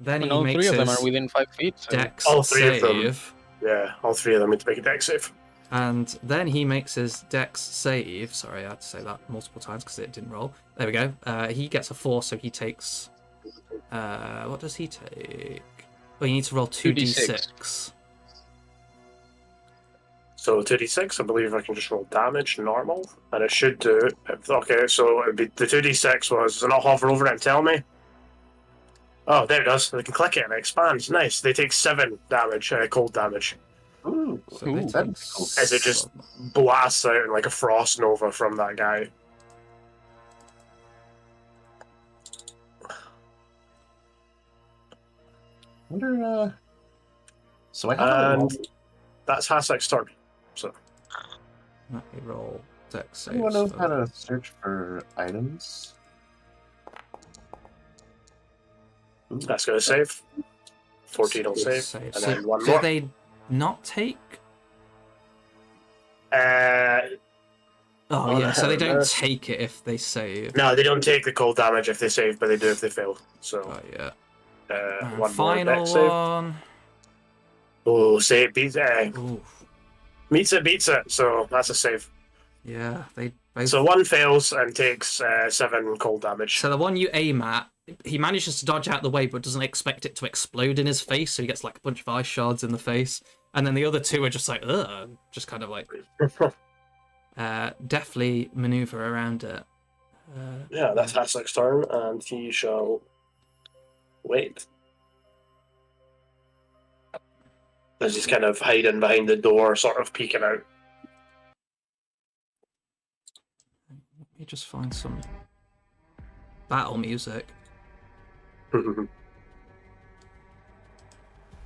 Then he all makes 3 of them his are within 5 feet. So. Dex All 3 of them. save. Yeah, all 3 of them need to make a Dex save. And then he makes his Dex save. Sorry, I had to say that multiple times because it didn't roll. There we go. He gets a 4, so he takes. What does he take? Well, you need to roll 2d6. So 2d6, I believe I can just roll damage normal, and it should do. Okay, so it'd be, the 2d6 was. Does it not hover over it and tell me? Oh, there it does. They can click it and it expands. Nice. They take 7 damage, cold damage. Ooh, that's cool. As it just blasts out in like a frost nova from that guy. Wonder. So I have. And that's Hasek's turn. So Let me roll Dex save. Anyone knows how to search for items? Ooh. that's going to save. 14 will save. And So then one do more. they not take? Oh yeah, so they don't take it if they save. No, they don't take the cold damage if they save, but they do if they fail. So Oh yeah. one Final more Dex save. one. Oh, save beats it. Ooh, Meets it, beats it. So that's a save. yeah, they both. So one fails and takes 7 cold damage. So the one you aim at, he manages to dodge out the way, but doesn't expect it to explode in his face, so he gets like a bunch of ice shards in the face. And then the other 2 are just like, ugh, just kind of like deftly maneuver around it. Yeah, that's Hasek's turn, and he shall wait. As he's kind of hiding behind the door, sort of peeking out. Let me just find some battle music.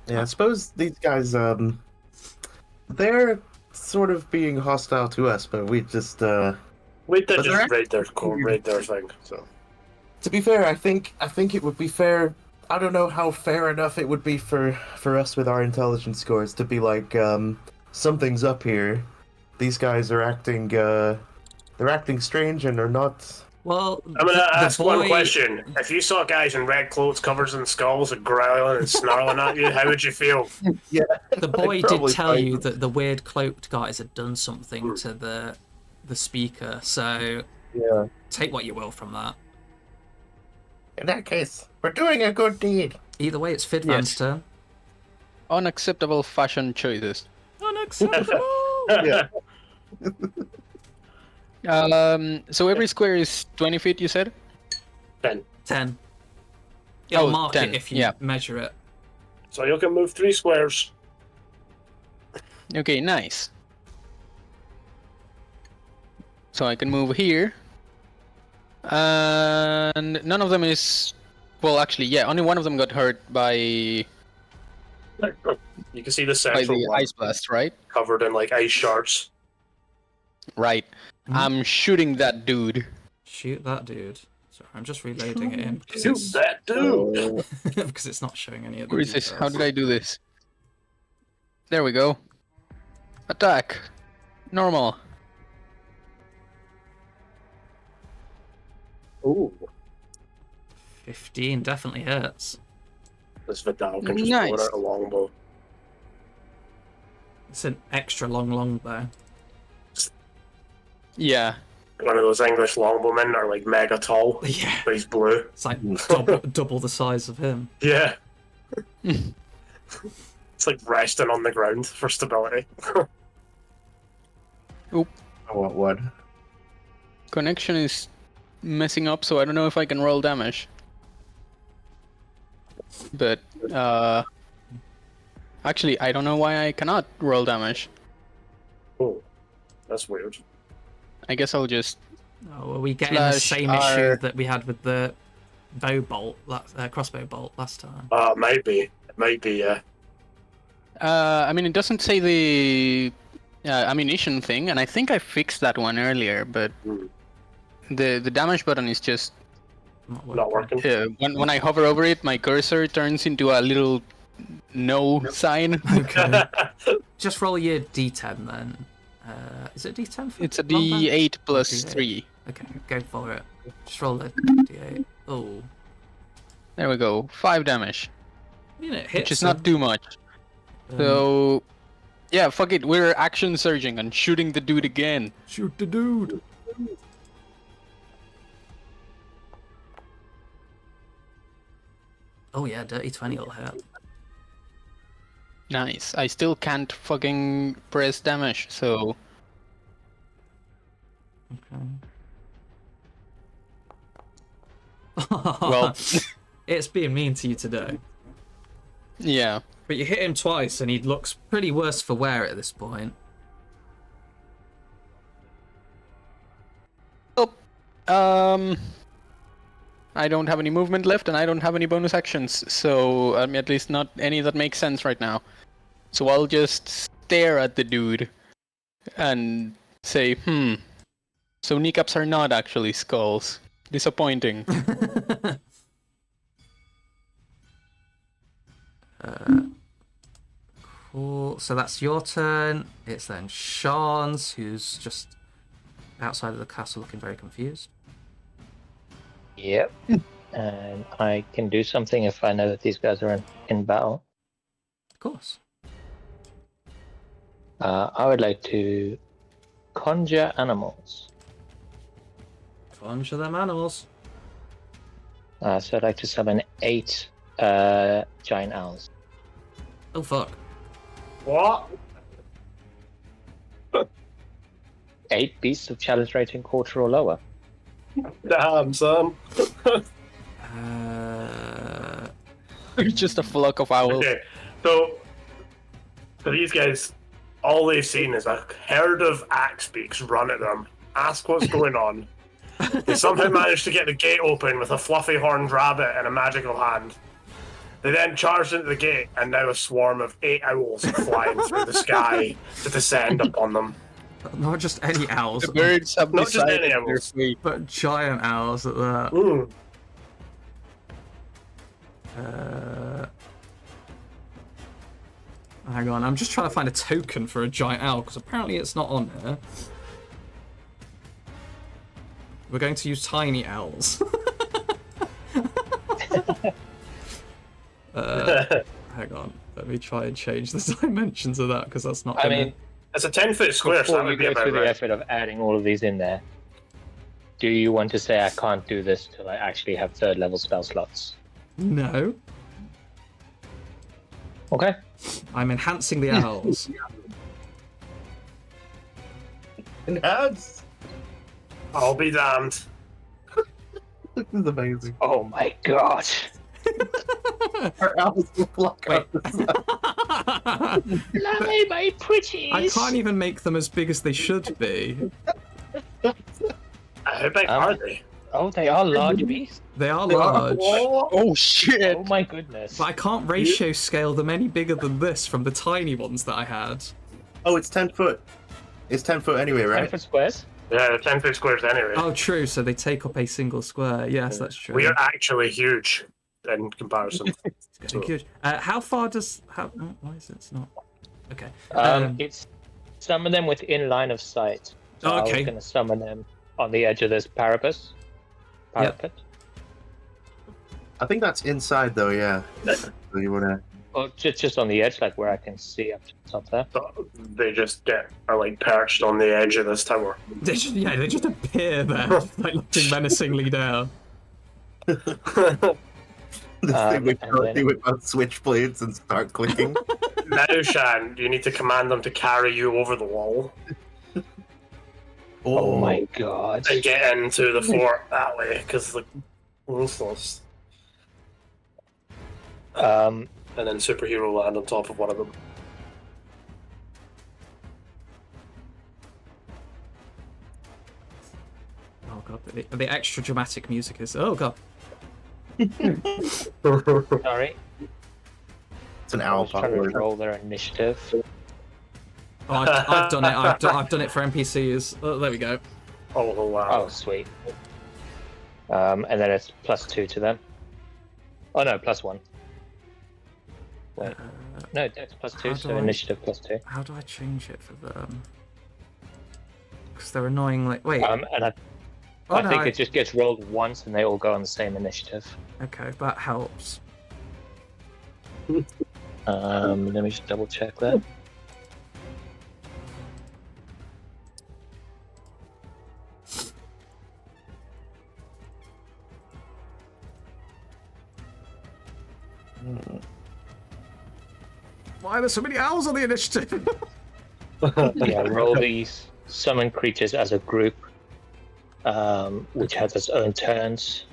Yeah, I suppose these guys, they're sort of being hostile to us, but we just, Wait, they But just they're raid their thing. So To be fair, I think it would be fair. I don't know how fair enough it would be for us with our intelligence scores to be like, something's up here. These guys are acting, they're acting strange and they're not. Well, I'm gonna ask one boy- question. If you saw guys in red clothes covered in skulls and growling and snarling at you, how would you feel? Yeah. The boy I'd did probably tell fight you them. that the weird cloaked guys had done something to the speaker, so Yeah. take what you will from that. In that case, we're doing a good deed. Either way, it's Fidvan's Yes. turn. Unacceptable fashion choices. Unacceptable! Yeah. So every square is 20 feet, you said? 10. It'll Oh, mark 10, it if you yeah. measure it. So you can move 3 squares. Okay, nice. So I can move here. And none of them is... Well, actually, yeah, only one of them got hurt by You can see the the central one ice blast, right? covered in like ice shards. Right. Mhm. I'm shooting that dude. Shoot that dude. Sorry, I'm just reloading it in because Shoot it's, that dude! because it's not showing any of the Where is this? How details. did I do this? There we go. Attack. Normal. Ooh, 15 definitely hurts. this Vidal can just pull it out a longbow. It's an extra long longbow. Yeah. One of those English longbowmen are like mega tall, Yeah. but he's blue. It's like double the size of him. Yeah. It's like resting on the ground for stability. Oop. What would? Connection is messing up, so I don't know if I can roll damage. But, actually, I don't know why I cannot roll damage. Oh, that's weird. I guess I'll just... Oh, are we getting the same R. issue that we had with the crossbow bolt last time? It might be. It might be, yeah. I mean, it doesn't say the ammunition thing, and I think I fixed that one earlier, but the damage button is just Not working. when I hover over it, my cursor turns into a little no sign. Okay. Just roll your d10 then. Is it a d10? It's a longbow? d8 plus D8. 3. Okay, go for it. Just roll a d8. Oh. There we go. 5 damage, I mean, it hits. which is not too much. Um, So, yeah, fuck it. We're action surging and shooting the dude again. Shoot the dude. Oh yeah, dirty 20 will hit. Nice. I still can't fucking press damage, so... Okay. Well... It's being mean to you today. Yeah. But you hit him twice and he looks pretty worse for wear at this point. I don't have any movement left and I don't have any bonus actions, so at least not any that make sense right now. So I'll just stare at the dude and say, so kneecaps are not actually skulls. Disappointing. Cool. So that's your turn. It's then Sean's, who's just outside of the castle looking very confused. Yep. And I can do something if I know that these guys are in battle. Of course. I would like to conjure animals. Conjure them animals. So I'd like to summon 8 giant owls. Oh fuck. What? 8 beasts of challenge rating quarter or lower. Damn, son. Just a flock of owls. Okay, so these guys, all they've seen is a herd of axebeaks run at them, ask what's going on. They somehow managed to get the gate open with a fluffy horned rabbit and a magical hand. They then charged into the gate, and now a swarm of 8 owls are flying through the sky to descend upon them. Not just any owls. The birds have Not just decided any their owls. fate. But giant owls at that. Ooh. Hang on, I'm just trying to find a token for a giant owl, because apparently it's not on here. We're going to use tiny owls. Hang on, let me try and change the dimensions of that, because that's not I gonna... mean, It's a 10-foot square, so before that you would be go about through the right. effort of adding all of these in there, do you want to say I can't do this till I actually have 3rd level spell slots? No. Okay. I'm enhancing the owls. Enhance. I'll be damned. This is amazing. Oh my god. Our owls will block Wait. out the sun. Fly, my pretties. I can't even make them as big as they should be. How big are they? Oh, they are large beasts. They are large. Oh shit! Oh my goodness. But I can't ratio scale them any bigger than this from the tiny ones that I had. Oh, it's 10 foot. It's 10 foot anyway, 10 right? foot squares? Yeah, they're 10-foot squares anyway. Oh, true. So they take up a single square. Yes, that's true. We are actually huge in comparison. It's getting huge. How far does... why is it not... Okay. It's summon them within line of sight. So I Okay. was going to summon them on the edge of this parapet. Pirate Yep. pit. I think that's inside though. Yeah. So you wanna? Or just on the edge, like where I can see up to the top there. So they just are like perched on the edge of this tower. They just appear there, like looking menacingly down. This thing would and then- they would both switchblades and start clicking. Now, Shan, you need to command them to carry you over the wall Oh my god. and get into the fort that way, because the useless. Um, And then superhero land on top of one of them. Oh god, the extra dramatic music is. Oh god. sorry. It's an I owl was trying to popper. roll their initiative. Oh, I've done it. I've done it for NPCs. Oh, there we go. Oh wow. Oh, sweet. And then it's +2 to them. Oh no, +1. Wait. No, Dex how +2, so do I- initiative +2. How do I change it for them? Because they're annoying. Like, wait. And I Oh, no, think it just gets rolled once and they all go on the same initiative. Okay, that helps. Let me just double check that. Why are there so many owls on the initiative? Yeah, roll these summon creatures as a group, which has its own turns.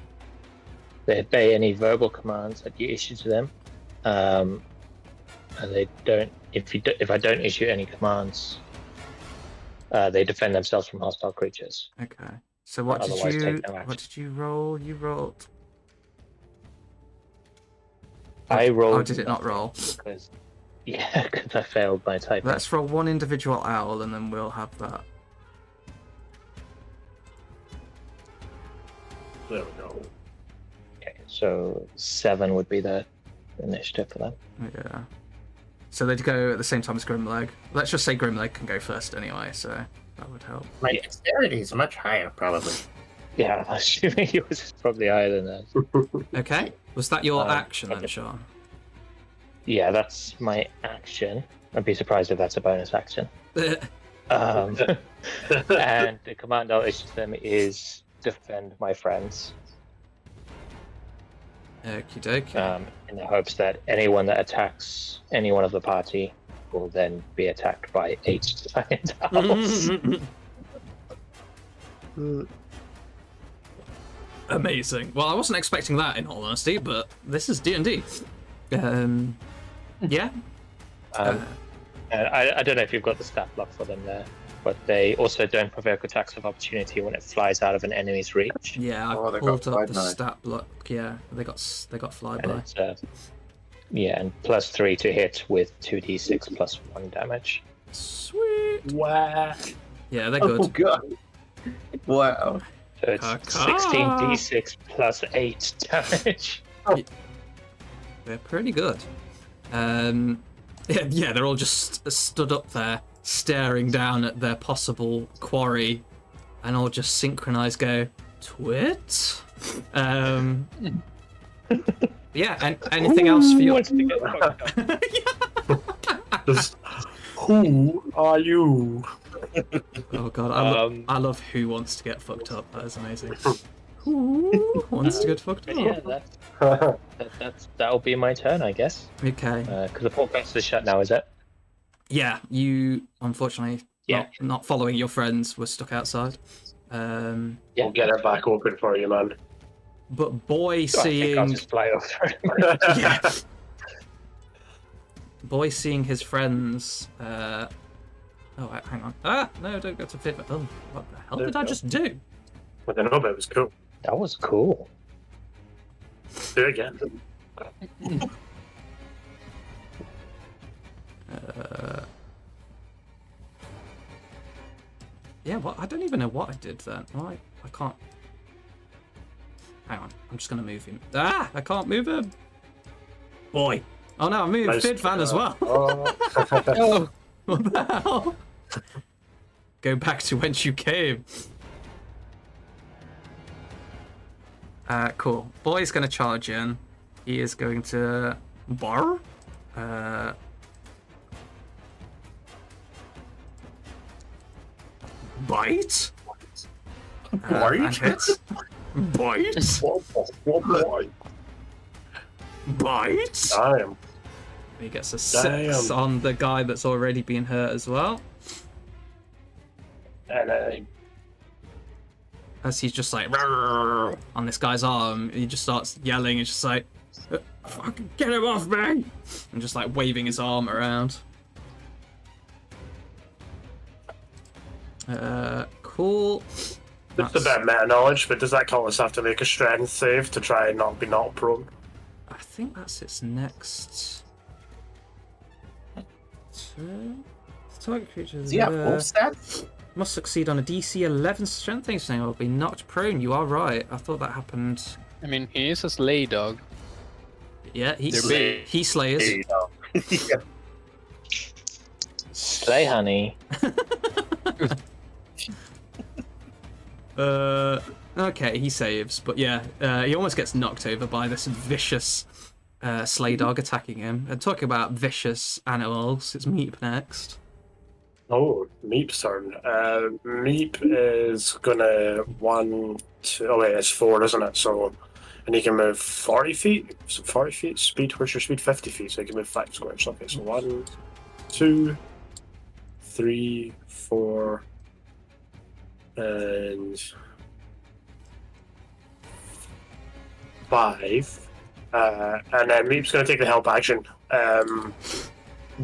They obey any verbal commands that you issue to them, and they don't. If I don't issue any commands, they defend themselves from hostile creatures. Okay. So what did Otherwise, you take no action. what did you roll? You rolled. I rolled. Oh, did it not roll? Because, yeah, because I failed my typing. Let's roll one individual owl, and then we'll have that. There we go. Okay, so 7 would be the initiative for them. Yeah. So they'd go at the same time as Grimleg. Let's just say Grimleg can go first anyway, so that would help. My dexterity is much higher, probably. Yeah, I'm assuming yours is probably higher than that. Okay. Was that your Um, action then, okay. Sean? Yeah, that's my action. I'd be surprised if that's a bonus action. And the command I'll issue to them is defend my friends, Okie dokie. in the hopes that anyone that attacks any one of the party will then be attacked by 8 giant owls. Amazing. Well, I wasn't expecting that in all honesty, but this is D&D. Yeah. And I don't know if you've got the stat block for them there, but they also don't provoke attacks of opportunity when it flies out of an enemy's reach. Yeah, Oh, I they pulled got up the flyby. stat block. Yeah, they got And flyby. it's and +3 to hit with 2d6 plus 1 damage. Sweet. Wow. Yeah, they're Oh good. god! Wow. So it's Caca. 16d6 plus 8 damage. They're pretty good. Yeah, they're all just stood up there, staring down at their possible quarry, and all just synchronized go, twit. Yeah, and anything else for Who your... wants to get fucked up? Just, who are you? Oh god, I love who wants to get fucked up. That is amazing. Who wants to get fucked up? Yeah, that'll be my turn, I guess. Okay. Because the podcast is shut now, is it? Yeah, you unfortunately Yeah. not following your friends were stuck outside. Yeah. We'll get it back open for you, man. But boy I think I'll seeing just fly over. yeah. Boy seeing his friends oh hang on. No, don't go to fit. Oh, what the hell There did we I go. just do? I don't know, but it was cool. That was cool. Do it again. Yeah, what I don't even know what I did then. I can't. Hang on, I'm just gonna move him. I can't move him. Boy. Oh no, I moved Nice. Fidvan as well. Oh. What the hell? Go back to whence you came. Cool. Boy's going to charge in. He is going to bar. Bite. And hit. Bite. Bite. Damn. He gets a 6 on the guy that's already been hurt as well. And As he's just like on this guy's arm, he just starts yelling. He's just like, "Fucking get him off me!" And just like waving his arm around. Cool. It's a bit of meta knowledge, but does that call us have to make a strength save to try and not be knocked prone? I think that's its next turn. Target creature. Does he have full stats? Must succeed on a DC 11 strength thing, saying will be knocked prone. You are right. I thought that happened. I mean, he is a slay dog. Yeah, he slayers. Yeah. Slay honey. Okay, he saves, but yeah, he almost gets knocked over by this vicious slay dog attacking him. And talking about vicious animals, it's Meep next. Oh, Meep's turn. Meep is gonna 1, 2. Oh wait, it's 4, isn't it? So, and he can move 40 feet. So 40 feet speed. Where's your speed? 50 feet. So he can move 5 squares. Okay, so 1, 2, 3, 4, and 5. And then Meep's gonna take the help action.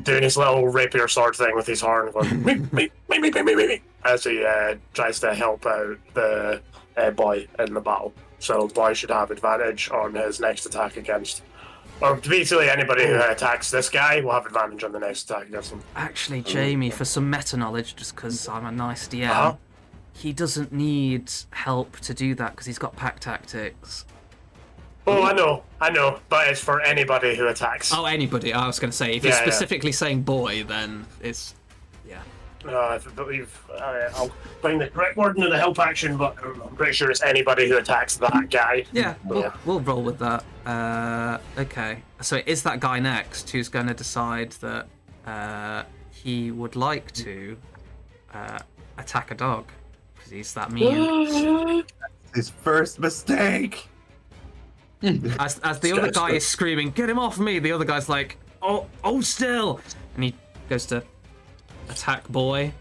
Doing his little rapier sword thing with his horn, going meep, meep, meep, meep, meep, meep, meep, as he tries to help out the boy in the battle. So boy should have advantage on his next attack against, or basically anybody who attacks this guy will have advantage on the next attack against him. Actually, Jamie, for some meta knowledge, just because I'm a nice DM, he doesn't need help to do that because he's got pack tactics. Oh, I know, but it's for anybody who attacks. Oh, anybody. I was going to say, if you're specifically saying boy, then it's, yeah. I believe I'll bring the correct word into the help action, but I'm pretty sure it's anybody who attacks that guy. Yeah, we'll roll with that. Okay, so it is that guy next who's going to decide that he would like to attack a dog, because he's that mean. His first mistake. As the other guy is screaming, "Get him off me!" the other guy's like, "Oh, still!" And he goes to attack boy.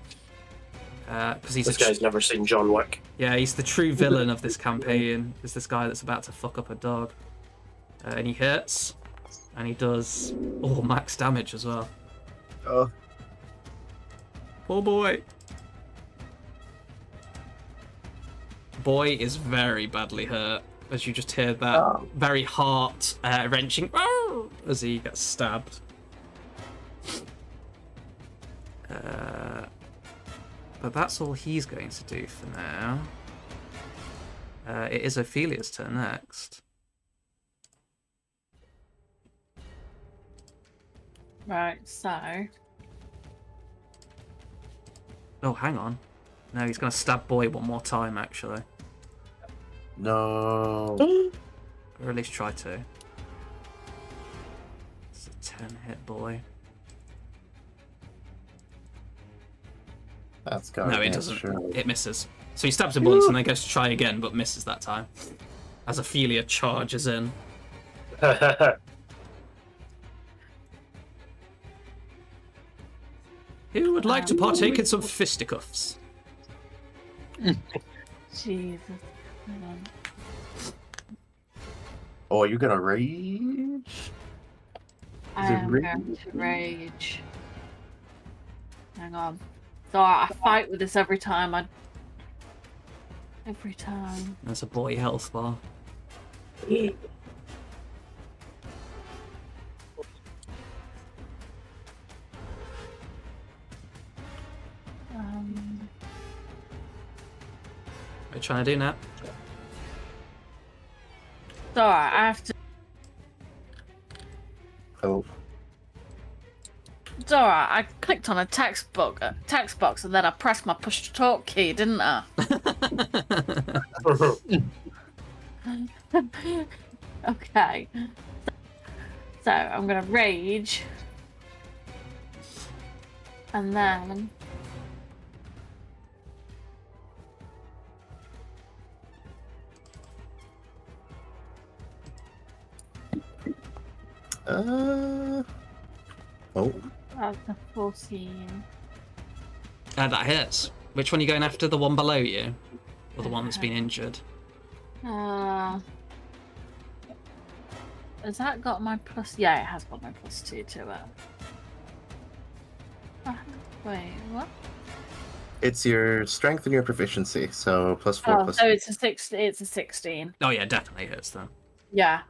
Because this guy's never seen John Wick. Yeah, he's the true villain of this campaign. Is this guy that's about to fuck up a dog. And he hits, and he does max damage as well. Oh. Poor boy. Boy is very badly hurt. As you just hear that very heart wrenching as he gets stabbed. But that's all he's going to do for now. It is Ophelia's turn next. Right, so. Oh, hang on. No, he's going to stab boy one more time, actually. No. Or at least try to. It's a 10-hit boy. That's got No, it doesn't. It misses. So he stabs him once and then goes to try again, but misses that time. As Ophelia charges in. Who would like to partake in some fisticuffs? Jesus. Hang on. Oh, are you gonna rage? I am going to rage. Hang on. So I fight with this every time. Every time. That's a boy health bar. What are you trying to do now? It's alright, I have to. Oh. It's alright, I clicked on a text box and then I pressed my push to talk key, didn't I? Okay. So I'm gonna rage. And then Oh, that's a 14. That hits. Which one are you going after? The one below you? Or the one that's been injured? Has that got my plus? Yeah, it has got my +2 to it. Wait, what? it's your strength and your proficiency, so +4 Oh, so it's a 16. Oh yeah, definitely hits them. Yeah.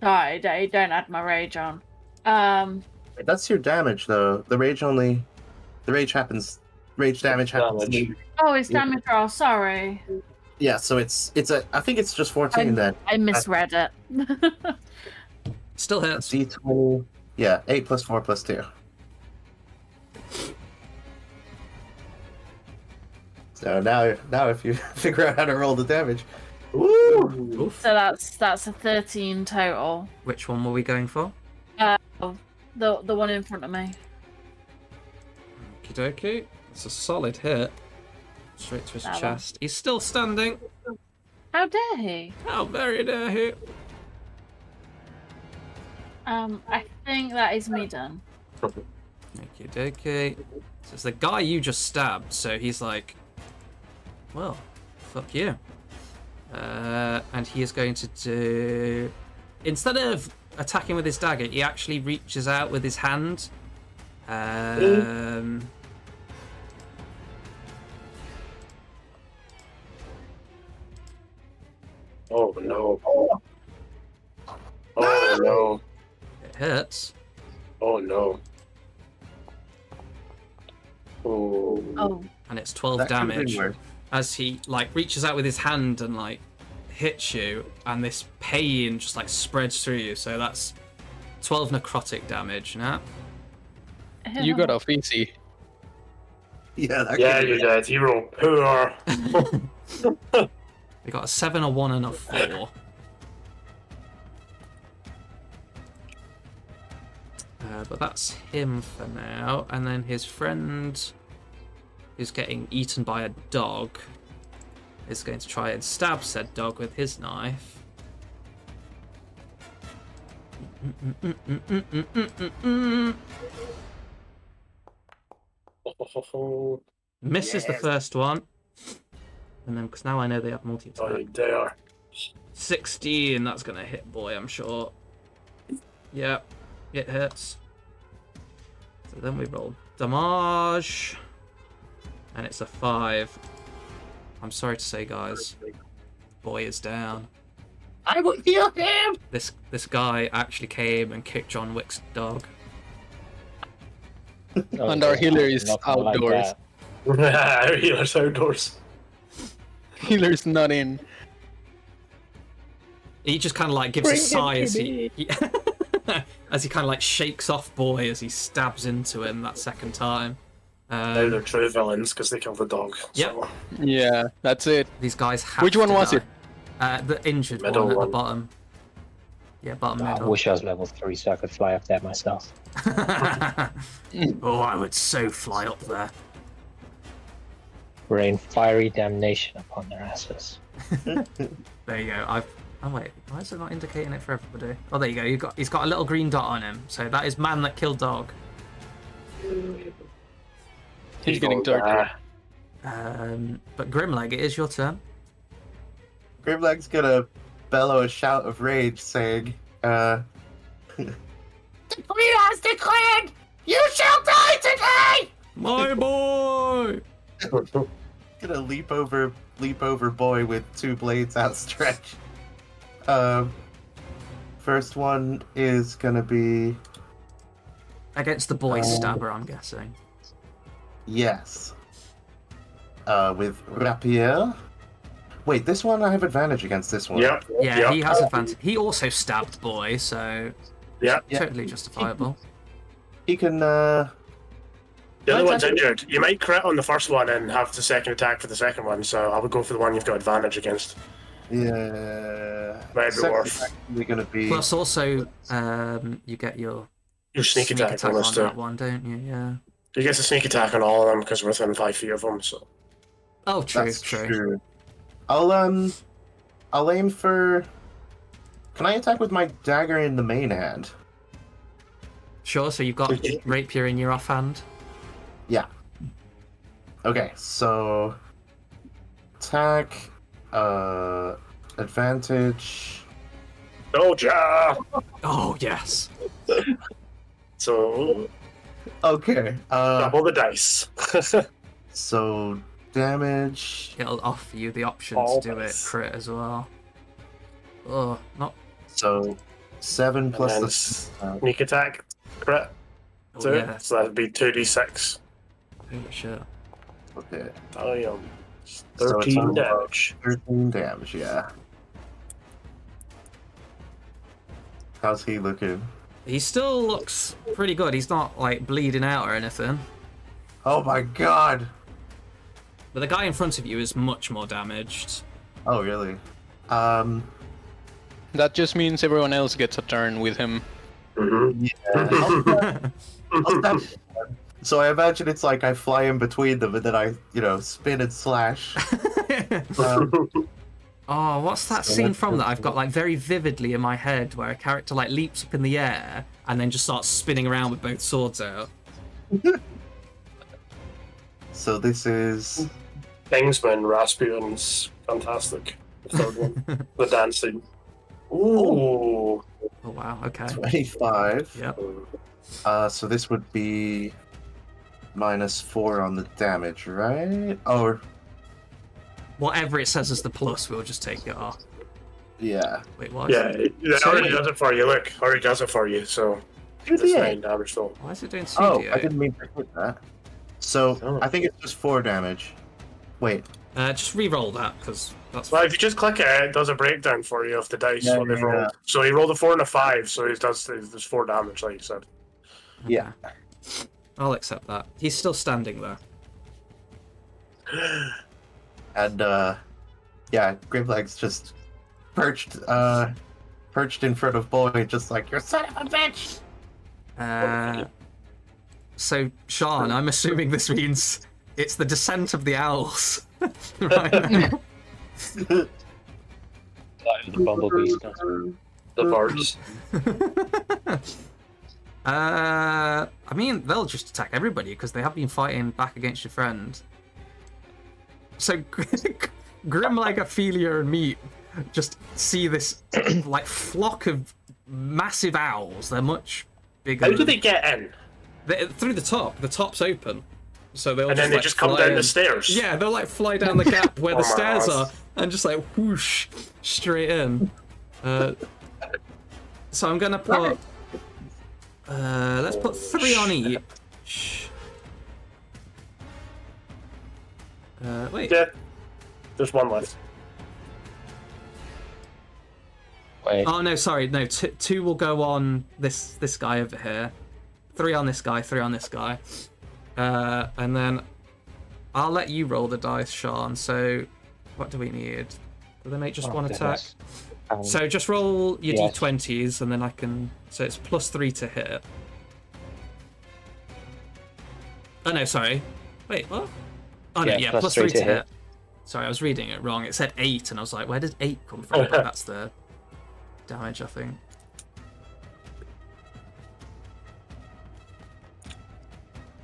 Sorry, don't add my rage on. That's your damage, though. The rage happens. Rage damage happens. Oh, it's damage roll. Sorry. Yeah, so it's a. I think it's just 14 then. I misread it. Still hits. D20. Yeah, 8 + 4 + 2. So now if you figure out how to roll the damage. Woo! Oof. So that's a 13 total. Which one were we going for? The one in front of me. Okie dokie. It's a solid hit. Straight to his That chest. He's still standing. How dare he? How very dare he? I think that is me done. Okie dokie. So it's the guy you just stabbed, so he's like, well, fuck you. And he is going to do... Instead of attacking with his dagger, he actually reaches out with his hand. Oh no. Oh no. It hits. Oh no. Oh. And it's 12 That could've been damage. worse. As he reaches out with his hand and hits you, and this pain just spreads through you. So that's 12 necrotic damage, nah? You got off easy. Yeah, Yeah, you did. You roll poor. They got a 7, a 1, and a 4. But that's him for now. And then his friend, who's getting eaten by a dog, is going to try and stab said dog with his knife. Misses the first one. And then, because now I know they have multi-attack. Oh, they are. 16, that's going to hit boy, I'm sure. Yep, it hits. So then we roll damage. And it's a 5. I'm sorry to say, guys. Boy is down. I will heal him! This guy actually came and kicked John Wick's dog. And our healer is outdoors. Our healer's outdoors. Healer's not in. He just kind of gives a sigh as he as he kind of shakes off boy as he stabs into him that second time. Now they're true villains because they killed the dog. Yep. So. Yeah, that's it. These guys have Which one to was die. it? The injured Middle one at the one. bottom. Yeah, bottom I middle. wish I was level 3 so I could fly up there myself. Oh, I would so fly up there. Rain fiery damnation upon their asses. There you go. Oh wait, why is it not indicating it for everybody? Oh, there you go. He's got a little green dot on him. So that is man that killed dog. He's getting tortured. But Grimleg, it is your turn. Grimleg's gonna bellow a shout of rage, saying, The queen has declared, you shall die today! My boy! gonna leap over boy with 2 blades outstretched. First one is gonna be Against the boy stabber, I'm guessing. yes. With rapier. Wait, this one I have advantage against this one. Yep. Yeah, yep. he has advantage. He also stabbed boy, so Yep. totally justifiable. He can The other one's injured. You might crit on the first one and have the second attack for the second one, so I would go for the one you've got advantage against. Yeah. Might be Second worth. actually gonna be. Plus, also, you get your Sneak attack on bonus too. that one, don't you? Yeah. You get a sneak attack on all of them because we're within 5 feet of them. So Oh, true, That's true. true. I'll aim for. Can I attack with my dagger in the main hand? Sure. So you've got rapier in your offhand. Yeah. Okay, so attack, advantage. Doja. Oh yes. So Okay. double the dice. So damage. It'll offer you the option All to do it dice. crit as well. Oh, not. So 7 plus And the. sneak attack crit. Oh, Too. yeah. So that'd be 2d6. Holy shit. Okay. Damn. So it's 13 on damage. 13 damage. Yeah. How's he looking? He still looks pretty good. He's not like bleeding out or anything. Oh my god. But the guy in front of you is much more damaged. Oh really? That just means everyone else gets a turn with him. Mm-hmm. So I imagine it's like I fly in between them and then I, spin and slash. Oh, what's that So scene that's from that good. I've got like very vividly in my head where a character like leaps up in the air and then just starts spinning around with both swords out? So this is Kingsman, Rasputin's fantastic. The third one. The dancing. Ooh. Oh wow, okay. 25. Yep. So this would be -4 on the damage, right? Oh, Whatever it says as the plus, we'll just take it off. yeah. Wait, what? Is Yeah, it? it already does it for you. Look, already does it for you. So it's 9 damage though. Why is it doing 2d8? Oh, I didn't mean to hit that. So Oh. I think it's just 4 damage. Wait. Just re-roll that, because that's... Well, if you just click it, it does a breakdown for you of the dice, Yeah, what they've yeah, rolled. yeah. So he rolled a 4 and a 5, so there's 4 damage, like you said. Yeah. I'll accept that. He's still standing there. And yeah, Grimleg's just perched in front of Boyd, just like, "You son of a bitch!" So, Sean, I'm assuming this means it's the descent of the owls. Right. Like the bumblebees. The birds. I mean, they'll just attack everybody because they have been fighting back against your friend. So, Grimleg, Ophelia, and Meat just see this like flock of massive owls. They're much bigger. How do they get in? Through the top. The top's open, so they'll And then they just come fly down in. the stairs. Yeah, they'll like fly down the gap where Oh the my stairs God. are, and just like whoosh straight in. So I'm gonna put. Let's put 3 on each. Wait. Yeah. There's one left. Wait, Oh no, sorry, no. 2 will go on this guy over here. 3 on this guy. 3 on this guy. And then I'll let you roll the dice, Sean. So, what do we need? Do they make just one attack? goodness. So just roll your yes. d20s, and then I can. So it's +3 to hit. Oh no, sorry. Wait, what? Oh no, yeah, +3 to hit. Sorry, I was reading it wrong. It said 8, and I was like, where does 8 come from? But that's the damage, I think.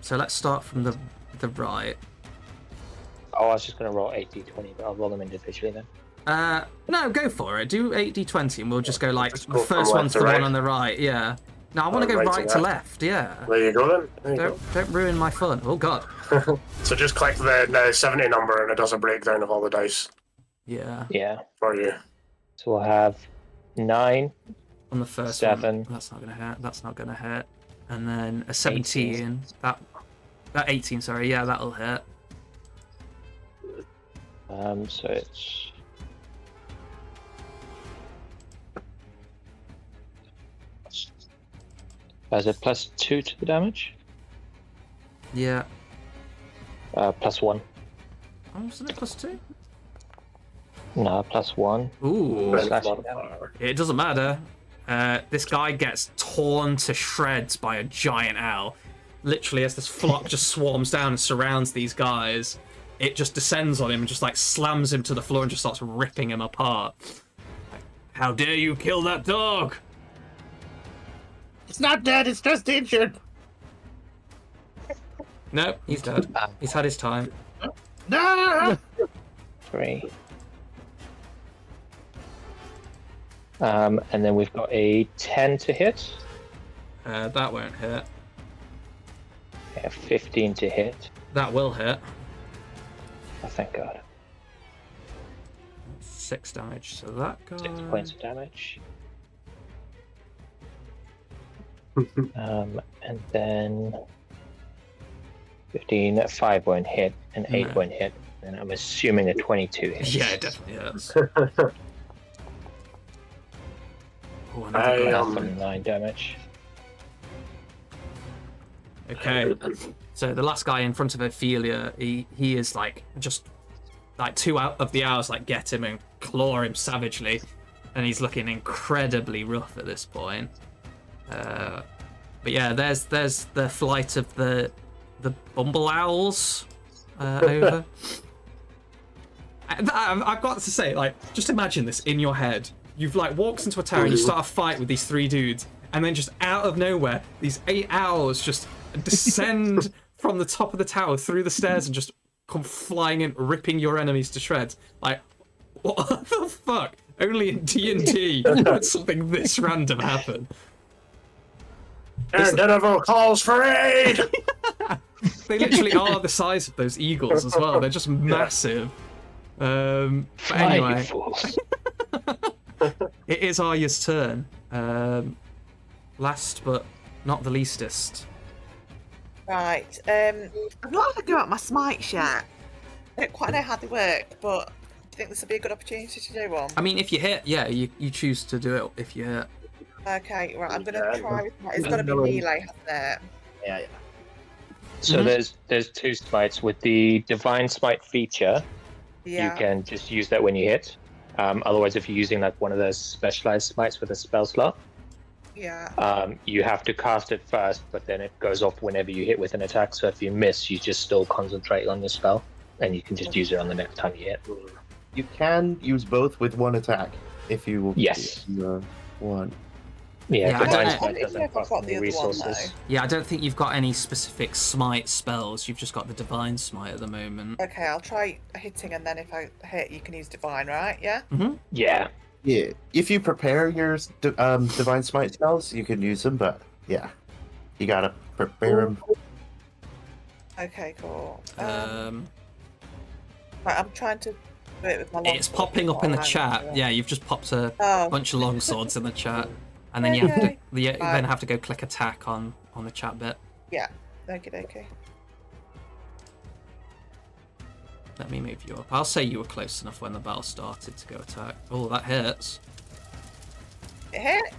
So let's start from the right. Oh, I was just going to roll 8d20, but I'll roll them individually then. No, go for it. Do 8d20, and we'll just go like Just the go from first left one's to the right. one on the right. Yeah. No, I want to go right to left. Yeah. There you go then. There you Don't ruin my fun. Oh god. go. So just click the 70 number and it does a breakdown of all the dice Yeah. Yeah. for you. So we'll have 9. On the first 7. one. That's not gonna hit. That's not gonna hit. And then a 17. That 18. Sorry. Yeah, that'll hit. So it's... Is it +2 to the damage? Yeah. +1. Oh, wasn't it +2? No, +1. Ooh, Slashing damage. it doesn't matter. This guy gets torn to shreds by a giant owl. Literally, as this flock just swarms down and surrounds these guys, it just descends on him and just like slams him to the floor and just starts ripping him apart. Like, how dare you kill that dog? It's not dead, it's just injured. No, he's dead. He's had his time. No! 3. And then we've got a 10 to hit. That won't hit. A 15 to hit. That will hit. Oh, thank God. 6 damage. So that guy. 6 points of damage. And then 15, 5 won't hit, and 8 No. won't hit. And I'm assuming a 22 hits. Yeah, it definitely hits. Oh, I, another guy. That's 9 damage. Okay, so the last guy in front of Ophelia, he is like just like 2 out of the hours like get him and claw him savagely, and he's looking incredibly rough at this point. But yeah, there's the flight of the bumble owls over. I've got to say, like, just imagine this in your head. You've like walked into a tower and you start a fight with these 3 dudes, and then just out of nowhere, these 8 owls just descend from the top of the tower through the stairs and just come flying in, ripping your enemies to shreds. Like, what the fuck? Only in D&D would something this random happen. Caer Dineval calls for aid! They literally are the size of those eagles as well. They're just massive. But anyway, fools. it is Arya's turn. Last but not the leastest. Right. I've not had a go at my smites yet. I don't quite know how they work, but do you think this would be a good opportunity to do one? I mean, if you hit, yeah, you choose to do it if you hit. Okay, right. I'm gonna try with my. It's got to be melee, hasn't it? Yeah. So there's 2 smites. With the Divine Smite feature, Yeah. you can just use that when you hit. Otherwise, if you're using like one of those specialized smites with a spell slot, Yeah. you have to cast it first, but then it goes off whenever you hit with an attack. So if you miss, you just still concentrate on your spell, and you can just use it on the next time you hit. You can use both with one attack if you Yes. one. Yeah, I Divine don't know. Smite I don't doesn't know if I've cost got any the other one, resources. Yeah, I don't think you've got any specific smite spells. You've just got the divine smite at the moment. Okay, I'll try hitting, and then if I hit, you can use divine, right? Yeah. Yeah. Yeah, if you prepare your divine smite spells, you can use them. But yeah, you gotta prepare them. Okay, cool. Um, Right, I'm trying to do it with my. it's popping up in the chat. Yeah, you've just popped a Oh. bunch of long swords in the chat, and then you have to Okay. you then have to go click attack on the chat bit. Yeah. Okay. Let me move you up. I'll say you were close enough when the battle started to go attack. Oh, that hits. It hits.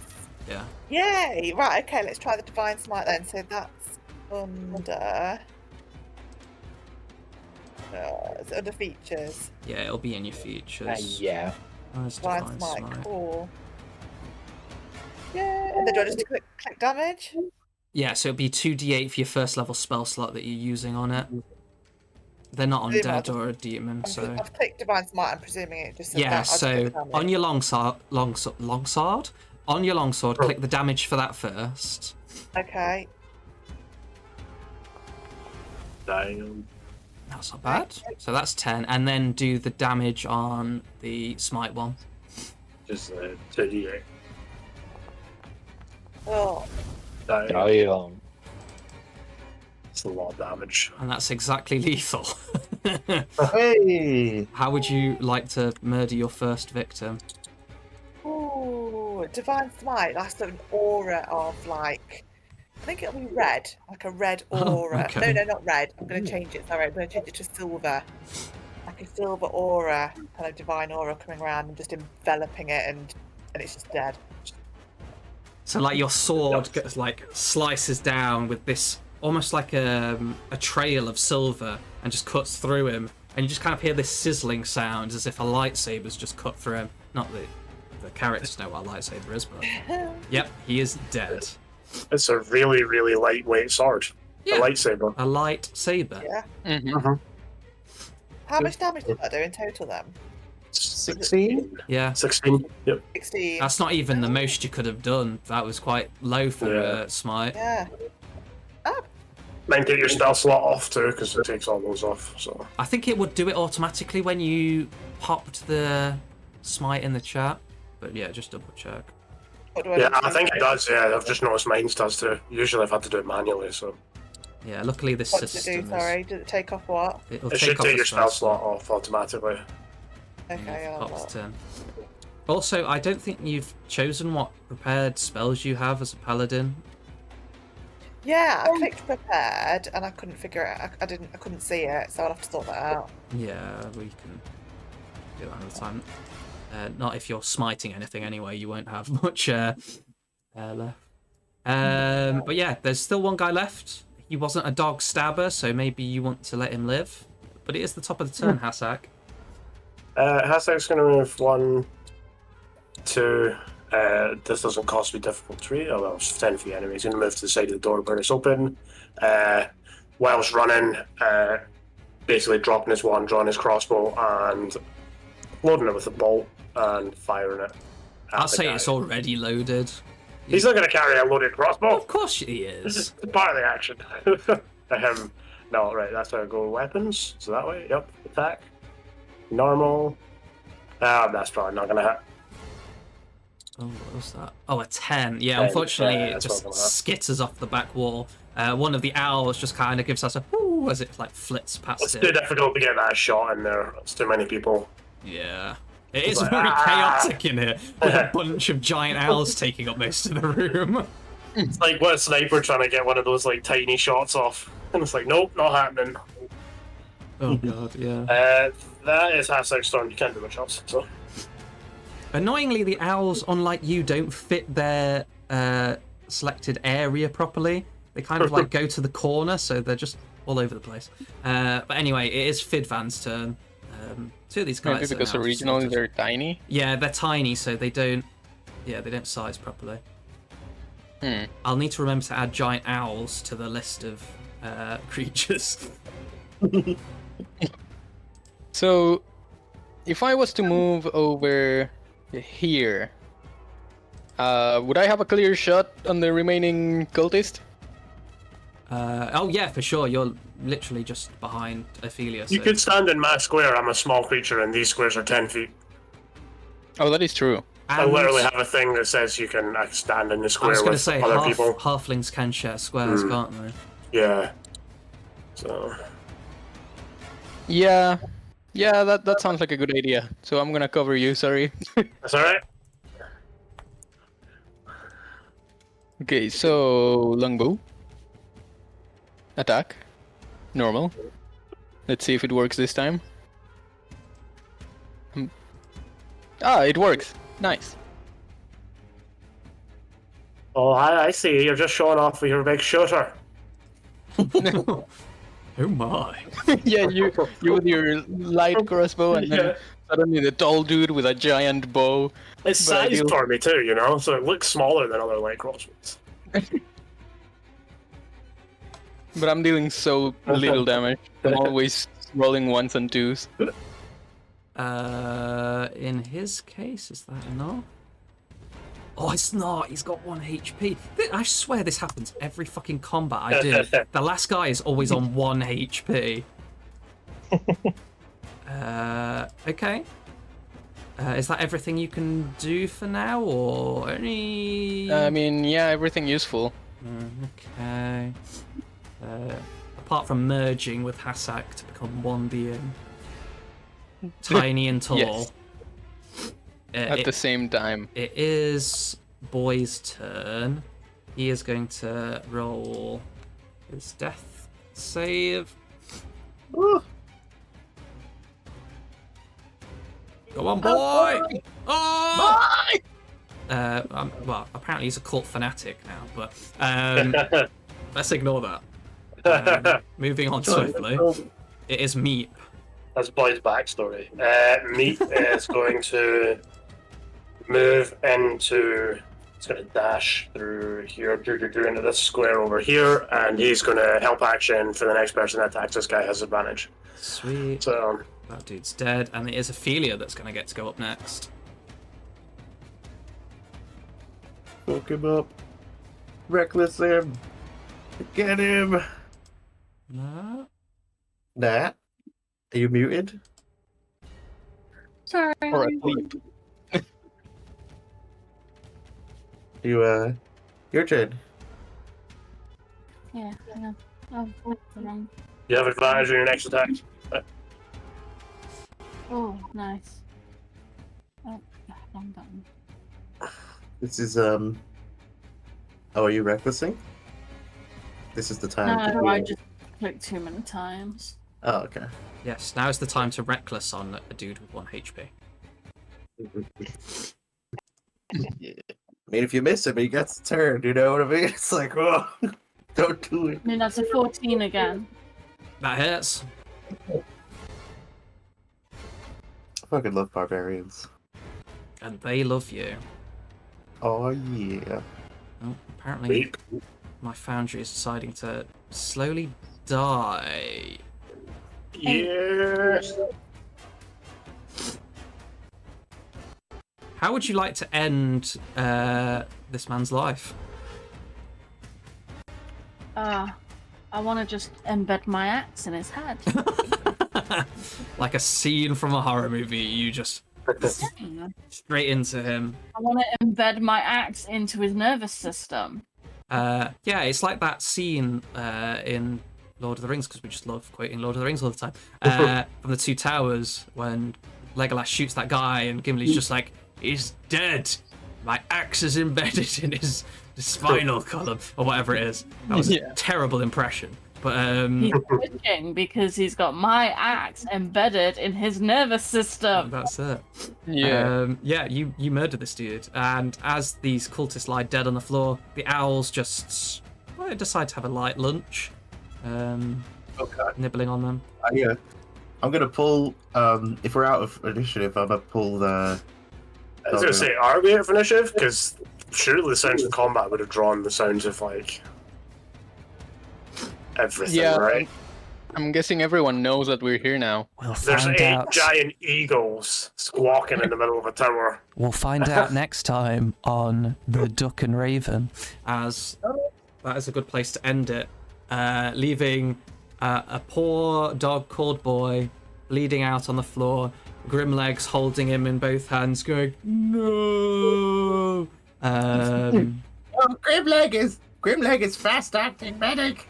Yeah. Yay! Right. Okay. Let's try the divine smite then. So that's under. It's under features. Yeah, it'll be in your features. Yeah. Where's Divine divine smite. smite? Cool. Yeah. And then do I just click damage? Yeah, so it'll be 2d8 for your first level spell slot that you're using on it. They're not Pretty undead much. or a demon, so I've clicked divine smite. I'm presuming it just. Says yeah. that. I'll just So click damage. on your longsword, on your longsword, click the damage for that first. Okay. Damn. That's not bad. So that's 10, and then do the damage on the smite one. Just 2d8. Oh. Damn. Damn. It's a lot of damage. And that's exactly lethal. Hey, How would you like to murder your first victim? Ooh, divine smite. That's an aura of like. I think it'll be red, like a red Oh, aura. okay. No, not red. I'm going to change it. Sorry, I'm going to change it to silver. Like a silver aura, kind of divine aura coming around and just enveloping it, and it's just dead. So like your sword gets, like slices down with this almost like a trail of silver and just cuts through him, and you just kind of hear this sizzling sound as if a lightsaber's just cut through him. Not that the characters know what a lightsaber is, but yep, he is dead. It's a really, really lightweight sword. Yeah. A lightsaber. A lightsaber. Yeah. Mm-hmm. How much damage did that do in total then? 16? Yeah. 16. Yep. 16. That's not even the most you could have done. That was quite low for a smite. Yeah. Oh. Then take your spell slot off too, because it takes all those off. So I think it would do it automatically when you popped the smite in the chat. But yeah, just double check. yeah, I think it does. Yeah, I've just noticed mine does too. Usually I've had to do it manually, so Yeah, luckily this What does it system do, sorry? Does it take off what? It'll it take should off take the your spell slot off automatically. Okay, I'll Pops look. 10. Also, I don't think you've chosen what prepared spells you have as a paladin. Yeah, I clicked prepared and I couldn't figure it out. I couldn't see it, so I'll have to sort that out. Yeah, we can do that another time. Not if you're smiting anything anyway, you won't have much left. But yeah, there's still one guy left. He wasn't a dog stabber, so maybe you want to let him live. But it is the top of the turn, Hassak. Hassak's going to move 1, 2. This doesn't cost me difficult tree. Oh well, it's 10 feet anyway. He's going to move to the side of the door where it's open. Whilst running, basically dropping his wand, drawing his crossbow, and loading it with a bolt and firing it. I'll say it's already loaded. He's not going to carry a loaded crossbow. Of course he is. It's part of the action. No, right, that's how I go with weapons. So that way, yep, attack. Normal. That's probably not going to hit. Oh, what was that? Oh, a 10. Yeah, 10, unfortunately, yeah, it that's just what I'm gonna have. skitters off the back wall. One of the owls just kind of gives us a whoo as it like flits past It's it. too difficult to get that shot in there. It's too many people. Yeah. It is like, very "Ah!" chaotic in here, with a bunch of giant owls taking up most of the room. It's like what a sniper trying to get one of those like tiny shots off. And it's like, nope, not happening. Oh god, yeah. That is Hashtag Storm. You can't do much else. So Annoyingly, the owls, unlike you, don't fit their selected area properly. They kind of like go to the corner, so they're just all over the place. But anyway, it is Fidvan's turn. Two of these guys. Maybe because originally they're tiny. Yeah, they're tiny, so they don't. Yeah, they don't size properly. I'll need to remember to add giant owls to the list of creatures. So, if I was to move over here, would I have a clear shot on the remaining cultist? Oh yeah, for sure. You're literally just behind Ophelia. you so- could stand in my square. I'm a small creature, and these squares are 10 feet. Oh, that is true. I literally have a thing that says you can stand in the I square was going to with say other people. halflings can share squares, can't they? Yeah. So Yeah, that sounds like a good idea. So I'm gonna cover you. Sorry. that's all right. Okay, so longbow. Attack. Normal. Let's see if it works this time. It works. Nice. Oh, I see. You're just showing off with your big shooter. Oh my! Yeah, you with your light crossbow, and then suddenly the tall dude with a giant bow. It's But I sized do- for me too, you know, so it looks smaller than other light crossbows. But I'm dealing so little damage. I'm always rolling ones and twos. In his case, is that enough? Oh, it's not. He's got 1 HP. I swear this happens every fucking combat I do. The last guy is always on 1 HP. Okay. Is that everything you can do for now, or any? I mean, yeah, everything useful. Okay. Apart from merging with Hassak to become one being, tiny and tall. Yes. At the same time. It is Boy's turn. He is going to roll his death save. Woo. Go on, boy! Oh! Well, apparently he's a cult fanatic now, but let's ignore that. Moving on swiftly. It is Meep. That's Boyd's backstory. Meat is going to move into. He's going to dash through here, into this square over here, and he's going to help action for the next person that attacks. This guy has advantage. Sweet. So That dude's dead, and it is Ophelia that's going to get to go up next. Fuck him up. Reckless him. Get him. No. Nat, are you muted? Sorry. Or asleep. You, your turn. Yeah. Oh, wrong. you have advantage on your next attack. Oh, nice. Oh, wrong button. This is, Oh, are you recklessing? This is the time. No, I just clicked too many times. Oh, okay. Yes, now is the time to reckless on a dude with 1 HP. I mean, if you miss him, he gets a turn, you know what I mean? It's like, oh, don't do it. I mean, that's a 14 again. That hits. I fucking love barbarians. And they love you. Oh, yeah. Oh, apparently, my foundry is deciding to slowly die. Yes. How would you like to end this man's life? I want to just embed my axe in his head. Like a scene from a horror movie, you just straight into him. I want to embed my axe into his nervous system. Yeah, it's like that scene in Lord of the Rings, because we just love quoting Lord of the Rings all the time, from the Two Towers, when Legolas shoots that guy and Gimli's just like, he's dead. My axe is embedded in his spinal column, or whatever it is. That was a terrible impression. But He's twitching because he's got my axe embedded in his nervous system. that's it. Yeah. Yeah, you murdered this dude, and as these cultists lie dead on the floor, the owls just decide to have a light lunch, nibbling on them. Yeah. I'm gonna pull, if we're out of initiative, I'm gonna pull the... I was going to say, are we out of initiative? Because surely the sounds of combat would have drawn the sounds of, like, everything, right? I'm guessing everyone knows that we're here now. We'll There's find 8 out. giant eagles squawking in the middle of a tower. We'll find out next time on The Duck and Raven, as that is a good place to end it, leaving a poor dog called Boy bleeding out on the floor, Grimlegs holding him in both hands, going, no! Oh, Grimleg is fast-acting medic.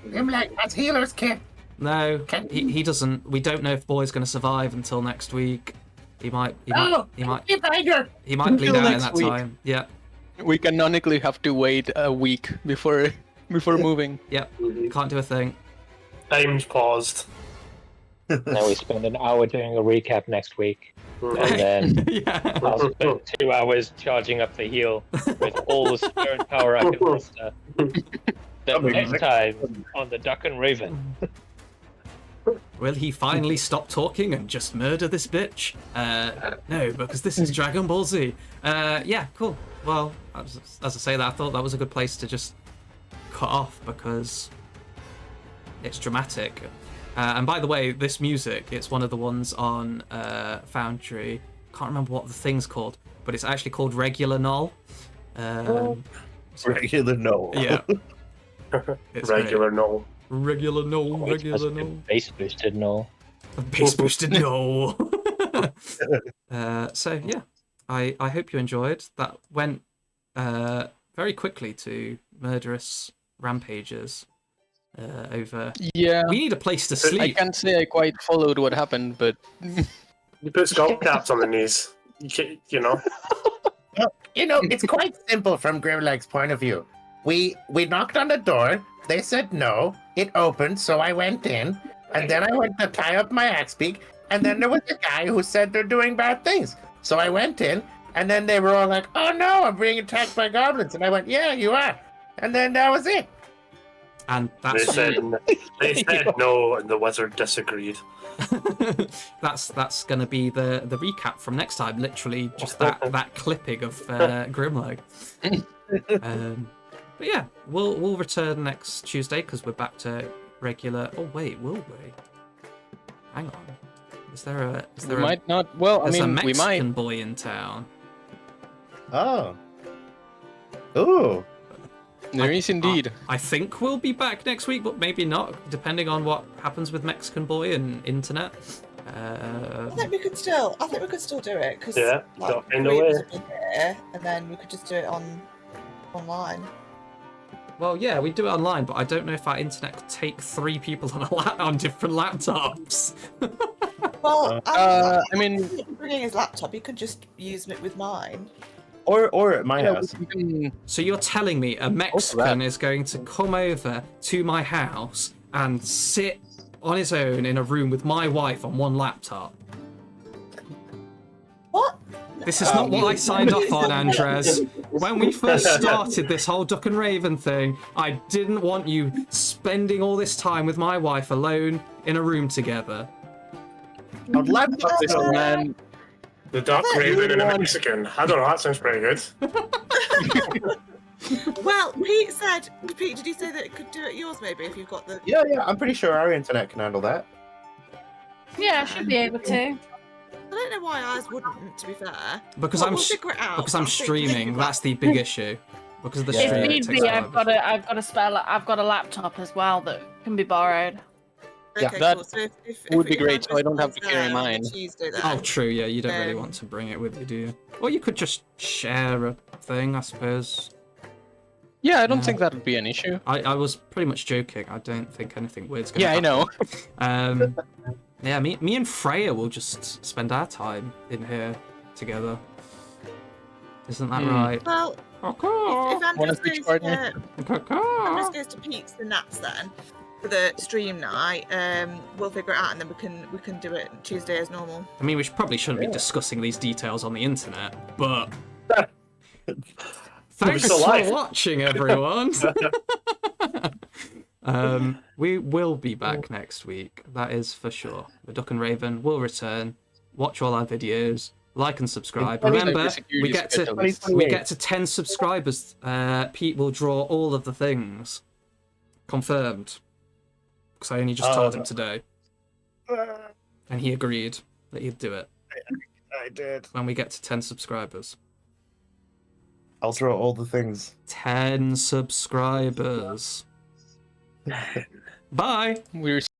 Grimleg has healer's kit. No, he doesn't. We don't know if Boy's going to survive until next week. He might bleed out in that week. time. Yeah. We canonically have to wait a week before moving. Yep. Can't do a thing. Time's paused. Now we spend an hour doing a recap next week, and then Yeah. I'll spend 2 hours charging up the heal with all the spirit power I can muster. Then next time on the Duck and Raven. Will he finally stop talking and just murder this bitch? No, because this is Dragon Ball Z. Yeah, cool. Well, as I say that, I thought that was a good place to just cut off because it's dramatic. And by the way, this music, it's one of the ones on Foundry. Can't remember what the thing's called, but it's actually called Regular Null. Regular no. Yeah. It's Regular great. no. Regular Null. Regular Null. Base boosted no. Base boosted no. So yeah, I hope you enjoyed. That went very quickly to murderous rampages over. Yeah. We need a place to I sleep. can't say I quite followed what happened, but You put skull caps on the knees. You know? You know, it's quite simple from Grimleg's point of view. We knocked on the door. They said no. It opened, so I went in. And then I went to tie up my axebeak. And then there was a guy who said they're doing bad things. So I went in. And then they were all like, oh no, I'm being attacked by goblins. And I went, yeah, you are. And then that was it. And They that's said no, and the wizard disagreed. that's going to be the recap from next time. Literally, just that clipping of Grimlow. But yeah, we'll return next Tuesday because we're back to regular. Oh wait, will we? Hang on. Is there We might not. Well, I there's a mean, we Mexican might. boy in town. Oh. Ooh. There is indeed. I think we'll be back next week, but maybe not, depending on what happens with Mexican boy and internet. I think we could still do it because Yeah, like, in a three of way. us would be here, and then we could just do it online. Well, yeah, we do it online, but I don't know if our internet could take 3 people on different laptops. Well, I mean, bringing his laptop, he could just use it with mine. Or at my house. So you're telling me a Mexican is going to come over to my house and sit on his own in a room with my wife on one laptop? What? This is not what I signed off on, Andres. When we first started this whole Duck and Raven thing, I didn't want you spending all this time with my wife alone in a room together. I'd laptop this man. The Duck, Raven, and a Mexican. I don't know, that sounds pretty good. Well, Pete, did you say that it could do it yours maybe if you've got the... Yeah, I'm pretty sure our internet can handle that. Yeah, I should be able to. I don't know why ours wouldn't, to be fair. Because We'll figure it out. because I'm I think streaming. we'll That's the big issue. Because of the If stream, it need takes be, forever. I've got a laptop as well that can be borrowed. Okay, that cool. So if would be we great, have so I don't have to this carry on mine. Tuesday, then, Oh, true. Yeah, you don't really Um, want to bring it with you, do you? Or you could just share a thing, I suppose. Yeah, I don't think that would be an issue. I was pretty much joking. I don't think anything weird's gonna Yeah, I happen. know. Yeah, me and Freya will just spend our time in here together. Isn't that right? Well, if Andres goes to Pete's the naps then for the stream night, we'll figure it out and then we can do it Tuesday as normal. I mean, we probably shouldn't be discussing these details on the internet, but thanks for watching, everyone. We will be back next week. That is for sure. The Duck and Raven will return. Watch all our videos. Like and subscribe. Remember, we get to 10 subscribers. Pete will draw all of the things. Confirmed. Because I only just told him today. And he agreed that he'd do it. I did. When we get to 10 subscribers. I'll draw all the things. 10 subscribers. Bye. We're